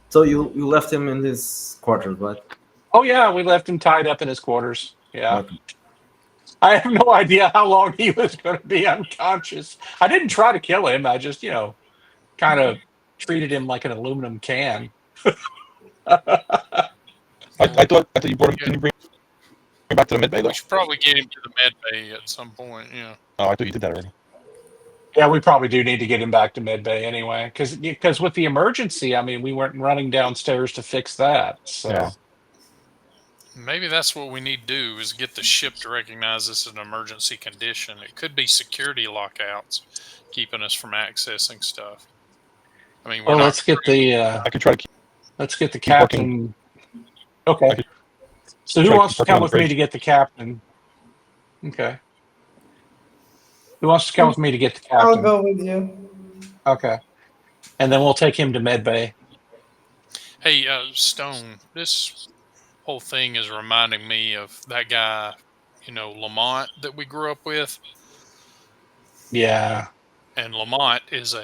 So you left him in his quarters, right? Oh yeah, we left him tied up in his quarters. Yeah. Okay. I have no idea how long he was going to be unconscious. I didn't try to kill him. I just, kind of treated him like an aluminum can. I thought you brought him. Can you bring him back to the med bay though? We should probably get him to the med bay at some point. Yeah. Oh, I thought you did that already. Yeah, we probably do need to get him back to medbay anyway, because with the emergency, I mean, we weren't running downstairs to fix that. So Yeah. Maybe that's what we need to do is get the ship to recognize this as an emergency condition. It could be security lockouts keeping us from accessing stuff. I mean, we're well, not let's get the I could try to keep captain. Okay. So who try to wants keep to working on come the with me bridge. to get the captain? Okay. Who wants to come with me to get the I'll captain? go with you. Okay. And then we'll take him to medbay. Hey, Stone, this whole thing is reminding me of that guy, Lamont that we grew up with. Yeah. And Lamont is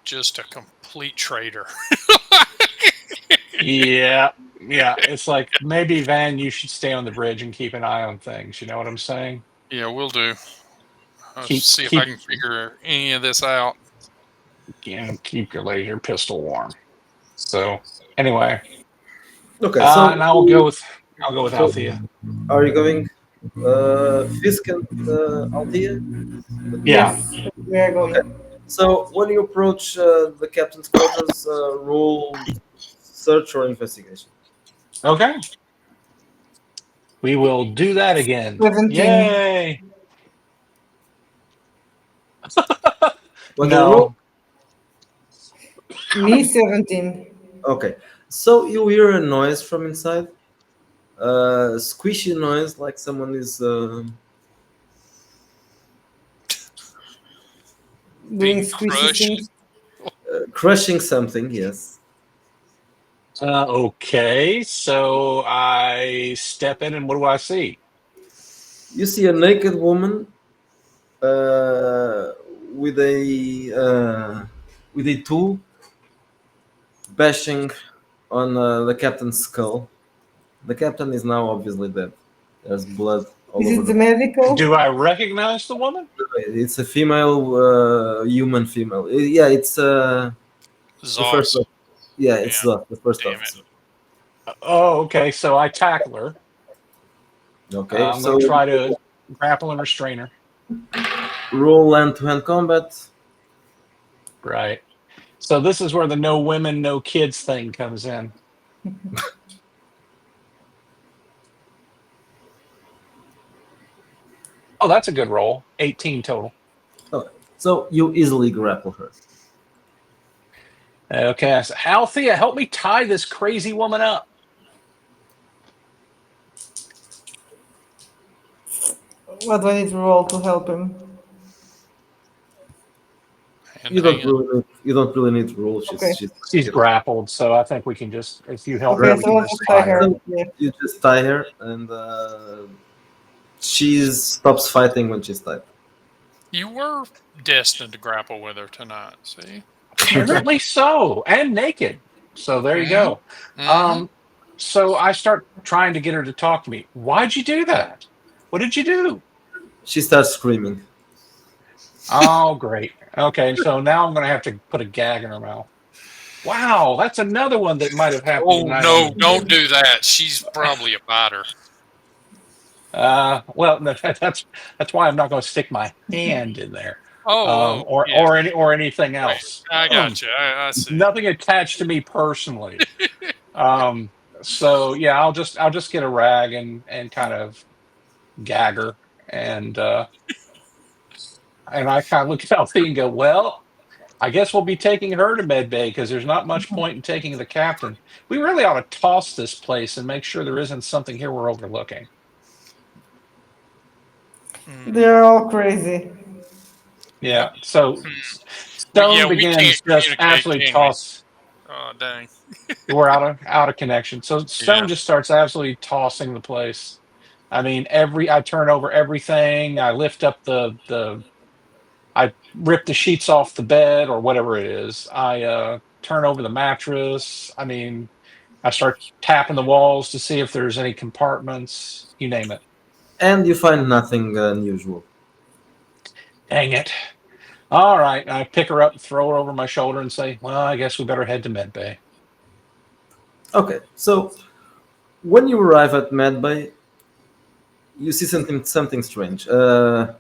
just a complete traitor. Yeah. Yeah. It's like maybe Van, you should stay on the bridge and keep an eye on things. You know what I'm saying? Yeah, we'll do. Keep- See if keep- I can figure any of this out. Keep your laser pistol warm. So anyway, Okay. So and I'll go with Althea. are you going Fisk and Althea? Yeah. Yes, we are going. So when you approach the captain's quarters, roll search or investigation. Okay. We will do that again. 17. Yay! What do you roll? No. Me, 17. Okay. So you hear a noise from inside. Squishy noise, like someone is Doing Being squishy crushed. things. crushing something. Yes. Okay, so I step in, and what do I see? You see a naked woman with a tool bashing on the captain's skull. The captain is now obviously dead. There's blood all Is over it the medical? Do I recognize the woman? It's a female, human female. Yeah, it's the first. Zoss. Yeah, it's Yeah. the first Damn it. officer. Oh, okay. So I tackle her. Okay, I'm going so to try to grapple and restrain her. roll hand-to-hand combat. Right. So this is where the no women, no kids thing comes in. Oh, that's a good roll. 18 total. So you easily grapple her. Okay. So Althea, help me tie this crazy woman up. What do I need to roll to help him? And You don't hand. really need to roll. Okay. She's grappled, so I think we can just, if you help Okay, her, we so can I'll just just tie her. So Yeah. you just tie her, and she stops fighting when she's tied. You were destined to grapple with her tonight. See? Apparently so, and naked. So there you go. Mhm. So I start trying to get her to talk to me. Why'd you do that? What did you do? She starts screaming. Oh, great. Okay, so now I'm going to have to put a gag in her mouth. Wow, that's another one that might have happened Oh tonight. no! Don't do that. She's probably a biter. Well, no, that's why I'm not going to stick my hand in there, Oh, yeah. or anything else. I got you. I see. Nothing attached to me personally. So yeah, I'll just get a rag and kind of gag her, and I kind of look at Alfie and go, well, I guess we'll be taking her to med bay because there's not much point in taking the captain. We really ought to toss this place and make sure there isn't something here we're overlooking. They're all crazy. Yeah. So Hmm. Stone Yeah, we begins can't just communicate, absolutely can we? toss. Oh dang! We're out of connection. So Stone Yeah. just starts absolutely tossing the place. I mean, I turn over everything. I lift up I rip the sheets off the bed or whatever it is. I turn over the mattress. I mean, I start tapping the walls to see if there's any compartments. You name it. And you find nothing unusual. Dang it. All right. I pick her up, throw her over my shoulder, and say, well, I guess we better head to med bay. Okay, so when you arrive at Medbay, you see something strange. I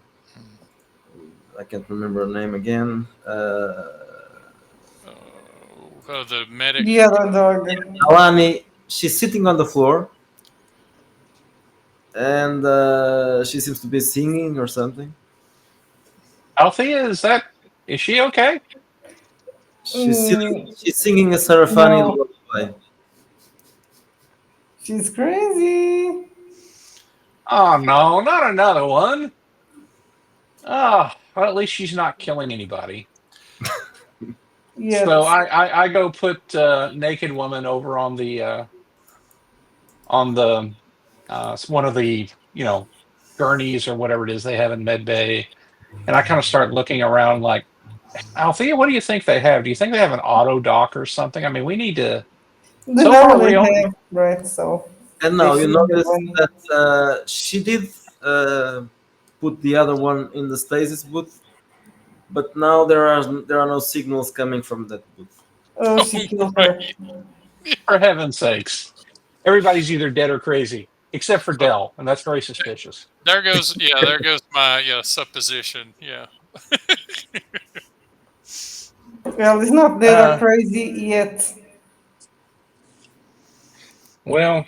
can't remember her name again. The medic. The other dog. Alani, she's sitting on the floor, and she seems to be singing or something. Althea, is she okay? She's singing a Sarafani No. lullaby. She's crazy. Oh no, not another one. Oh, well, at least she's not killing anybody. Yes. So I go put naked woman over on the one of the gurneys or whatever it is they have in med bay, and I kind of start looking around like, Althea, what do you think they have? Do you think they have an auto dock or something? I mean, we need to. They So far, normally we only. have, right? So And now They you should notice have one. that she did put the other one in the stasis booth, but now there are no signals coming from that booth. Oh, she killed her. For heaven's sakes, everybody's either dead or crazy, except for Dell, and that's very suspicious. There goes my supposition. Yeah. Well, it's not dead or crazy yet. Well,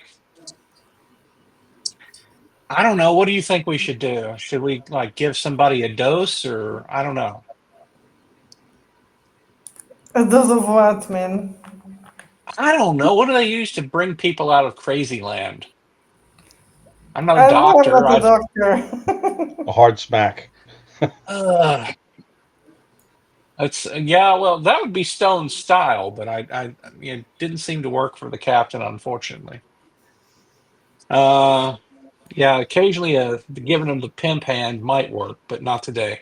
I don't know. What do you think we should do? Should we give somebody a dose, or I don't know? A dose of what, man? I don't know. What do they use to bring people out of crazy land? I'm not a I don't know, doctor. I'm not a doctor. A hard smack. Well, that would be Stone's style, but it didn't seem to work for the captain, unfortunately. Occasionally giving him the pimp hand might work, but not today.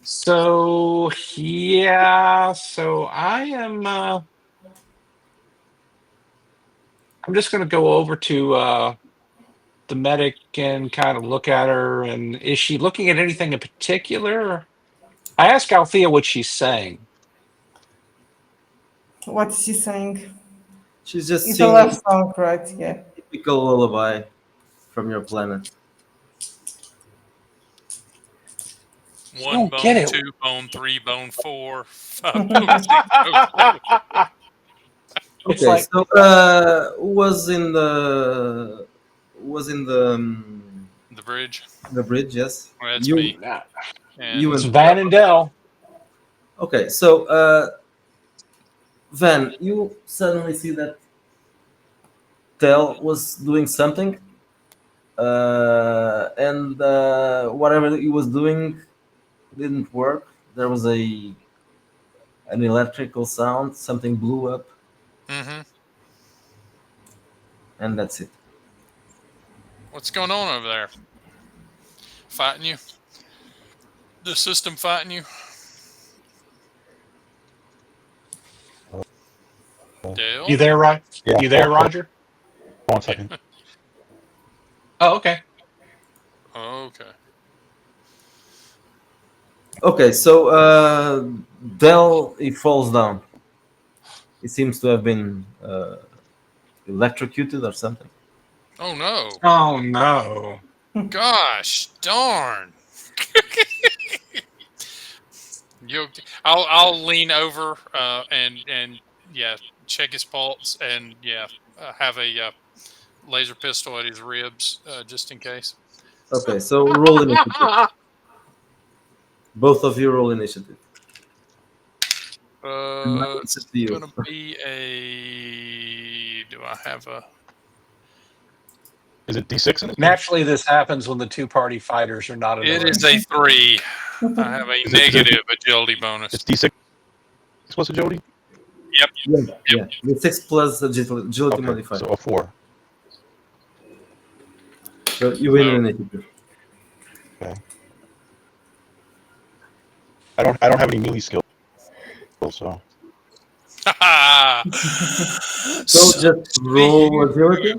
So I am. I'm just going to go over to the medic can kind of look at her, and is she looking at anything in particular? I ask Althea what she's saying. What is she saying? She's just It's a singing love song, right? Yeah. a typical lullaby from your planet. One don't bone, get it. 2 bone, 3 bone, 4, 5 bone, 6 bone. It's Okay, like, so was in the The bridge. the bridge, yes. Well, that's You me. you And it's and Van and Dell. okay, so Van, you suddenly see that Tel was doing something, and whatever he was doing didn't work. There was an electrical sound, something blew up, mhm. and that's it. What's going on over there? Fighting you? The system fighting you? Dale? You there, right? Yeah. You there, Roger? 1 second. Oh, okay. Okay. Okay, so Dell he falls down. He seems to have been electrocuted or something. Oh no. Oh no. Gosh darn. You I'll lean over and yeah, check his pulse and yeah, have a laser pistol at his ribs just in case. Okay, so roll initiative. Both of you roll initiative. It's It's to you. gonna be a. Do I have a? Is it D6 in this? Naturally, this happens when the two-party fighters are not in the It room. is a 3. I have a Is it- negative agility bonus. It's D6 plus agility? Yeah. The 6 plus agility Okay, modifier. so a 4. So you win So- initiative. I don't have any melee skills, so So just roll agility.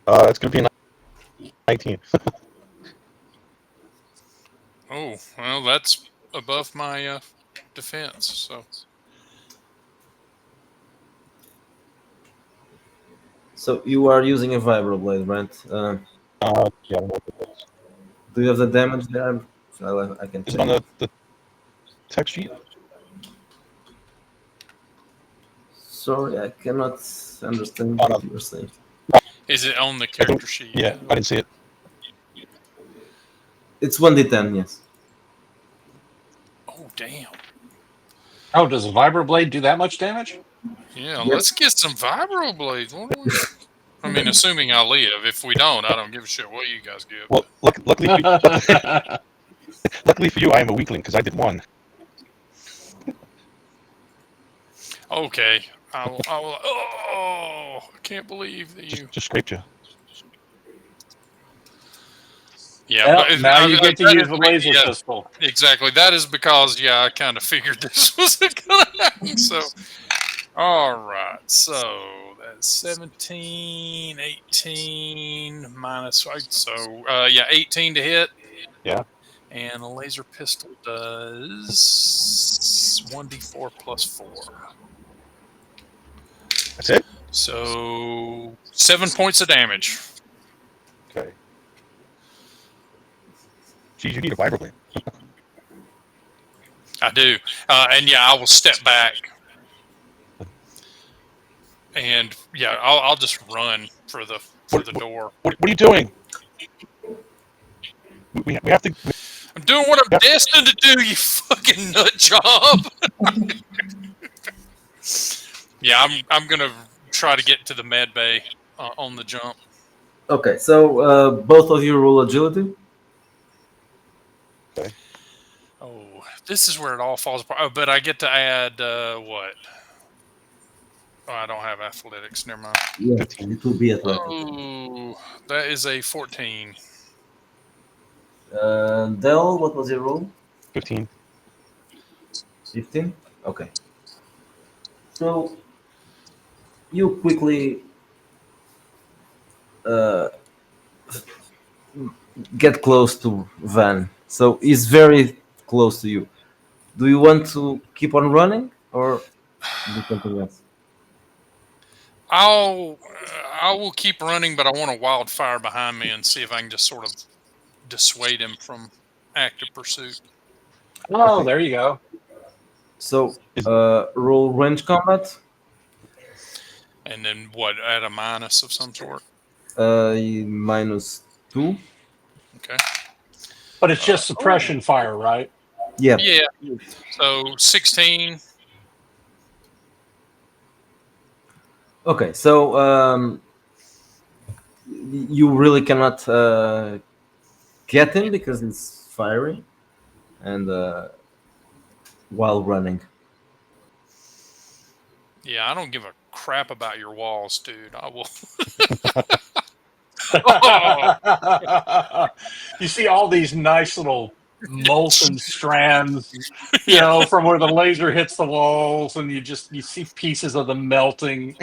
it's gonna be a 19. Oh well, that's above my defense. So So you are using a vibroblade, right? Yeah, I don't know what it is. Do you have the damage there? I can Is it check. on the text sheet? Sorry, I cannot understand Oh, no. what you're saying. is it on the character sheet? Yeah, I didn't see it. It's 1d10, yes. Oh damn. Oh, does a vibroblade do that much damage? Yeah, Yep. let's get some vibroblades. What do we? I mean, assuming I live. If we don't, I don't give a shit what you guys give. Well, luckily for you, I am a weakling because I did 1. Okay. I will, oh, I can't believe that you. Just scraped you. Yeah, Well, but now you get to that use is the me, laser yeah, pistol. exactly. That is because, yeah, I kind of figured this wasn't going to happen. So, all right. So that's 17, 18 minus 5. So, yeah, 18 to hit. Yeah. And a laser pistol does 1d4 plus 4. That's it? So 7 points of damage. Okay. Geez, you need a vibroblade. I do. And yeah, I will step back. And yeah, I'll just run for the door. What are you doing? We have to. I'm doing what I'm destined to do, you fucking nut job. Yeah, I'm gonna try to get to the med bay on the jump. Okay, so both of you roll agility. Oh, this is where it all falls apart. Oh, but I get to add what? Oh, I don't have athletics. Never mind. Yeah, 15. it will be athletic. Oh, that is a 14. Del, what was your roll? 15. 15? Okay. So you quickly uh, get close to Van. So he's very close to you. Do you want to keep on running or do something else? I will keep running, but I want a wildfire behind me and see if I can just sort of dissuade him from active pursuit. Oh, Okay. there you go. So roll range combat. And then what? At a minus of some sort. -2. Okay. But it's just suppression fire, right? Yeah. Yeah. So 16. Okay. So you really cannot get him because it's fiery, and while running. Yeah, I don't give a crap about your walls, dude. I will. You see all these nice little molten strands, Yeah. from where the laser hits the walls, and you see pieces of them melting.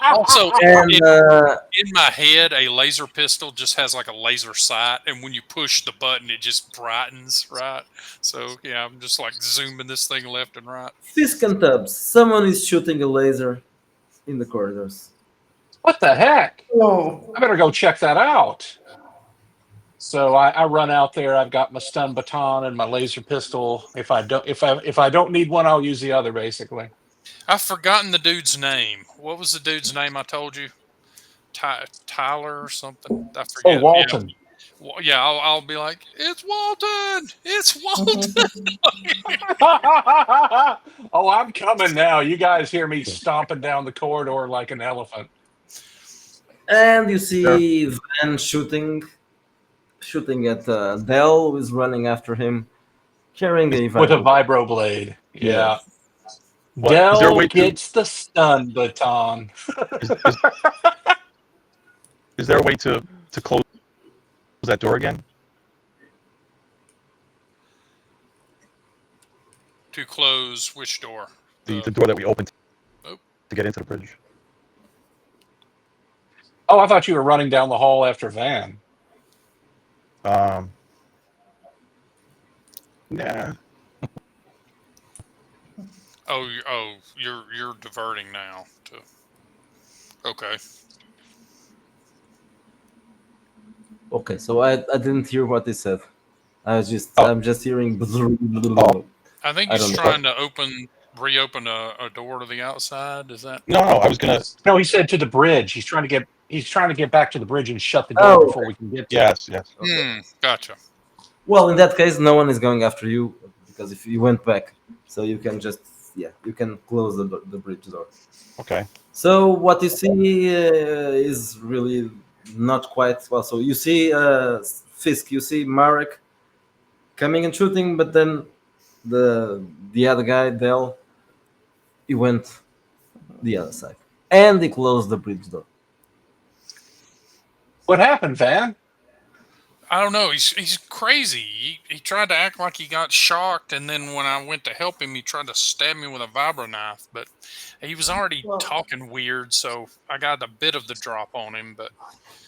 Also, And in my head, a laser pistol just has like a laser sight, and when you push the button, it just brightens, right? So yeah, I'm just like zooming this thing left and right. Fisk and Tubbs, someone is shooting a laser in the corridors. What the heck? Oh, I better go check that out. So I run out there. I've got my stun baton and my laser pistol. If I don't need one, I'll use the other. Basically, I've forgotten the dude's name. What was the dude's name I told you? Tyler or something. I oh forget. Yeah, Walton. well, yeah. I'll be like, it's Walton. It's Walton. Oh, I'm coming now. You guys hear me stomping down the corridor like an elephant. And you see Van shooting at Dell, who is running after him, carrying a With a vibro. vibroblade. Yeah. Yeah. What is there a Dell way to gets the stun baton. is, is, is there a way to close that door again? To close which door? The door that we opened Oh. to get into the bridge. Oh, I thought you were running down the hall after Van. Nah. You're diverting now to. Okay. Okay, so I didn't hear what they said. Oh. I'm just hearing. I think I he's don't know. trying to reopen a door to the outside. Is that? No, I was gonna. No, he said to the bridge. He's trying to get back to the bridge and shut the door Oh, before we can get to it. Yes. Gotcha. Well, in that case, no one is going after you because if you went back, so you can just you can close the bridge door. Okay. So what you see is really not quite well. So you see Fisk, you see Marek coming and shooting, but then the other guy, Dell, he went the other side, and he closed the bridge door. What happened, Van? I don't know. He's crazy. He tried to act like he got shocked, and then when I went to help him, he tried to stab me with a vibro knife. But he was already Well- talking weird, so I got a bit of the drop on him. But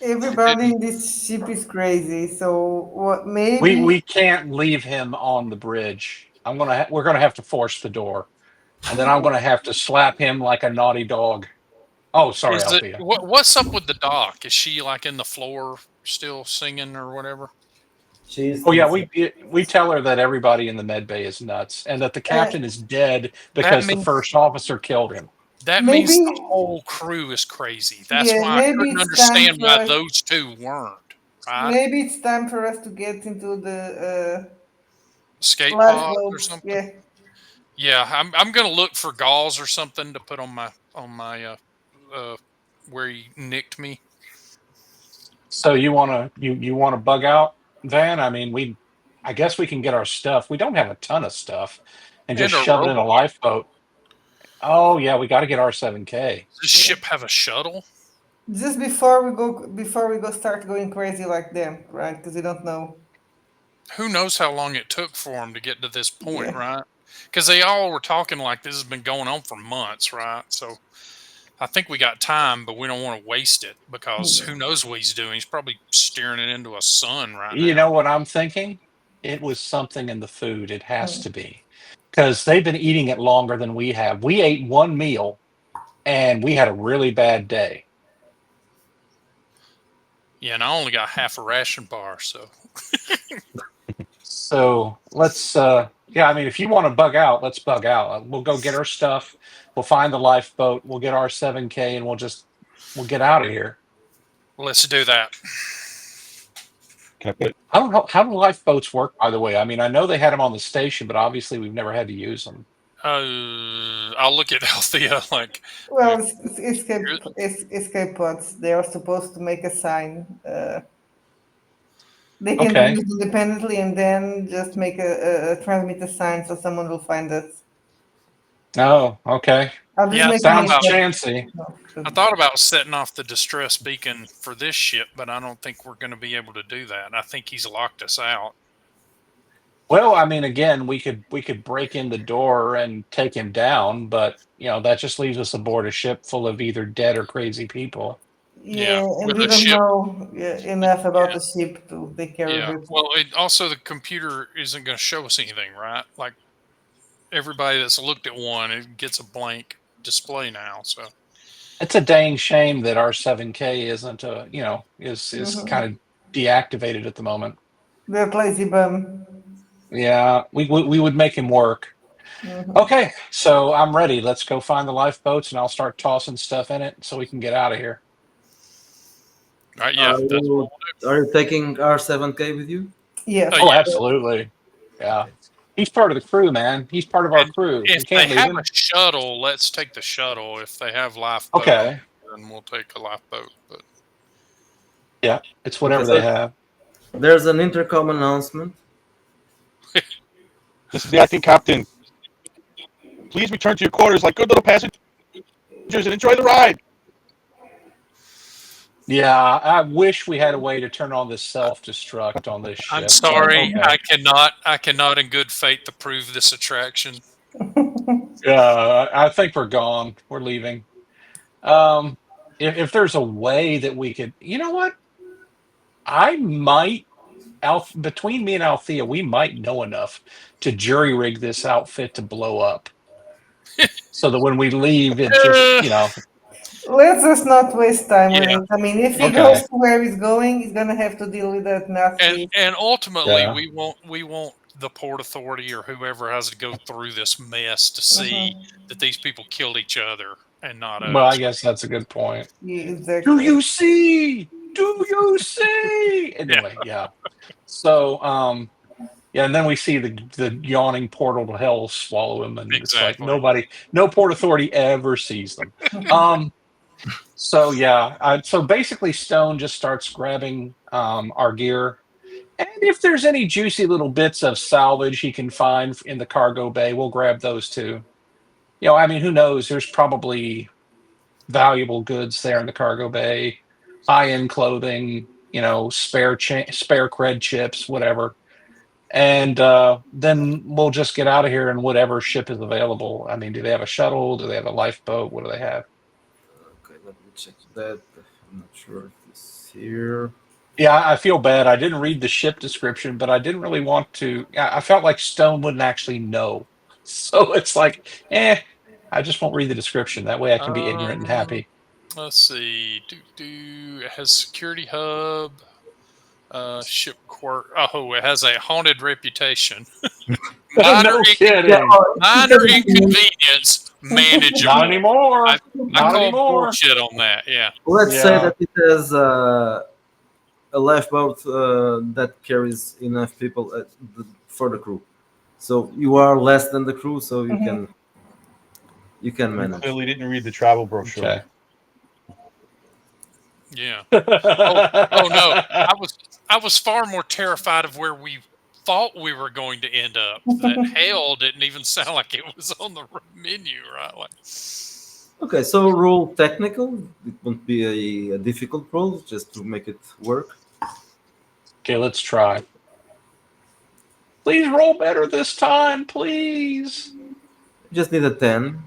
everybody in this ship is crazy. So what? Maybe We can't leave him on the bridge. We're gonna have to force the door, and then I'm gonna have to slap him like a naughty dog. Oh, sorry, Althea. What's up with the doc? Is she like in the floor still singing or whatever? She's Oh yeah, we tell her that everybody in the med bay is nuts, and that the captain is dead because the means- first officer killed him. That Maybe- means the whole crew is crazy. That's Yeah, why I maybe couldn't it's time understand why for- those two weren't. Right? maybe it's time for us to get into the Skate pods or lifeboats. something. Yeah. Yeah, I'm gonna look for gauze or something to put on my where he nicked me. So you wanna bug out, Van? I mean, I guess we can get our stuff. We don't have a ton of stuff, and just And a shove it in a robot. lifeboat. Oh yeah, we got to get R7K. Does this ship have a shuttle? Just before we go start going crazy like them, right? Because we don't know. Who knows how long it took for him to get to this point, Yeah. right? Because they all were talking like this has been going on for months, right? So I think we got time, but we don't want to waste it because who knows what he's doing? He's probably steering it into a sun right You now. know what I'm thinking? It was something in the food. It has Mm. to be because they've been eating it longer than we have. We ate one meal, and we had a really bad day. Yeah, and I only got half a ration bar, so So let's, yeah, I mean, if you want to bug out, let's bug out. We'll go get our stuff. We'll find the lifeboat. We'll get our 7K, and we'll get out of here. let's do that. Can I put? I don't know how do lifeboats work, by the way. I mean, I know they had them on the station, but obviously we've never had to use them. I'll look at Althea like, Well, Good. escape pods. They are supposed to make a sign. They can Okay. be used independently and then just make a transmit a sign so someone will find us. Oh, okay. I'll just Yeah, make Sounds an chancy. I thought about setting off the distress beacon for this ship, but I don't think we're going to be able to do that. I think he's locked us out. Well, I mean, again, we could break in the door and take him down, but that just leaves us aboard a ship full of either dead or crazy people. Yeah, and with we a don't ship. know enough about Yeah. the ship to take care Yeah. of it. Well, also the computer isn't going to show us anything, right? Like everybody that's looked at one, it gets a blank display now. So It's a dang shame that our 7K isn't, is Mhm. kind of deactivated at the moment. That lazy bum. Yeah, we would make him work. Mhm. Okay, so I'm ready. Let's go find the lifeboats, and I'll start tossing stuff in it so we can get out of here. right, yeah, Are that's what you, are you taking R7K with you? Yes. Oh, Oh, yeah. absolutely. Yeah, he's part of the crew, man. He's part of our And crew. We if they can't leave have him. a shuttle, let's take the shuttle. If they have lifeboat, Okay, then we'll take a lifeboat. But yeah, it's whatever Okay, they so- have. There's an intercom announcement. This is the acting captain. Please return to your quarters like good little passengers and enjoy the ride. Yeah, I wish we had a way to turn on this self-destruct on this ship. I'm but sorry, okay. I cannot in good faith approve this attraction. I think we're gone. We're leaving. If there's a way that we could, you know what? I might, between me and Althea, we might know enough to jury rig this outfit to blow up, so that when we leave, it just, Let's just not waste time on Yeah. it. I mean, if he Okay. goes to where he's going, he's gonna have to deal with that nasty. And ultimately, Yeah. we want the Port Authority or whoever has to go through this mess to see that these people killed each other and not us. Well, I guess that's a good point. Yeah, exactly. Do you see? Do you see? Anyway, yeah. So, yeah, and then we see the yawning portal to hell swallow him, and it's like Exactly. no Port Authority ever sees them. So yeah, so basically, Stone just starts grabbing our gear, and if there's any juicy little bits of salvage he can find in the cargo bay, we'll grab those too. I mean, who knows? There's probably valuable goods there in the cargo bay, high-end clothing, spare cred chips, whatever. And then we'll just get out of here in whatever ship is available. I mean, do they have a shuttle? Do they have a lifeboat? What do they have? Okay, let me check that. I'm not sure if it's here. Yeah, I feel bad. I didn't read the ship description, but I didn't really want to. I felt like Stone wouldn't actually know. So it's like, I just won't read the description. That way I can be ignorant and happy. Let's see. It has security hub, ship quirk. Oh, it has a haunted reputation. No kidding. Minor inconvenience, manageable. Not anymore. I Not call anymore. bullshit on that. Yeah. Let's say Yeah. that it has a lifeboat that carries enough people for the crew. So you are less than the crew, so you Mhm. can You manage. clearly didn't read the travel brochure. Okay. Yeah. Oh no, I was far more terrified of where we thought we were going to end up. That hell didn't even sound like it was on the menu, right? Like, Okay, so rule technical. It won't be a difficult rule, just to make it work. Okay, let's try. Please roll better this time, please. You just need a 10.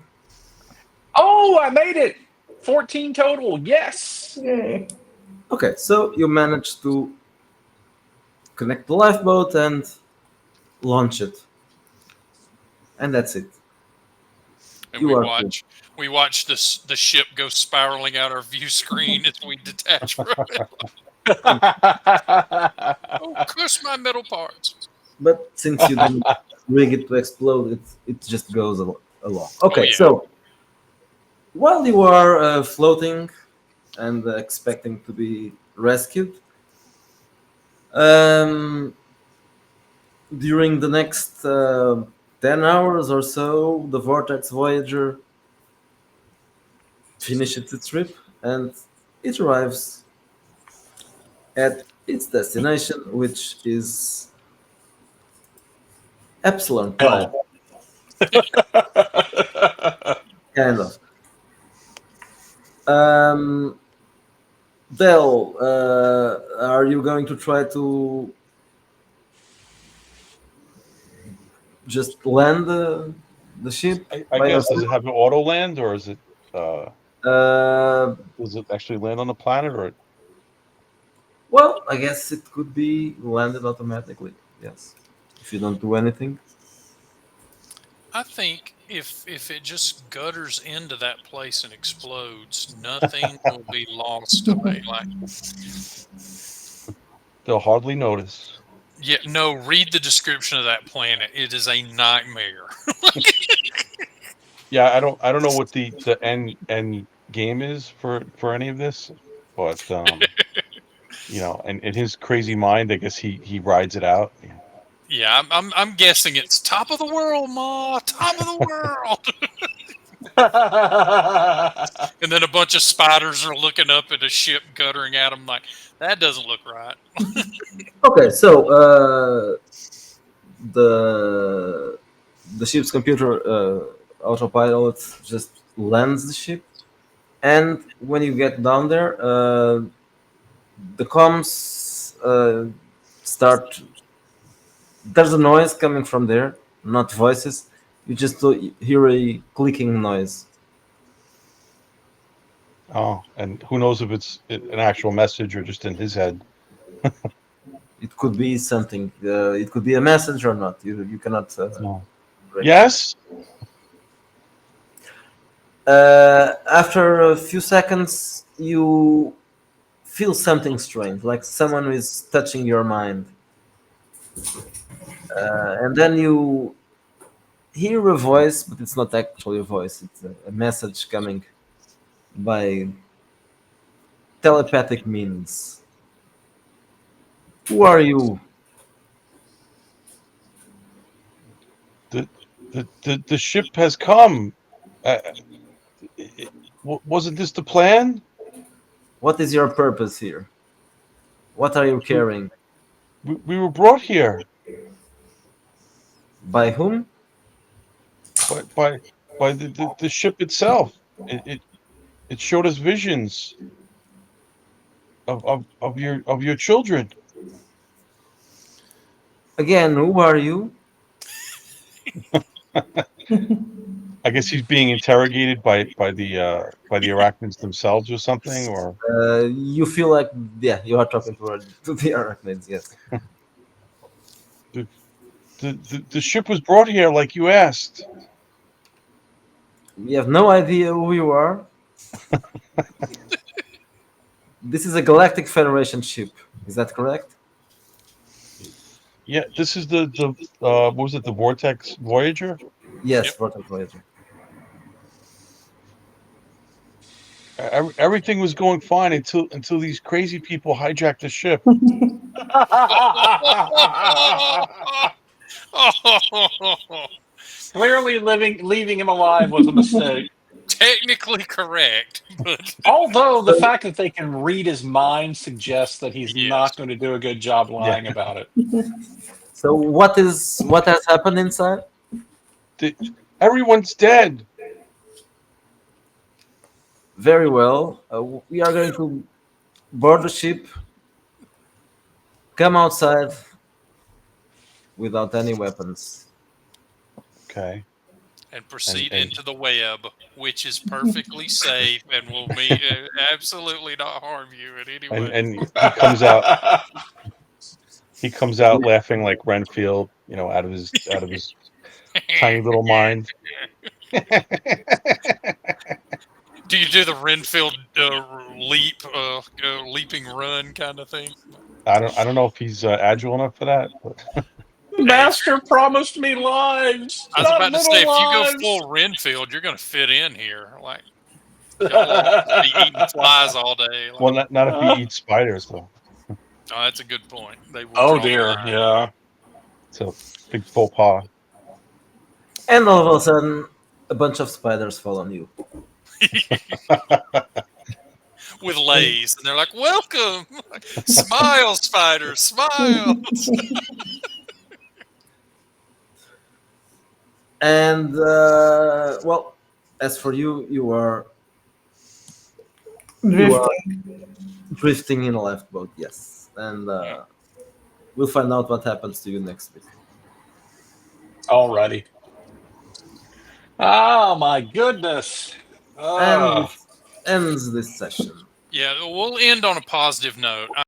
Oh, I made it. 14 total. Yes. Yay. Okay, so you manage to connect the lifeboat and launch it, and that's it. And You we are cool. watch the ship go spiraling out our view screen as we detach from it. Oh, curse my metal parts. But since you didn't rig it to explode, it just goes along. Okay, yeah. so while you are floating and expecting to be rescued, um, during the next 10 hours or so, the Vortex Voyager finishes its trip and it arrives at its destination, which is Epsilon Prime, Hell. kind of. Um, Del, are you going to try to just land the ship I by guess, does yourself? it have an auto land, or is it uh Uh, does it actually land on the planet, or well, I guess it could be landed automatically. Yes, if you don't do anything. I think if it just gutters into that place and explodes, nothing will be lost to me. Like, they'll hardly notice? yeah, no, read the description of that planet. It is a nightmare. Yeah, I don't know what the end game is for any of this, but and in his crazy mind, I guess he rides it out. Yeah, I'm guessing it's top of the world, Ma, top of the world. And then a bunch of spiders are looking up at a ship guttering at them like, that doesn't look right. Okay, so the the ship's computer autopilot just lands the ship, and when you get down there, the comms start. There's a noise coming from there, not voices. You just hear a clicking noise. Oh, and who knows if it's an actual message or just in his head. It could be something. It could be a message or not. You cannot. No. Break. Yes. After a few seconds, you feel something strange, like someone is touching your mind, and then you hear a voice, but it's not actually a voice. It's a message coming by telepathic means. Who are you? The ship has come. Wasn't this the plan? What is your purpose here? What are you carrying? We were brought here By whom? by the ship itself. It showed us visions of your children. Again, who are you? I guess he's being interrogated by the arachnids themselves or something, or You feel like, yeah, you are talking to the arachnids, yes. the ship was brought here like you asked. You have no idea who you are. This is a Galactic Federation ship. Is that correct? Yeah, this is the what was it, the Vortex Voyager? Yes, Yep. Vortex Voyager. Everything was going fine until these crazy people hijacked the ship. Clearly, leaving him alive was a mistake. Technically correct, but Although the fact that they can read his mind suggests that he's Yes. not going to do a good job lying about it. So what has happened inside? Everyone's dead. Very well. We are going to board the ship, come outside without any weapons. Okay. and proceed and- into the web, which is perfectly safe and will absolutely not harm you in any way. and he comes out. He comes out laughing like Renfield, out of his tiny little mind. Do you do the Renfield leaping run kind of thing? I don't know if he's agile enough for that. But Master promised me lives. I was not about to say, if little you go lives. full Renfield, you're going to fit in here. Like, y'all be eating flies all day. Like, well, not if he eats spiders though. oh, that's a good point. They will Oh draw the dear, line. yeah. It's a big faux pas. And all of a sudden, a bunch of spiders fall on you. With lays, and they're like, "Welcome, smile, spider, smile." And well, as for you, you are Drifting. drifting in a left boat. Yes, and we'll find out what happens to you next week. Alrighty. Oh my goodness. And this ends this session. Yeah, we'll end on a positive note.